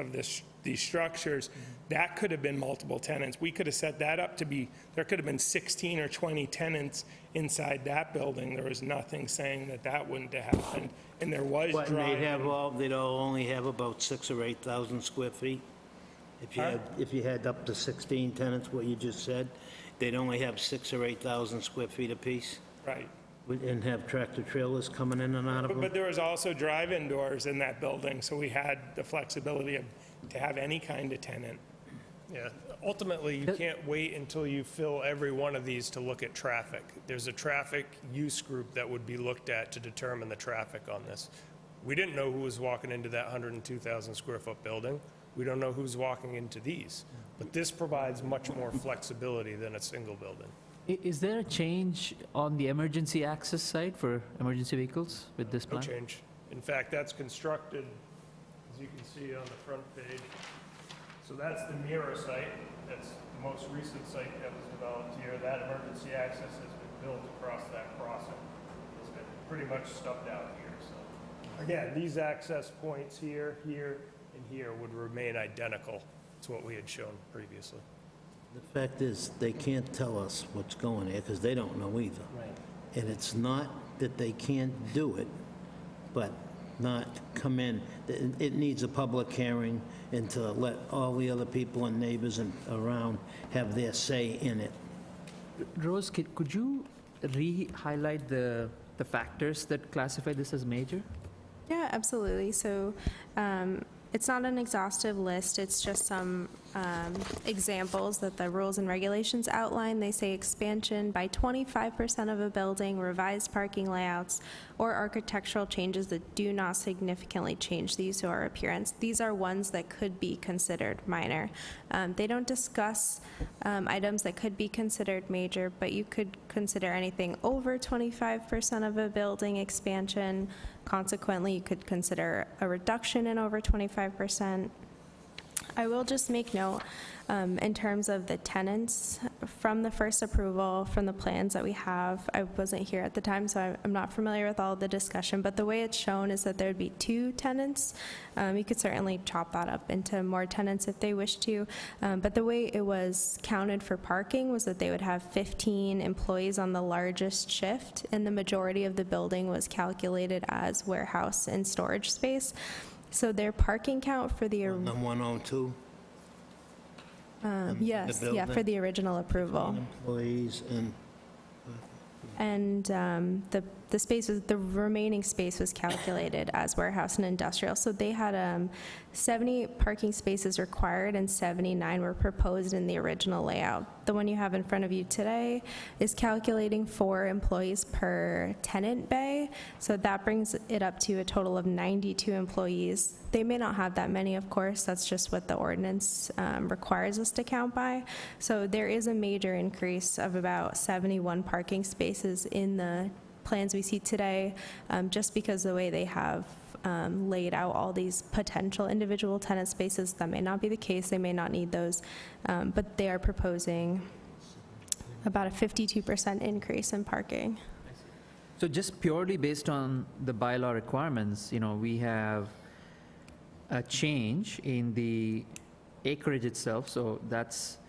these structures. That could have been multiple tenants. We could have set that up to be, there could have been 16 or 20 tenants inside that building. There was nothing saying that wouldn't have happened. And there was What, and driving. they'd all only have about 6,000 or 8,000 square feet? If you had up to 16 tenants, what you just said, they'd only have 6,000 or 8,000 square feet apiece? Right. And have tractor trailers coming in and out of them? But there was also drive-in doors in that building, so we had the flexibility to have any kind of tenant. Yeah, ultimately, you can't wait until you fill every one of these to look at traffic. There's a traffic use group that would be looked at to determine the traffic on this. We didn't know who was walking into that 102,000 square foot building. We don't know who's walking into these. But this provides much more flexibility than a single building. Is there a change on the emergency access side for emergency vehicles with this No plan? change. In fact, that's constructed, as you can see on the front page. So that's the Mira site. That's the most recent site that was developed here. That emergency access has been built across that crossing. It's been pretty much stubbed out here, so. Again, these access points here, here, and here would remain identical to what we had shown previously. The fact is, they can't tell us what's going there, because they don't know either. Right. And it's not that they can't do it, but not come in. It needs a public hearing and to let all the other people and neighbors and around have their say in it. Rose, could you re-highlight the factors that classify this as major? Yeah, absolutely. So it's not an exhaustive list. It's just some examples that the rules and regulations outline. They say expansion by 25% of a building, revised parking layouts, or architectural changes that do not significantly change the use or appearance. These are ones that could be considered minor. They don't discuss items that could be considered major, but you could consider anything over 25% of a building expansion. Consequently, you could consider a reduction in over 25%. I will just make note, in terms of the tenants, from the first approval, from the plans that we have, I wasn't here at the time, so I'm not familiar with all of the discussion, but the way it's shown is that there would be 2 tenants. You could certainly chop that up into more tenants if they wish to, but the way it was counted for parking was that they would have 15 employees on the largest shift, and the majority of the building was calculated as warehouse and storage space. So their parking count for the, On 102? yes, yeah, for the original approval. Employees And the space was, the remaining space was calculated as warehouse and industrial. So they had 70 parking spaces required and 79 were proposed in the original layout. The one you have in front of you today is calculating 4 employees per tenant bay. So that brings it up to a total of 92 employees. They may not have that many, of course. That's just what the ordinance requires us to count by. So there is a major increase of about 71 parking spaces in the plans we see today, just because the way they have laid out all these potential individual tenant spaces. That may not be the case. They may not need those, but they are proposing about a 52% increase in parking. So just purely based on the bylaw requirements, we have a change in the acreage itself, so that's,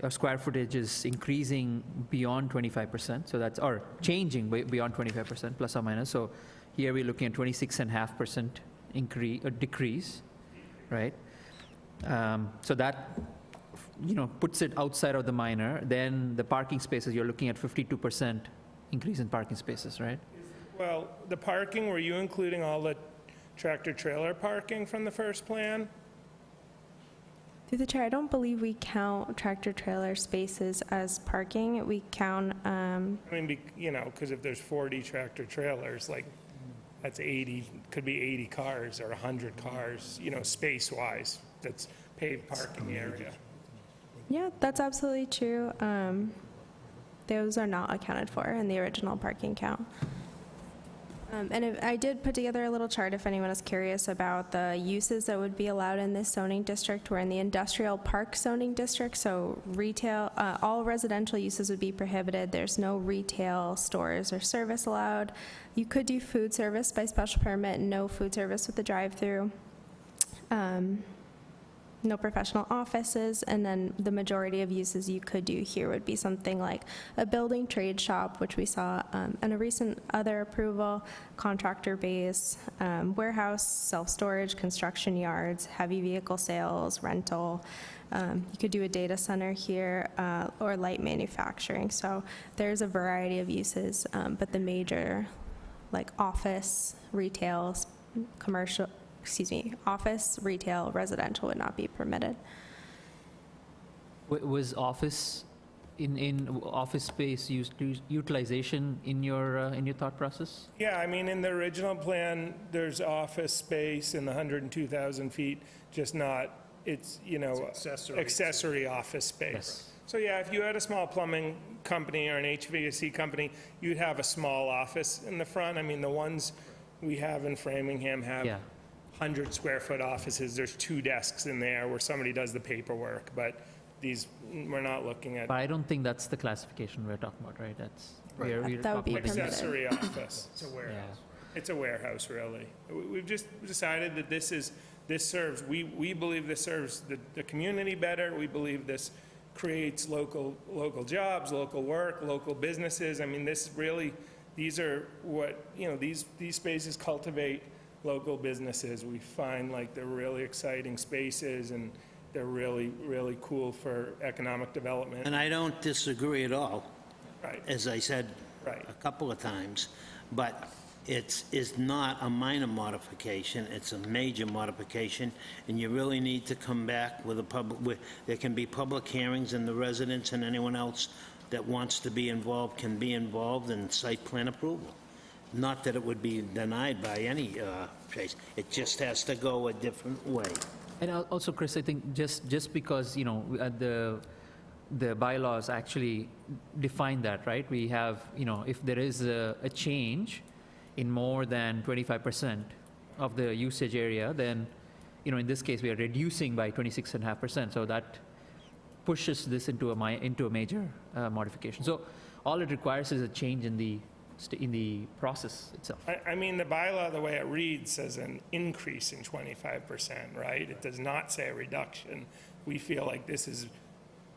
our square footage is increasing beyond 25%, so that's, or changing beyond 25%, plus or minus. So here we're looking at 26.5% increase, or decrease, right? So that, puts it outside of the minor. Then the parking spaces, you're looking at 52% increase in parking spaces, right? Well, the parking, were you including all the tractor-trailer parking from the first plan? Through the chair, I don't believe we count tractor-trailer spaces as parking. We count, I mean, because if there's 40 tractor-trailers, like, that's 80, could be 80 cars or 100 cars, space-wise, that's paved parking area. yeah, that's absolutely true. Those are not accounted for in the original parking count. And I did put together a little chart if anyone is curious about the uses that would be allowed in this zoning district. We're in the industrial park zoning district, so retail, all residential uses would be prohibited. There's no retail stores or service allowed. You could do food service by special permit, no food service with the drive-through. No professional offices, and then the majority of uses you could do here would be something like a building trade shop, which we saw in a recent other approval, contractor base, warehouse, self-storage, construction yards, heavy vehicle sales, rental. You could do a data center here, or light manufacturing. So there's a variety of uses, but the major, like office, retail, commercial, office, retail, residential would not be permitted. Was office, in office space utilization in your thought process? Yeah, I mean, in the original plan, there's office space in the 102,000 feet, just not, it's accessory office space. Yes. So yeah, if you had a small plumbing company or an HVAC company, you'd have a small office in the front. I mean, the ones we have in Framingham have Yeah. 100 square foot offices. There's 2 desks in there where somebody does the paperwork, but these, we're not looking at But I don't think that's the classification we're talking about, right? That's, we're That would talking be about permitted. accessory office. It's a warehouse. It's a warehouse, really. We've just decided that this serves, we believe this serves the community better. We believe this creates local jobs, local work, local businesses. I mean, this really, these are what, these spaces cultivate local businesses. We find like they're really exciting spaces, and they're really, really cool for economic development. And I don't disagree at all, Right, as I said right. a couple of times, but is not a minor modification, it's a major modification, and you really need to come back with a there can be public hearings, and the residents and anyone else that wants to be involved can be involved in site plan approval. Not that it would be denied by any case, it just has to go a different way. And also, Chris, I think just because, you know, the bylaws actually define that, right? We have, you know, if there is a change in more than 25% of the usage area, then, you know, in this case, we are reducing by 26.5%. So that pushes this into a major modification. So all it requires is a change in the process itself. I mean, the bylaw, the way it reads, says an increase in 25%, right? It does not say a reduction. We feel like this is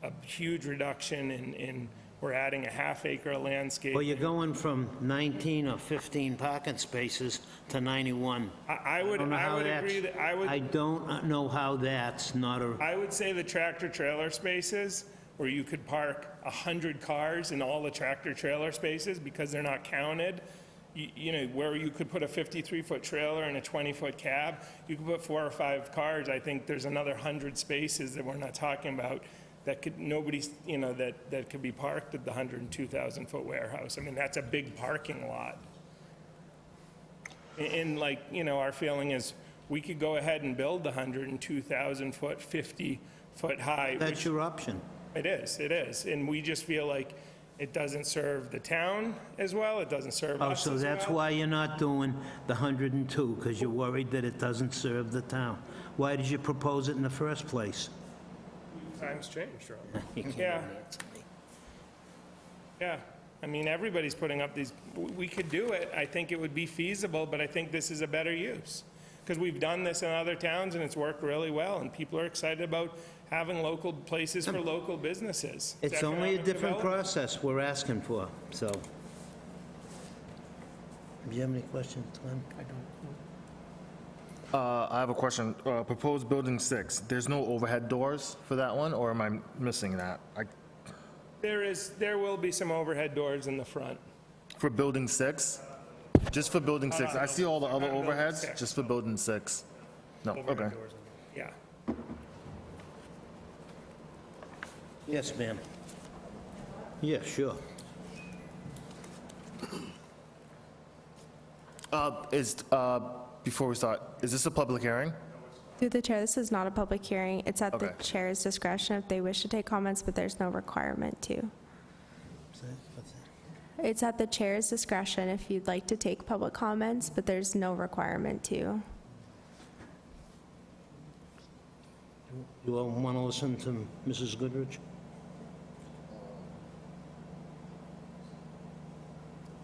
a huge reduction in we're adding a half-acre landscape. Well, you're going from 19 or 15 parking spaces to 91. I would agree that, I don't know how that's not a... I would say the tractor-trailer spaces, where you could park 100 cars in all the tractor-trailer spaces because they're not counted, you know, where you could put a 53-foot trailer and a 20-foot cab, you could put 4 or 5 cars. I think there's another 100 spaces that we're not talking about that could, nobody's, you know, that could be parked at the 102,000-foot warehouse. I mean, that's a big parking lot. And like, you know, our feeling is we could go ahead and build the 102,000-foot, 50-foot high. That's your option. It is. And we just feel like it doesn't serve the town as well, it doesn't serve us So as well. that's why you're not doing the 102, because you're worried that it doesn't serve the town. Why did you propose it in the first place? Times change, Rob. You can't Yeah. answer me. Yeah, I mean, everybody's putting up these, we could do it, I think it would be feasible, but I think this is a better use. Because we've done this in other towns and it's worked really well, and people are excited about having local places for local businesses. It's only a economic different development. process we're asking for, so. Do you have any questions, Glenn? I have a question. Proposed building 6, there's no overhead doors for that one, or am I missing that? There will be some overhead doors in the front. For building 6? Just for building 6? I see all the other Not building overheads, 6. just for building 6? No, Overhead okay. doors. Yeah. Yes, ma'am. Yeah, sure. Before we start, is this a public hearing? Through the chair, this is not a public hearing. It's at the Okay. chair's discretion if they wish to take comments, but there's no requirement to. It's at the chair's discretion if you'd like to take public comments, but there's no requirement to. You all want to listen to Mrs. Goodrich?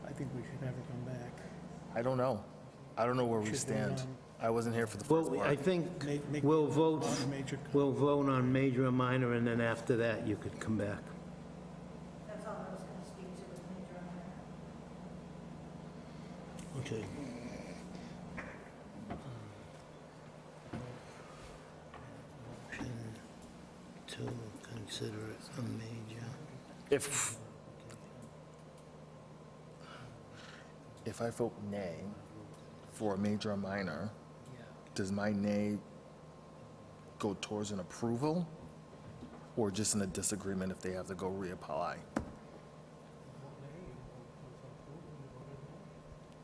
I think we should have her come back. I don't know. I don't know where we stand. I wasn't here for the first Well, part. I think Make- we'll vote, on major- we'll vote on major or minor, and then after that, you could come back. That's all I was going to speak to with major and minor. Okay. Motion to consider it a major. If I vote nay for a major or minor, does my nay go towards an approval, or just in a disagreement if they have to go reapply?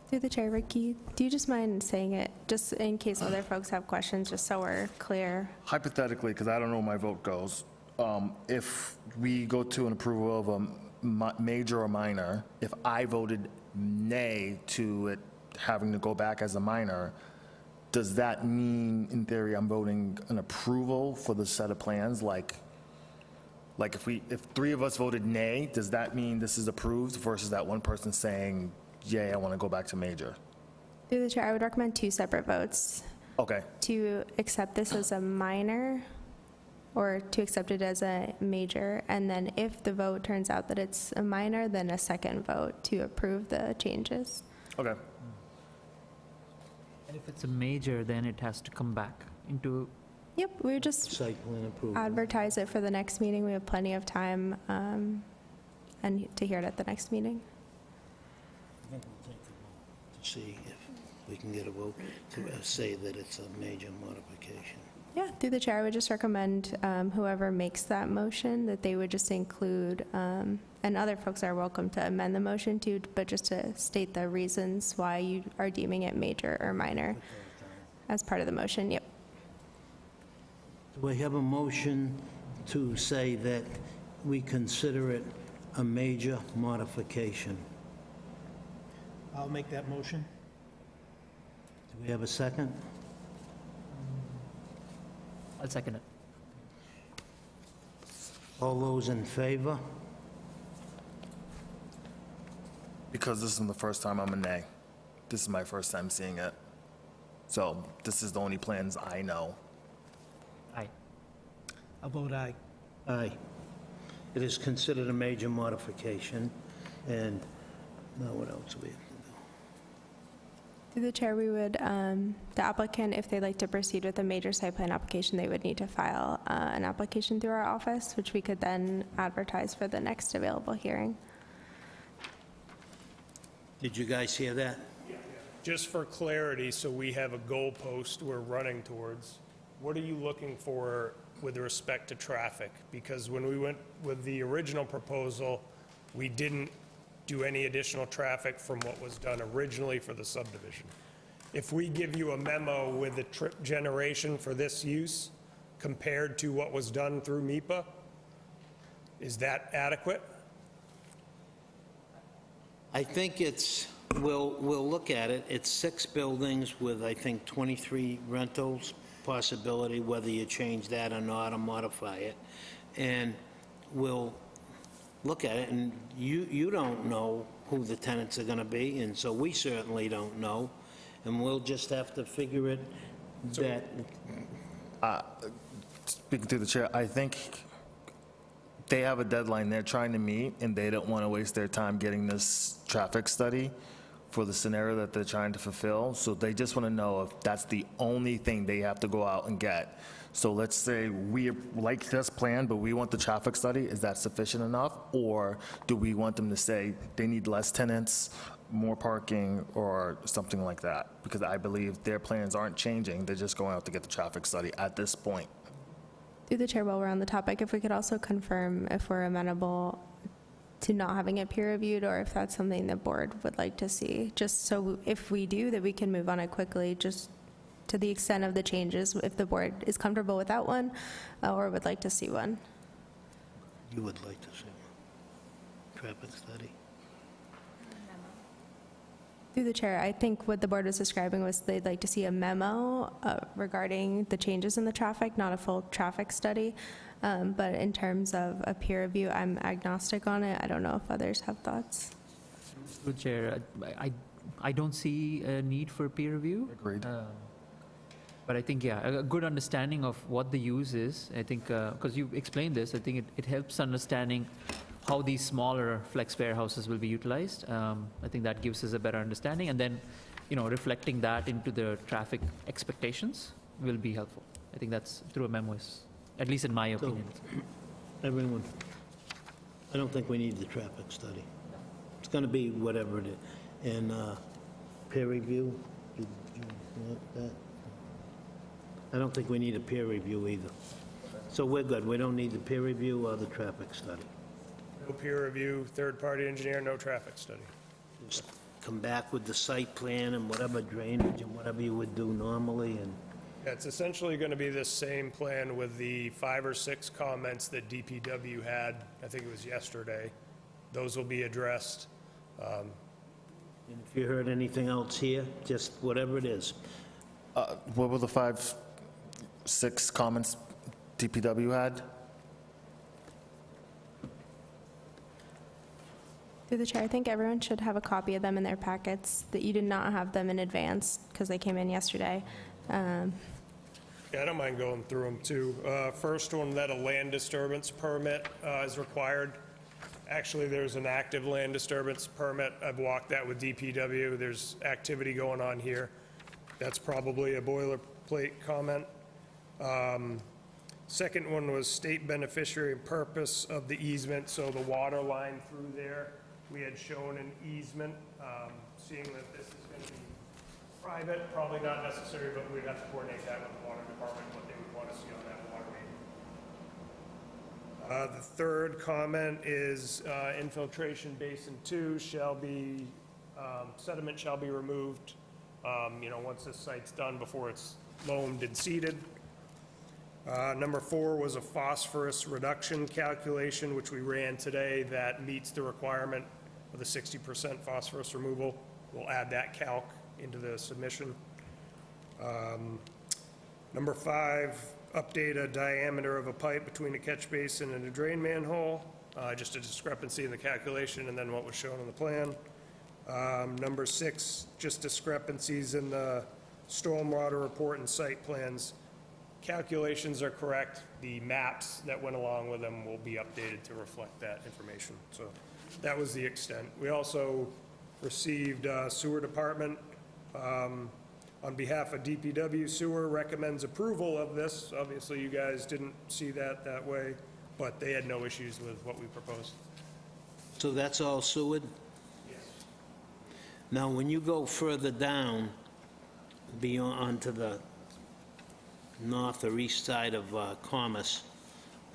Through the chair, Ricky, do you just mind saying it, just in case other folks have questions, just so we're clear? Hypothetically, because I don't know where my vote goes, if we go to an approval of a major or minor, if I voted nay to it having to go back as a minor, does that mean, in theory, I'm voting an approval for the set of plans? Like if 3 of us voted nay, does that mean this is approved versus that one person saying, yay, I want to go back to major? Through the chair, I would recommend 2 separate votes. Okay. To accept this as a minor or to accept it as a major, and then if the vote turns out that it's a minor, then a second vote to approve the changes. Okay. And if it's a major, then it has to come back into, Yep, we would just Site plan approval. advertise it for the next meeting. We have plenty of time and to hear it at the next meeting. I think we'll take the vote to see if we can get a vote to say that it's a major modification. Yeah, through the chair, I would just recommend whoever makes that motion, that they would just include, and other folks are welcome to amend the motion too, but just to state the reasons why you are deeming it major or minor as part of the motion, yep. Do we have a motion to say that we consider it a major modification? I'll make that motion. Do we have a second? I'll second it. All those in favor? Because this is the first time I'm a nay. This is my first time seeing it. So this is the only plans I know. Aye. I'll vote aye. Aye. It is considered a major modification, and now what else do we have to do? Through the chair, we would, the applicant, if they'd like to proceed with a major site plan application, they would need to file an application through our office, which we could then advertise for the next available hearing. Did you guys hear that? Just for clarity, so we have a goalpost we're running towards, what are you looking for with respect to traffic? Because when we went with the original proposal, we didn't do any additional traffic from what was done originally for the subdivision. If we give you a memo with the trip generation for this use compared to what was done through MIPA, is that adequate? I think it's, we'll look at it. It's 6 buildings with, I think, 23 rentals, possibility whether you change that or not or modify it. And we'll look at it, and you don't know who the tenants are going to be, and so we certainly don't know. And we'll just have to figure it that, Speaking through the chair, I think they have a deadline they're trying to meet, and they don't want to waste their time getting this traffic study for the scenario that they're trying to fulfill. So they just want to know if that's the only thing they have to go out and get. So let's say we like this plan, but we want the traffic study. Is that sufficient enough? Or do we want them to say they need less tenants, more parking, or something like that? Because I believe their plans aren't changing. They're just going out to get the traffic study at this point. Through the chair, while we're on the topic, if we could also confirm if we're amenable to not having it peer reviewed, or if that's something the board would like to see, just so if we do, that we can move on it quickly, just to the extent of the changes, if the board is comfortable without one, or would like to see one. you would like to see one. Traffic study. Through the chair, I think what the board was describing was they'd like to see a memo regarding the changes in the traffic, not a full traffic study. But in terms of a peer review, I'm agnostic on it. I don't know if others have thoughts. Through the chair, I don't see a need for peer review. Agreed. But I think, yeah, a good understanding of what the use is, I think, because you explained this, I think it helps understanding how these smaller flex warehouses will be utilized. I think that gives us a better understanding, and then, reflecting that into the traffic expectations will be helpful. I think that's through a memo, at least in my opinion. Everyone, I don't think we need the traffic study. It's going to be whatever it is. And peer review, did you want that? I don't think we need a peer review either. So we're good. We don't need the peer review or the traffic study. No peer review, third-party engineer, no traffic study. Just come back with the site plan and whatever drainage and whatever you would do normally, and Yeah, it's essentially going to be the same plan with the 5 or 6 comments that DPW had, I think it was yesterday. Those will be addressed. and if you heard anything else here, just whatever it is. What were the 5, 6 comments DPW had? Through the chair, I think everyone should have a copy of them in their packets, that you did not have them in advance because they came in yesterday. Yeah, I don't mind going through them, too. First one, that a land disturbance permit is required. Actually, there's an active land disturbance permit. I've walked that with DPW. There's activity going on here. That's probably a boilerplate comment. Second one was state beneficiary purpose of the easement, so the water line through there we had shown an easement, seeing that this is going to be private, probably not necessary, but we'd have to coordinate that with the water department, what they would want to see on that water main. The third comment is infiltration basin 2 shall be, sediment shall be removed, once this site's done before it's loamed and seeded. Number 4 was a phosphorus reduction calculation, which we ran today, that meets the requirement of the 60% phosphorus removal. We'll add that calc into the submission. Number 5, update a diameter of a pipe between a catch basin and a drain manhole, just a discrepancy in the calculation and then what was shown on the plan. Number 6, just discrepancies in the stormwater report and site plans. Calculations are correct. The maps that went along with them will be updated to reflect that information. So that was the extent. We also received sewer department, on behalf of DPW, sewer recommends approval of this. Obviously, you guys didn't see that way, but they had no issues with what we proposed. So that's all Seward? Yes. Now, when you go further down, beyond, onto the north or east side of Commerce,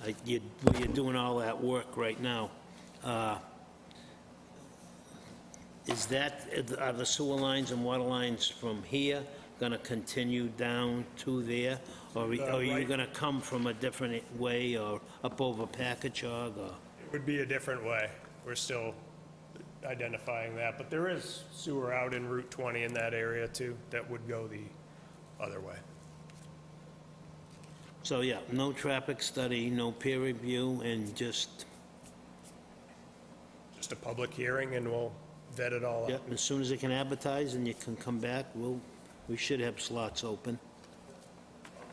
where you're doing all that work right now, are the sewer lines and water lines from here going to continue down to there? Or are you Right. going to come from a different way, or up over Packagug, or? It would be a different way. We're still identifying that, but there is sewer out in Route 20 in that area too, that would go the other way. So, yeah, no traffic study, no peer review, and just, Just a public hearing and we'll vet it all yeah, out. as soon as it can advertise and you can come back, we should have slots open.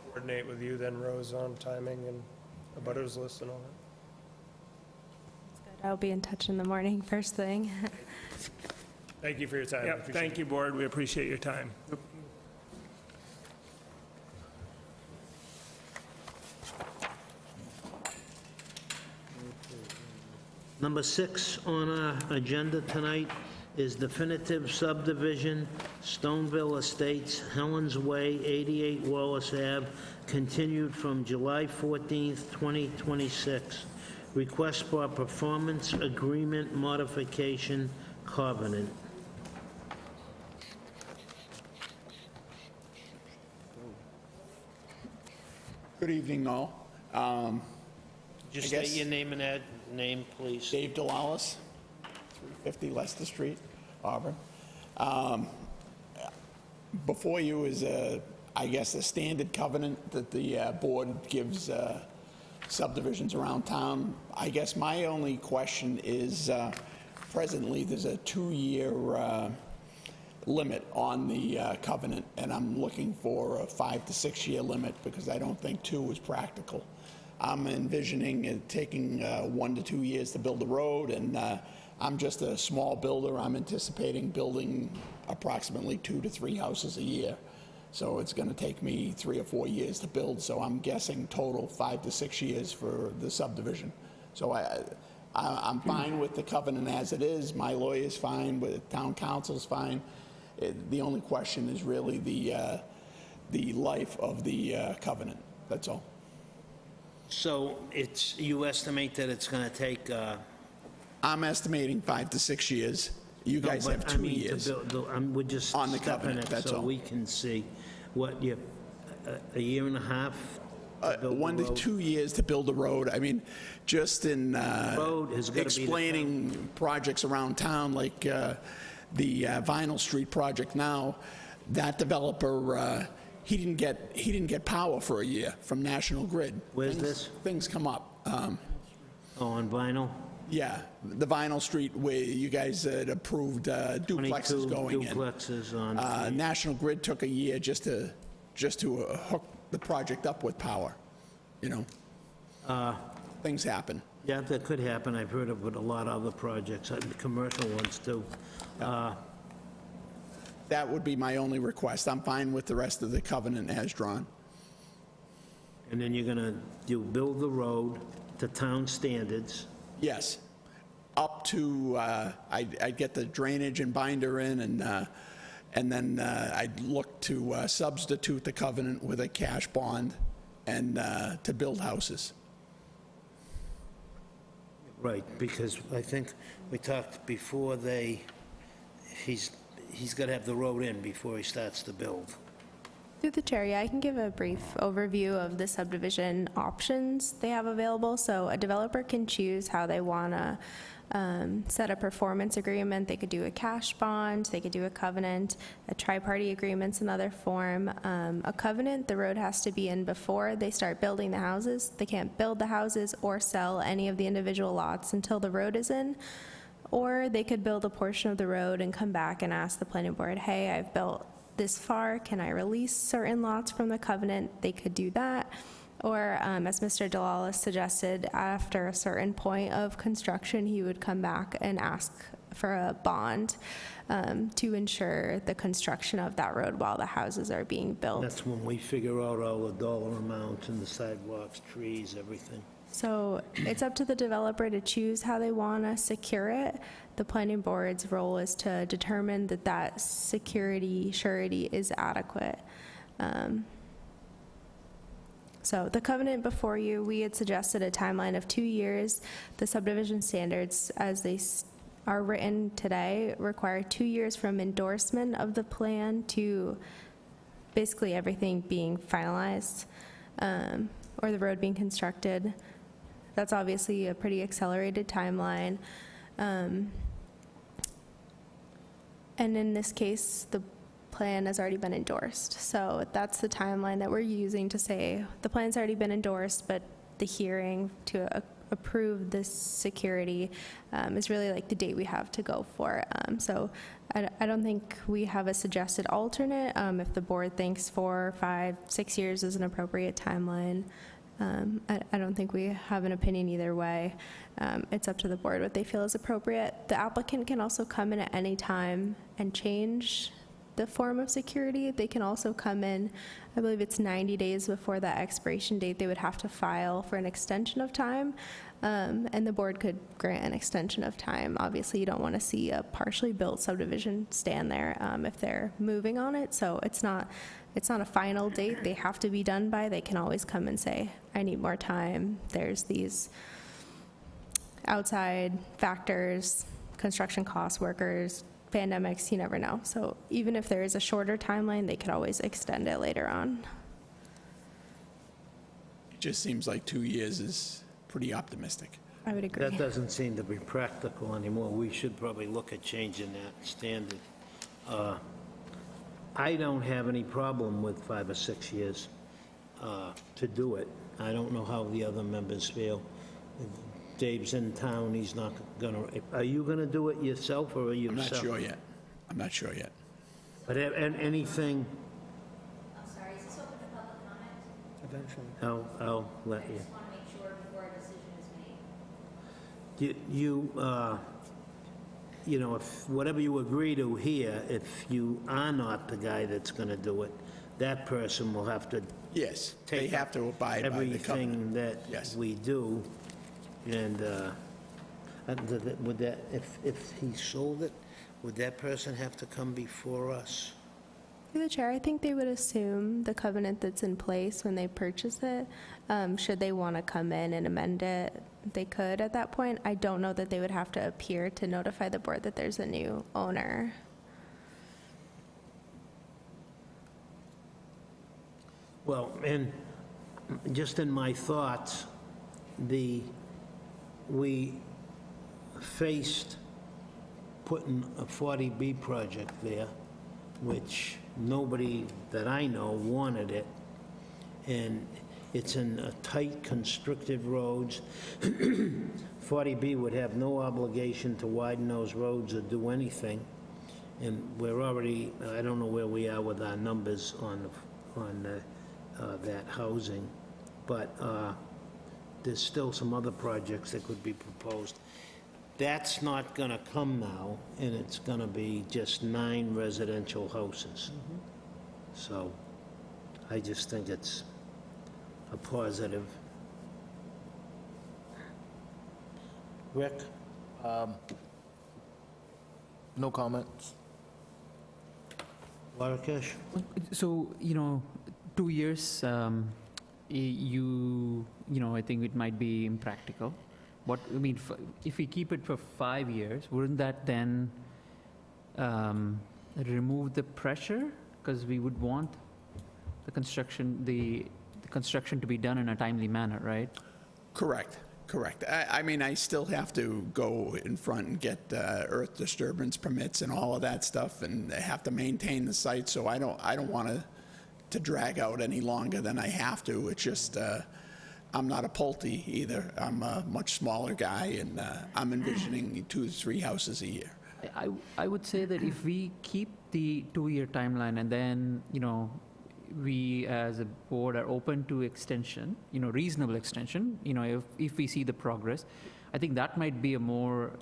Coordinate with you then, Rose, on timing and a butters list and all that. I'll be in touch in the morning, first thing. Thank you for your time. Yep, thank you, board. We appreciate your time. Number 6 on our agenda tonight is definitive subdivision, Stoneville Estates, Helens Way, 88 Wallace Ave, continued from July 14th, 2026. Request for performance agreement modification covenant. Good evening, all. Just I guess- state your name and name, please. Dave Delalis, 350 Leicester Street, Auburn. Before you is, I guess, a standard covenant that the board gives subdivisions around town. I guess my only question is, presently, there's a 2-year limit on the covenant, and I'm looking for a 5 to 6 year limit because I don't think 2 is practical. I'm envisioning it taking 1 to 2 years to build the road, and I'm just a small builder. I'm anticipating building approximately 2 to 3 houses a year. So it's going to take me 3 or 4 years to build, so I'm guessing total 5 to 6 years for the subdivision. So I'm fine with the covenant as it is. My lawyer's fine, with town council's fine. The only question is really the life of the covenant, that's all. So you estimate that it's going to take... I'm estimating 5 to 6 years. You guys have 2 years. We're just On the stepping covenant, it that's so all. we can see what a year and a half? to build the 1 to road? 2 years to build a road. I mean, just in Road has gotta be the explaining projects around town, like the Vinyl Street project now, that developer, he didn't get power for a year from National Grid. Where's this? Things come up. Oh, on Vinyl? Yeah, the Vinyl Street where you guys had approved duplexes 22 going in. duplexes on... National Grid took a year just to hook the project up with power, you know? Things happen. Yeah, that could happen. I've heard of it with a lot of other projects, commercial ones too. That would be my only request. I'm fine with the rest of the covenant as drawn. And then you'll build the road to town standards. Yes. up to, I'd get the drainage and binder in, and then I'd look to substitute the covenant with a cash bond and to build houses. Right, because I think we talked before he's got to have the road in before he starts to build. Through the chair, yeah, I can give a brief overview of the subdivision options they have available. So a developer can choose how they want to set a performance agreement. They could do a cash bond, they could do a covenant, a tri-party agreement's another form. A covenant, the road has to be in before they start building the houses. They can't build the houses or sell any of the individual lots until the road is in. Or they could build a portion of the road and come back and ask the planning board, hey, I've built this far, can I release certain lots from the covenant? They could do that. Or, as Mr. Delalas suggested, after a certain point of construction, he would come back and ask for a bond to ensure the construction of that road while the houses are being built. That's when we figure out all the dollar amounts and the sidewalks, trees, everything. So it's up to the developer to choose how they want to secure it. The planning board's role is to determine that that security, surety is adequate. So the covenant before you, we had suggested a timeline of 2 years. The subdivision standards, as they are written today, require 2 years from endorsement of the plan to basically everything being finalized or the road being constructed. That's obviously a pretty accelerated timeline. And in this case, the plan has already been endorsed. So that's the timeline that we're using to say the plan's already been endorsed, but the hearing to approve this security is really like the date we have to go for. So I don't think we have a suggested alternate. If the board thinks 4, 5, 6 years is an appropriate timeline, I don't think we have an opinion either way. It's up to the board what they feel is appropriate. The applicant can also come in at any time and change the form of security. They can also come in, I believe it's 90 days before that expiration date, they would have to file for an extension of time, and the board could grant an extension of time. Obviously, you don't want to see a partially built subdivision stand there if they're moving on it, so it's not a final date they have to be done by. They can always come and say, I need more time. There's these outside factors, construction costs, workers, pandemics, you never know. So even if there is a shorter timeline, they could always extend it later on. It just seems like 2 years is pretty optimistic. I would agree. That doesn't seem to be practical anymore. We should probably look at changing that standard. I don't have any problem with 5 or 6 years to do it. I don't know how the other members feel. Dave's in town, he's not gonna, are you gonna do it yourself, or are you? I'm not sure yet. I'm not sure yet. But anything, I'm sorry, is this open to public comment? Eventually. I'll let you. I just want to make sure before a decision is made. You know, if, whatever you agree to here, if you are not the guy that's gonna do it, that person will have to Yes, they take have to abide by the everything covenant. that Yes. we do, and would that, if he sold it, would that person have to come before us? Through the chair, I think they would assume the covenant that's in place when they purchase it. Should they want to come in and amend it, they could at that point. I don't know that they would have to appear to notify the board that there's a new owner. Well, and just in my thoughts, we faced putting a 40B project there, which nobody that I know wanted it, and it's in a tight, constricted roads. 40B would have no obligation to widen those roads or do anything, and we're already, I don't know where we are with our numbers on that housing, but there's still some other projects that could be proposed. That's not gonna come now, and it's gonna be just 9 residential houses. So I just think it's a positive. Rick? No comments. Duarkesh? So, 2 years, I think it might be impractical. If we keep it for 5 years, wouldn't that then remove the pressure? Because we would want the construction to be done in a timely manner, right? Correct. I mean, I still have to go in front and get earth disturbance permits and all of that stuff, and I have to maintain the site, so I don't want to drag out any longer than I have to. It's just, I'm not a Pulte either. I'm a much smaller guy, and I'm envisioning 2 to 3 houses a year. I would say that if we keep the 2-year timeline and then, we as a board are open to extension, reasonable extension, if we see the progress, I think that might be a more,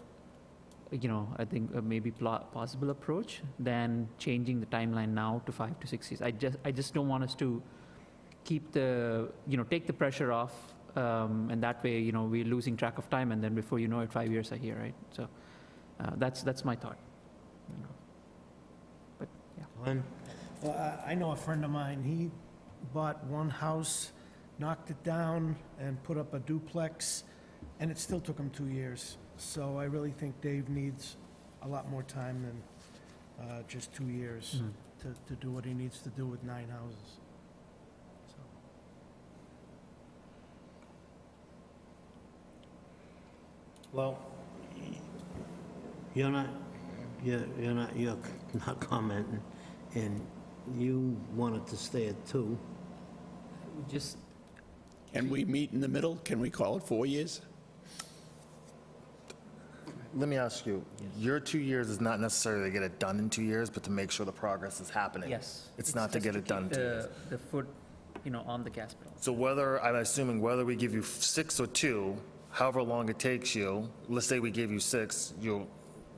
I think maybe possible approach than changing the timeline now to 5 to 6 years. I just don't want us to keep take the pressure off, and that way, we're losing track of time, and then before you know it, 5 years are here, right? So that's my thought. But yeah. Glenn? Well, I know a friend of mine, he bought one house, knocked it down, and put up a duplex, and it still took him 2 years. So I really think Dave needs a lot more time than just 2 years to do what he needs to do with 9 houses. So. Well, you're not commenting, and you wanted to stay at 2. Just Can we meet in the middle? Can we call it 4 years? Let me ask you, your 2 years is not necessarily to get it done in 2 years, but to make sure the progress is happening. Yes. It's not to just get it done in 2 years. The foot, on the gas pedal. So I'm assuming whether we give you 6 or 2, however long it takes you, let's say we gave you 6, you'll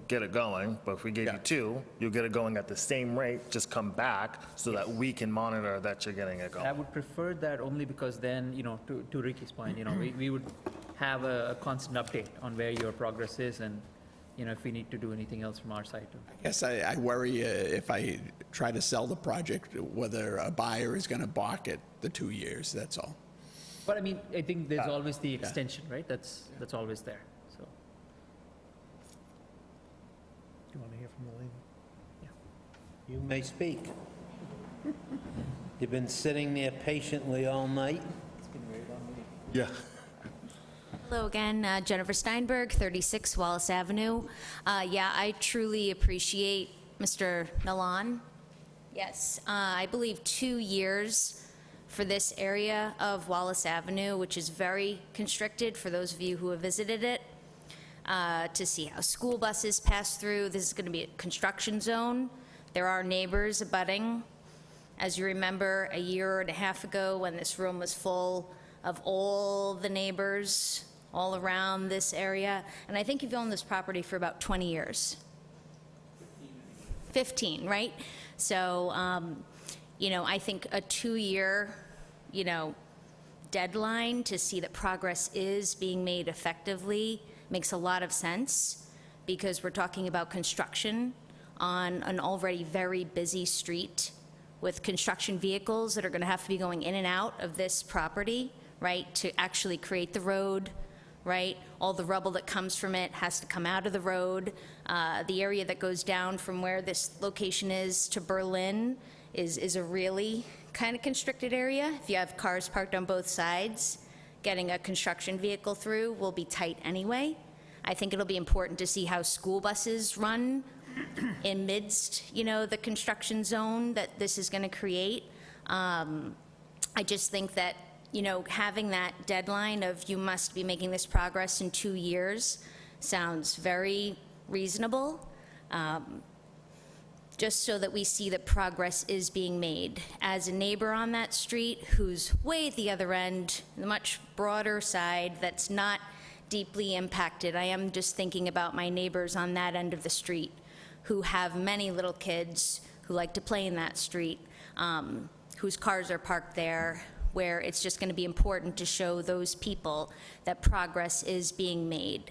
get it going, but if we gave you 2, you'll get it going at the same rate, just come back so that we can monitor that you're getting it going. I would prefer that only because then, to Ricky's point, we would have a constant update on where your progress is and, if we need to do anything else from our side too. I guess I worry if I try to sell the project, whether a buyer is going to balk at the 2 years, that's all. But I think there's always the extension, right? That's always there, so. Do you want to hear from the lady? You may speak. You've been sitting there patiently all night. Yeah. Hello again, Jennifer Steinberg, 36 Wallace Avenue. I truly appreciate Mr. Nalan. Yes, I believe 2 years for this area of Wallace Avenue, which is very constricted for those of you who have visited it, to see how school buses pass through. This is going to be a construction zone. There are neighbors abutting. As you remember, a year and a half ago when this room was full of all the neighbors all around this area, and I think you've owned this property for about 20 years. 15, right? So, I think a 2-year, deadline to see that progress is being made effectively makes a lot of sense, because we're talking about construction on an already very busy street with construction vehicles that are going to have to be going in and out of this property, right, to actually create the road, right? All the rubble that comes from it has to come out of the road. The area that goes down from where this location is to Berlin is a really kind of constricted area. If you have cars parked on both sides, getting a construction vehicle through will be tight anyway. I think it'll be important to see how school buses run amidst, the construction zone that this is going to create. I just think that, having that deadline of you must be making this progress in 2 years sounds very reasonable, just so that we see that progress is being made. As a neighbor on that street who's way at the other end, the much broader side that's not deeply impacted, I am just thinking about my neighbors on that end of the street who have many little kids who like to play in that street, whose cars are parked there, where it's just going to be important to show those people that progress is being made.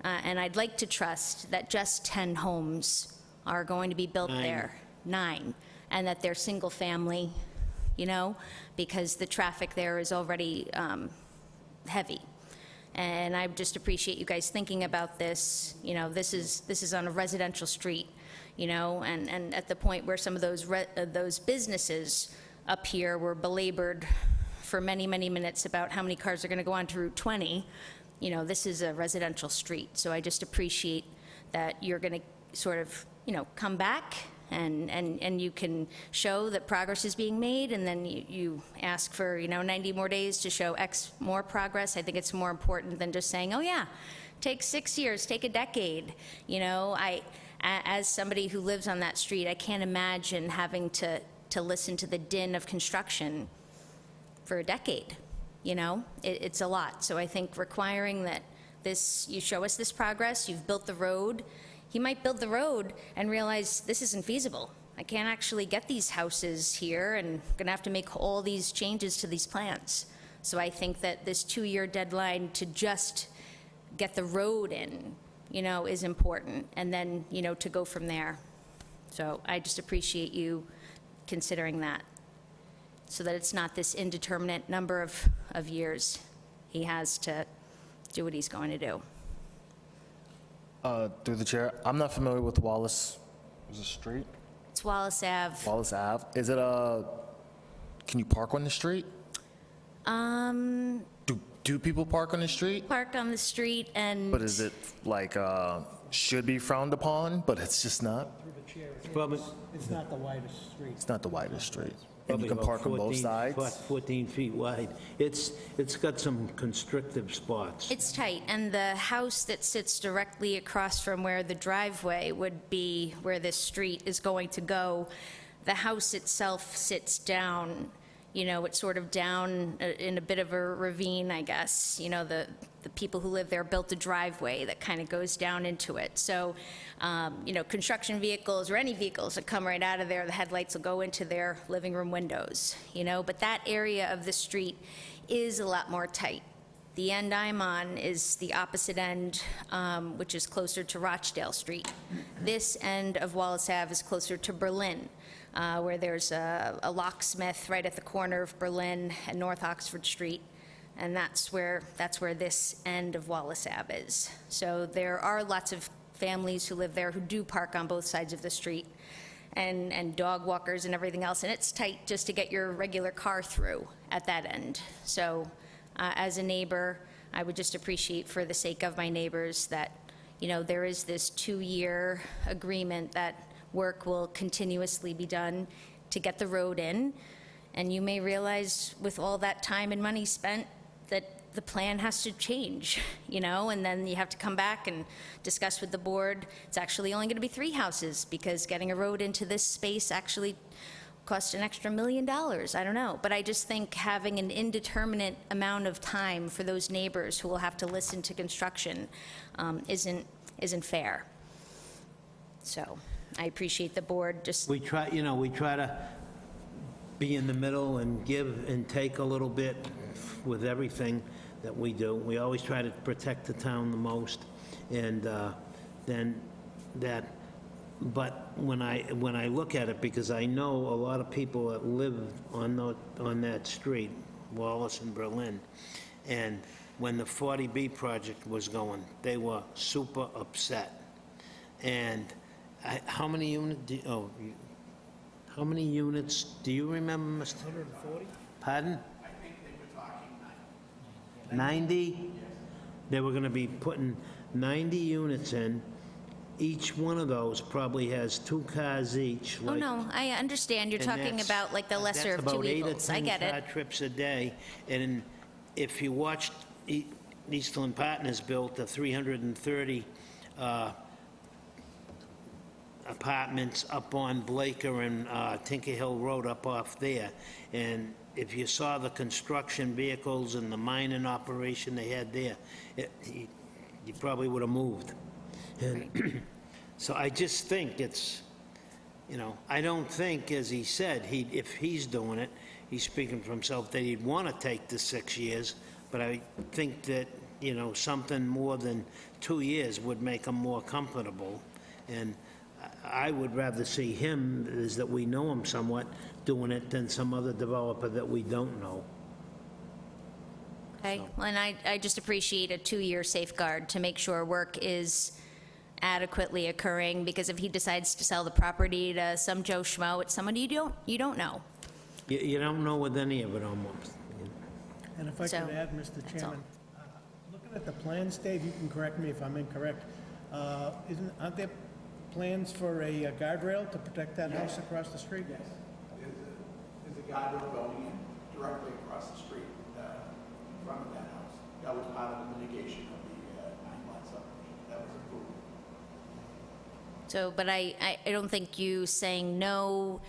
And I'd like to trust that just 10 homes are going to be built there. 9. And that they're single-family, you know, because the traffic there is already heavy. And I just appreciate you guys thinking about this. You know, this is on a residential street, you know, and at the point where some of those businesses up here were belabored for many, many minutes about how many cars are going to go onto Route 20, you know, this is a residential street. So I just appreciate that you're going to sort of, you know, come back and you can show that progress is being made, and then you ask for, you know, 90 more days to show X more progress. I think it's more important than just saying, oh yeah, take 6 years, take a decade. You know, as somebody who lives on that street, I can't imagine having to listen to the din of construction for a decade. You know, it's a lot. So I think requiring that you show us this progress, you've built the road. He might build the road and realize this isn't feasible. I can't actually get these houses here, and I'm going to have to make all these changes to these plans. So I think that this 2-year deadline to just get the road in, you know, is important, and then, you know, to go from there. So I just appreciate you considering that, so that it's not this indeterminate number of years he has to do what he's going to do. Through the chair, I'm not familiar with Wallace. Is it street? It's Wallace Ave. Wallace Ave. Is it can you park on the street? Do people park on the street? Park on the street, and... But is it like, should be frowned upon, but it's just not? It's not the widest street. It's not the widest street. And you Probably can about park on both 14 sides? 14 feet wide. It's got some constrictive spots. It's tight, and the house that sits directly across from where the driveway would be, where this street is going to go, the house itself sits down, you know, it's sort of down in a bit of a ravine, I guess. You know, the people who live there built a driveway that kind of goes down into it. So, you know, construction vehicles or any vehicles that come right out of there, the headlights will go into their living room windows, you know. But that area of the street is a lot more tight. The end I'm on is the opposite end, which is closer to Rochdale Street. This end of Wallace Ave is closer to Berlin, where there's a locksmith right at the corner of Berlin and North Oxford Street. And that's where this end of Wallace Ave is. So there are lots of families who live there who do park on both sides of the street, and dog walkers and everything else. And it's tight just to get your regular car through at that end. So as a neighbor, I would just appreciate, for the sake of my neighbors, that, you know, there is this 2-year agreement that work will continuously be done to get the road in. And you may realize, with all that time and money spent, that the plan has to change, you know, and then you have to come back and discuss with the board. It's actually only going to be 3 houses, because getting a road into this space actually cost an extra $1 million. I don't know. But I just think having an indeterminate amount of time for those neighbors who will have to listen to construction isn't fair. So I appreciate the board just... We try to be in the middle and give and take a little bit with everything that we do. We always try to protect the town the most, and then that. But when I look at it, because I know a lot of people that live on that street, Wallace and Berlin, and when the 40B project was going, they were super upset. And how many units? How many units do you remember, Mr.? 140? Pardon? I think they were talking 90? They were going to be putting 90 units in. Each one of those probably has 2 cars each. Oh, no, I understand. You're And talking that's- about like the lesser of two evils. I get That's about 8 or 10 it. car trips a day. And if you watched Eastland Partners built the 330 apartments up on Blaker and Tinker Hill Road up off there. And if you saw the construction vehicles and the mining operation they had there, you probably would have moved. And so I just think it's, you know, I don't think, as he said, if he's doing it, he's speaking for himself, that he'd want to take the 6 years, but I think that you know, something more than 2 years would make them more comfortable. And I would rather see him, is that we know him somewhat, doing it than some other developer that we don't know. Okay, well, and I just appreciate a 2-year safeguard to make sure work is adequately occurring, because if he decides to sell the property to some Joe Schmo, it's somebody you don't know. You don't know with any of it almost. And if I So, could add, Mr. Chairman, looking at the plans, Dave, you can correct me if I'm incorrect, aren't there plans for a guardrail to protect that house across the street? Yes. There's a guardrail going in directly across the street in front of that house. That was part of the mitigation of the 9-lot subdivision. That was approved. So, but I don't think you saying no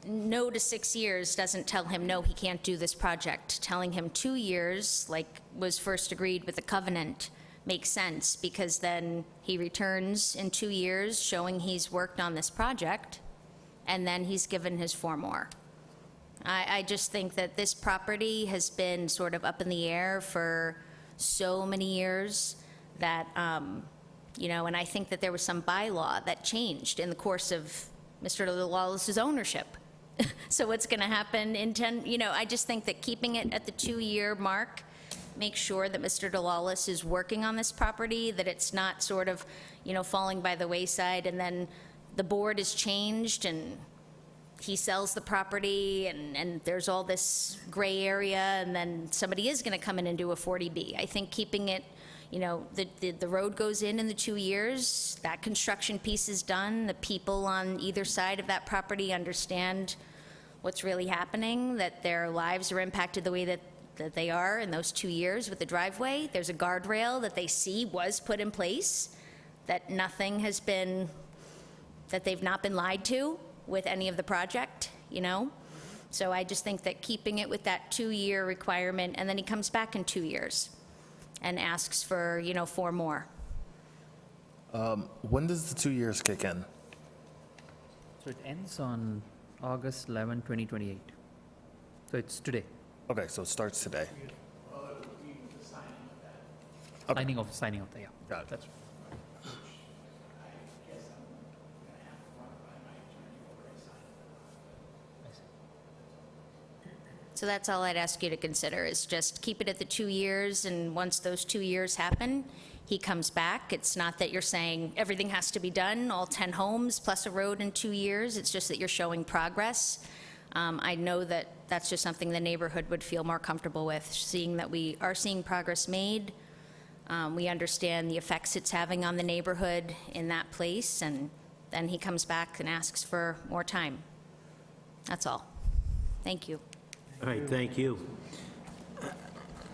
to 6 years doesn't tell him, no, he can't do this project. Telling him 2 years, like was first agreed with the covenant, makes sense, because then he returns in 2 years showing he's worked on this project, and then he's given his 4 more. I just think that this property has been sort of up in the air for so many years that, you know, and I think that there was some bylaw that changed in the course of Mr. Lawless's ownership. So what's going to happen in 10, you know, I just think that keeping it at the 2-year mark, make sure that Mr. DeLawless is working on this property, that it's not sort of, you know, falling by the wayside, and then the board is changed, and he sells the property, and there's all this gray area, and then somebody is going to come in and do a 40B. I think keeping it, you know, the road goes in the 2 years, that construction piece is done, the people on either side of that property understand what's really happening, that their lives are impacted the way that they are in those 2 years with the driveway. There's a guardrail that they see was put in place, that nothing has been, that they've not been lied to with any of the project, you know? So I just think that keeping it with that 2-year requirement, and then he comes back in 2 years and asks for, you know, 4 more. When does the 2 years kick in? So it ends on August 11, 2028. So it's today. Okay, so it starts today. Signing of the, yeah. Got it. That's So that's all I'd ask you to consider, is just keep it at the 2 years, and once those 2 years happen, he comes back. It's not that you're saying everything has to be done, all 10 homes plus a road in 2 years. It's just that you're showing progress. I know that that's just something the neighborhood would feel more comfortable with, seeing that we are seeing progress made. We understand the effects it's having on the neighborhood in that place, and then he comes back and asks for more time. That's all. Thank you. All right, thank you.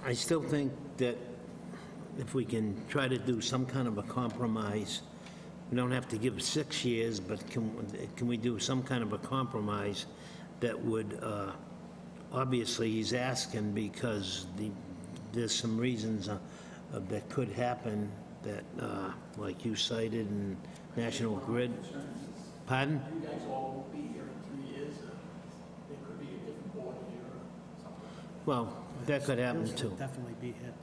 I still think that if we can try to do some kind of a compromise, we don't have to give 6 years, but can we do some kind of a compromise that would, obviously, he's asking because there's some reasons that could happen that, like you cited, in National Grid. Pardon? You guys all won't be here in 3 years. There could be a different board here or something. Well, that could happen too. Definitely be hit.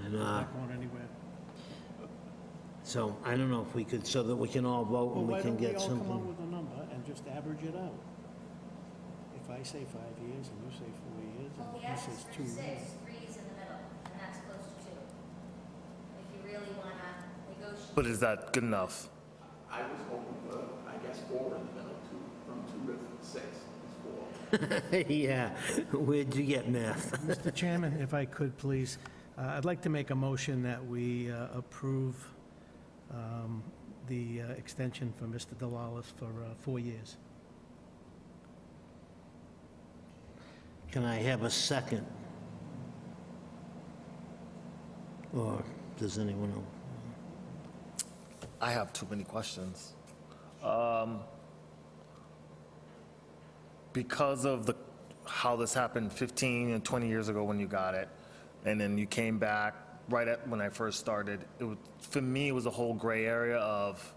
And, Not going anywhere. so I don't know if we could, so that we can all vote Well, and we why can don't we get all come up something. with a number and just average it out? If I say 5 years and you say 4 years and he says 2 years. 3 is in the middle, and that's close to 2. If you really want to negotiate. But is that good enough? I was hoping for, I guess, 4 in the middle, from 2 to 6 is 4. Yeah, where'd you get math? Mr. Chairman, if I could, please, I'd like to make a motion that we approve the extension for Mr. DeLawless for 4 years. Can I have a second? Or does anyone else? I have too many questions. Because of how this happened 15 and 20 years ago when you got it, and then you came back right at when I first started, for me, it was a whole gray area of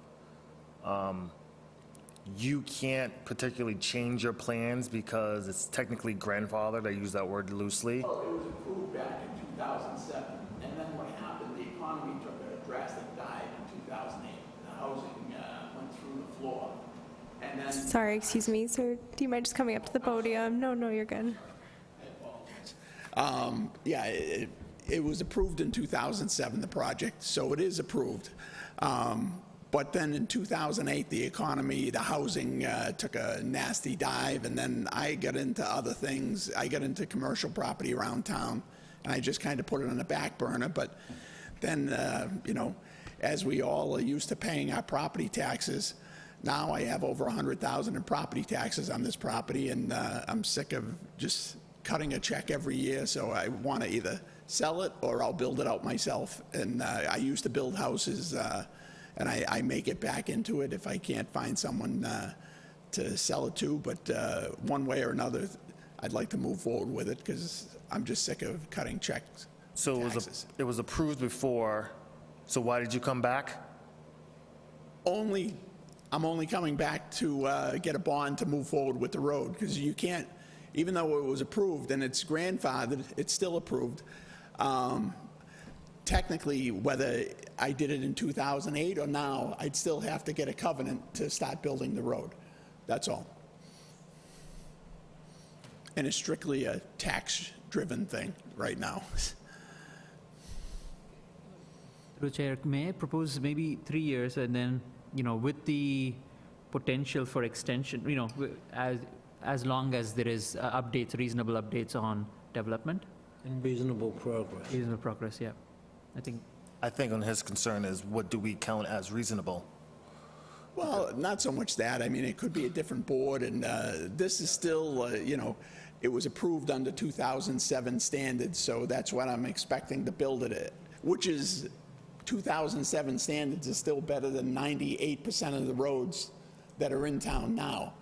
you can't particularly change your plans because it's technically grandfathered. I use that word loosely. Well, it was approved back in 2007, Sorry, excuse me, sir. Do you mind just coming up to the podium? No, you're good. Yeah, it was approved in 2007, the project, so it is approved. But then in 2008, the economy, the housing took a nasty dive, and then I got into other things. I got into commercial property around town, and I just kind of put it on the back burner. But then, as we all are used to paying our property taxes, now I have over $100,000 in property taxes on this property, and I'm sick of just cutting a check every year, so I want to either sell it or I'll build it out myself. And I used to build houses, and I make it back into it if I can't find someone to sell it to. But one way or another, I'd like to move forward with it because I'm just sick of cutting checks. So taxes. it was approved before, so why did you come back? I'm only coming back to get a bond to move forward with the road, because you can't, even though it was approved and it's grandfathered, it's still approved. Technically, whether I did it in 2008 or now, I'd still have to get a covenant to start building the road. That's all. And it's strictly a tax-driven thing right now. Through the chair, may I propose maybe 3 years, and then, with the potential for extension, as long as there is updates, reasonable updates on development? And reasonable progress. Reasonable progress, yeah. I think on his concern is, what do we count as reasonable? Well, not so much that. I mean, it could be a different board, and this is still, it was approved under 2007 standards, so that's what I'm expecting to build it at, which is 2007 standards is still better than 98% of the roads that are in town now.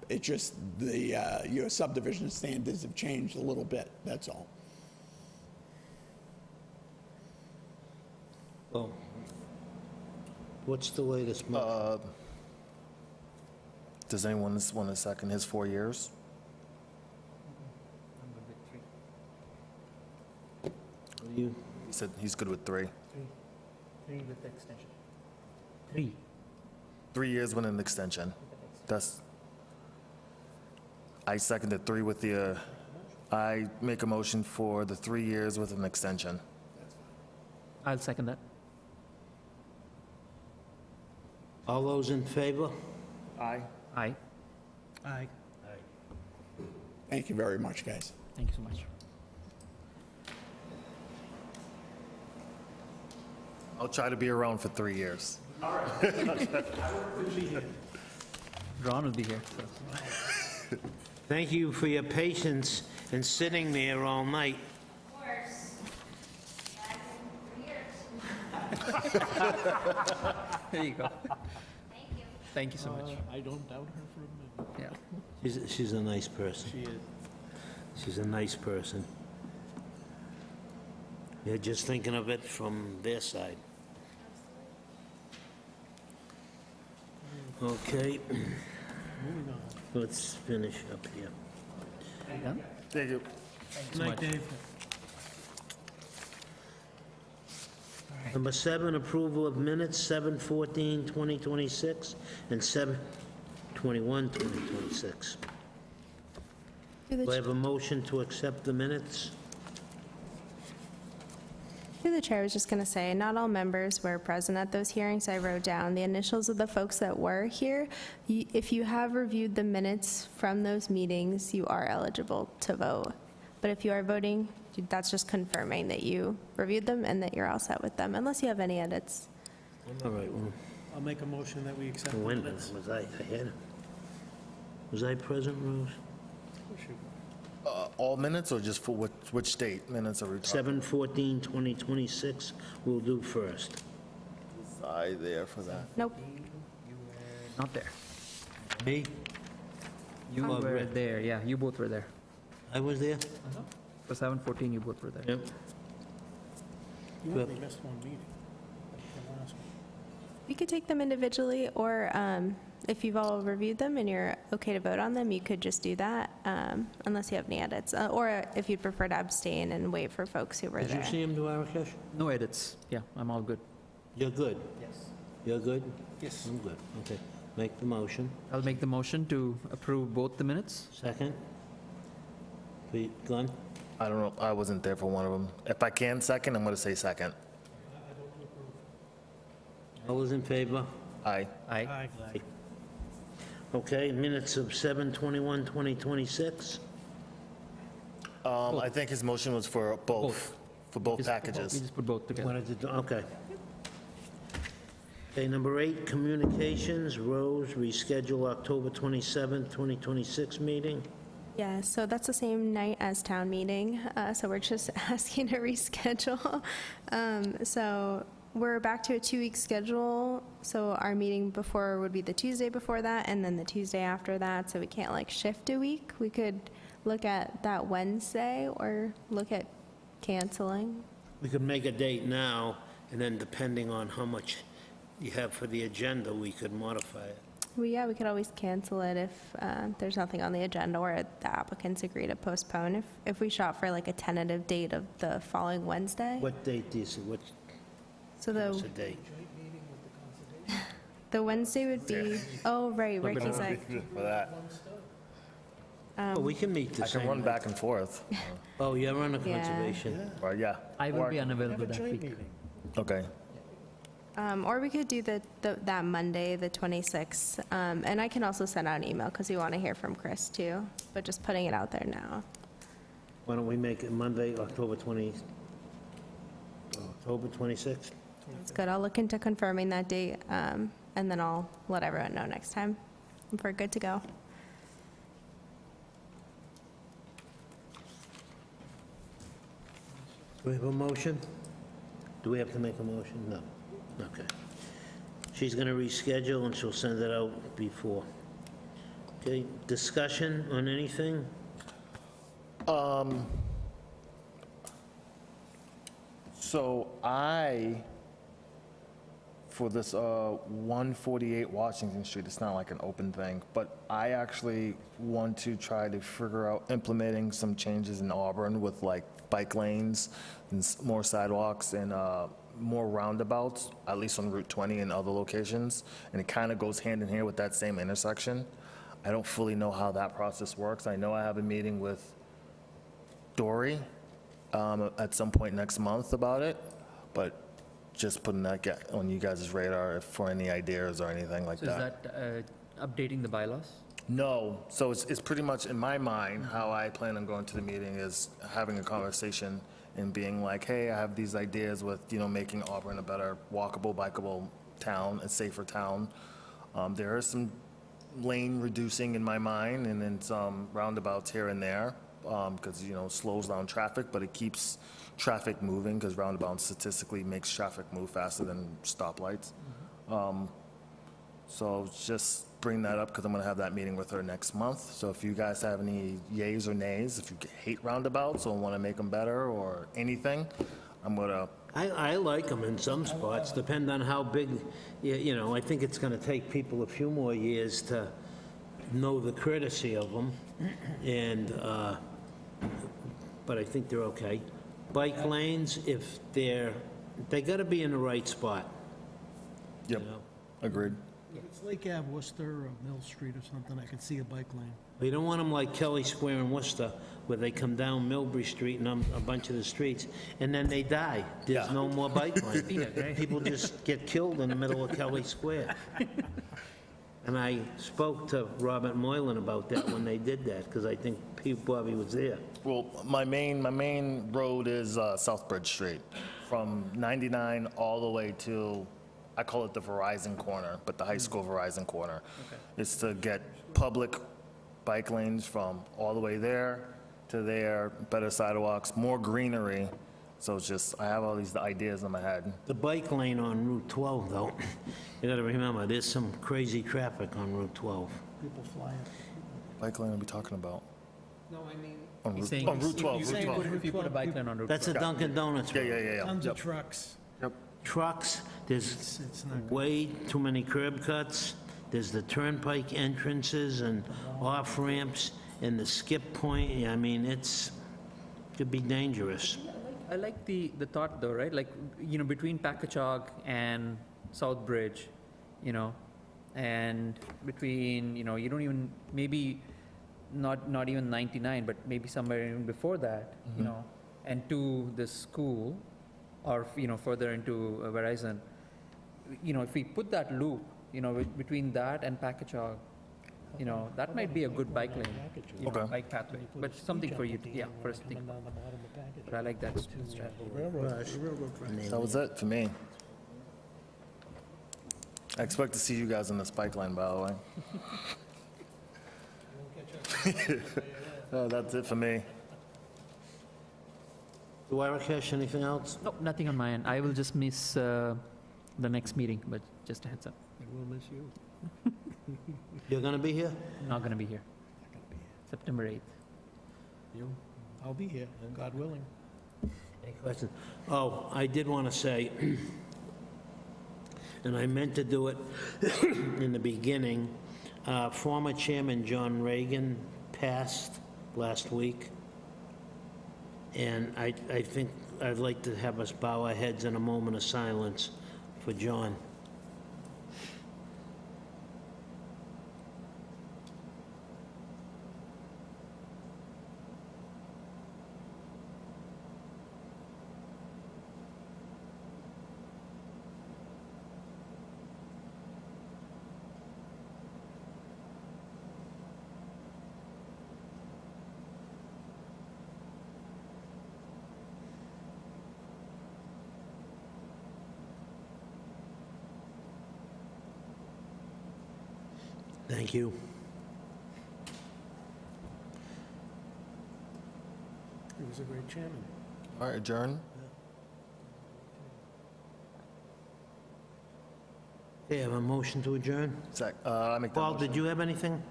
It just, your subdivision standards have changed a little bit, that's all. Well, what's the latest? Does anyone want to second his 4 years? You? He said he's good with 3. 3 with extension. 3. 3 years with an extension. I seconded 3 with the, I make a motion for the 3 years with an extension. I'll second that. All those in favor? Aye. Aye. Aye. Thank you very much, guys. Thank you so much. I'll try to be around for 3 years. Ron will be here. So. Thank you for your patience in sitting there all night. Of course. Back in 3 years. There you go. Thank you. Thank you so much. I don't doubt her for a minute. Yeah. She's a nice person. She is. She's a nice person. You're just thinking of it from their side. Okay, Moving on. let's finish up here. Done? Thank you. Good night, Dave. Number 7, approval of minutes, 7/14/2026 and 7/21/2026. Do I have a motion to accept the minutes? Through the chair, I was just going to say, not all members were present at those hearings. I wrote down the initials of the folks that were here. If you have reviewed the minutes from those meetings, you are eligible to vote. But if you are voting, that's just confirming that you reviewed them and that you're all set with them, unless you have any edits. All right, well, I'll make a motion that we accept the wait a minute, minutes. was I ahead? Was I present, Rose? All minutes, or just for which date minutes are we talking? 7/14/2026, we'll do first. Was I there for that? Nope. Not there. Me? You Oh, were right. there, yeah, you both were there. I was there? For 7:14, you both were there. Yep. You only missed one meeting. The last one. We could take them individually, or if you've all reviewed them and you're okay to vote on them, you could just do that, unless you have any edits. Or if you'd prefer to abstain and wait for folks who were Did you there. see him, Duarkesh? No edits. Yeah, I'm all good. You're good? Yes. You're good? Yes. I'm good, okay. Make the motion. I'll make the motion to approve both the minutes. Second? Glenn? I don't know, I wasn't there for one of them. If I can second, I'm going to say second. All those in favor? Aye. Aye. Okay, minutes of 7/21/2026. I think his motion was for both We packages. just put both together. Wanted to do- Okay. Okay, number 8, communications, Rose, reschedule October 27th, 2026 meeting. Yeah, so that's the same night as town meeting, so we're just asking to reschedule. So we're back to a 2-week schedule, so our meeting before would be the Tuesday before that, and then the Tuesday after that, so we can't like shift a week. We could look at that Wednesday or look at canceling. We could make a date now, and then depending on how much you have for the agenda, we could modify it. Well, yeah, we could always cancel it if there's nothing on the agenda or the applicants agree to postpone. If we shot for like a tentative date of the following Wednesday. What date do you see? What's So the date? the Wednesday would be, oh, right, because For that. Oh, we can meet the I can same. run back and forth. Oh, you're on the Yeah. conservation. Or, yeah. I will Or- be unavailable that week. Okay. or we could do that Monday, the 26th. And I can also send out an email because we want to hear from Chris too, but just putting it out there now. Why don't we make it Monday, October 26th? That's good. I'll look into confirming that date, and then I'll let everyone know next time if we're good to go. Do we have a motion? Do we have to make a motion? No. Okay. She's going to reschedule, and she'll send it out before. Okay, discussion on anything? So for this 148 Washington Street, it's not like an open thing, but I actually want to try to figure out implementing some changes in Auburn with like bike lanes and more sidewalks and more roundabouts, at least on Route 20 and other locations, and it kind of goes hand in hand with that same intersection. I don't fully know how that process works. I know I have a meeting with Dory at some point next month about it, but just putting that on you guys' radar for any ideas or anything like So is that. that updating the bylaws? No, so it's pretty much, in my mind, how I plan on going to the meeting is having a conversation and being like, hey, I have these ideas with, making Auburn a better walkable, bikeable town, a safer town. There is some lane reducing in my mind, and then some roundabouts here and there, because, slows down traffic, but it keeps traffic moving, because roundabouts statistically makes traffic move faster than stoplights. So just bring that up, because I'm going to have that meeting with her next month. So if you guys have any yays or nays, if you hate roundabouts or want to make them better or anything, I'm going to... I like them in some spots, depend on how big, I think it's going to take people a few more years to know the courtesy of them, but I think they're okay. Bike lanes, if they got to be in the right spot. Yep, agreed. If it's Lake Ave, Worcester, or Mill Street or something, I could see a bike lane. You don't want them like Kelly Square in Worcester, where they come down Millbury Street and a bunch of the streets, and then they die. There's no more bike lane. People just get killed in the middle of Kelly Square. And I spoke to Robert Moylan about that when they did that, because I think Pete Bobby was there. Well, my main road is Southbridge Street, from 99 all the way to, I call it the Verizon corner, but the high school Verizon corner. It's to get public bike lanes from all the way there to there, better sidewalks, more greenery. So it's just, I have all these ideas in my head. The bike lane on Route 12, though, you gotta remember, there's some crazy traffic on Route 12. People flying. Bike lane are we talking about? No, I mean, On He's Route saying on Route 12, if Route you 12. put- if you put a bike lane on Route That's a 12. Dunkin' Donuts. Yeah. tons Yep. of trucks. Trucks, there's It's not good. way too many curb cuts, there's the turnpike entrances and off-ramps, and the skip point, I mean, could be dangerous. I like the thought though, right? Like, between Packagug and Southbridge, And between, you don't even, maybe not even 99, but maybe somewhere even before that, and to the school, or, further into Verizon, if we put that loop, between that and Packagug, that might be a good bike lane, Okay. bike pathway, but something for you, for us to think about. But I like that strategy. That was it for me. I expect to see you guys on this bike lane, by the way. That's it for me. Duarkesh, anything else? No, nothing on my end. I will just miss the next meeting, but just a heads up. We'll miss you. You're going to be here? I'm not going to be here. September 8th. I'll be here, God willing. Any questions? Oh, I did want to say, and I meant to do it in the beginning, former Chairman John Reagan passed last week, and I think I'd like to have us bow our heads in a moment of silence for John. Thank you. He was a great chairman. All right, adjourn. Okay, I have a motion to adjourn. I make that Paul, motion. did you have anything?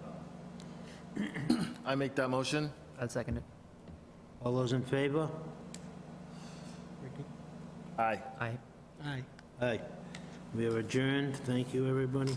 I make that motion. I'll second it. All those in favor? Aye. Aye. Aye. Aye. We are adjourned. Thank you, everybody.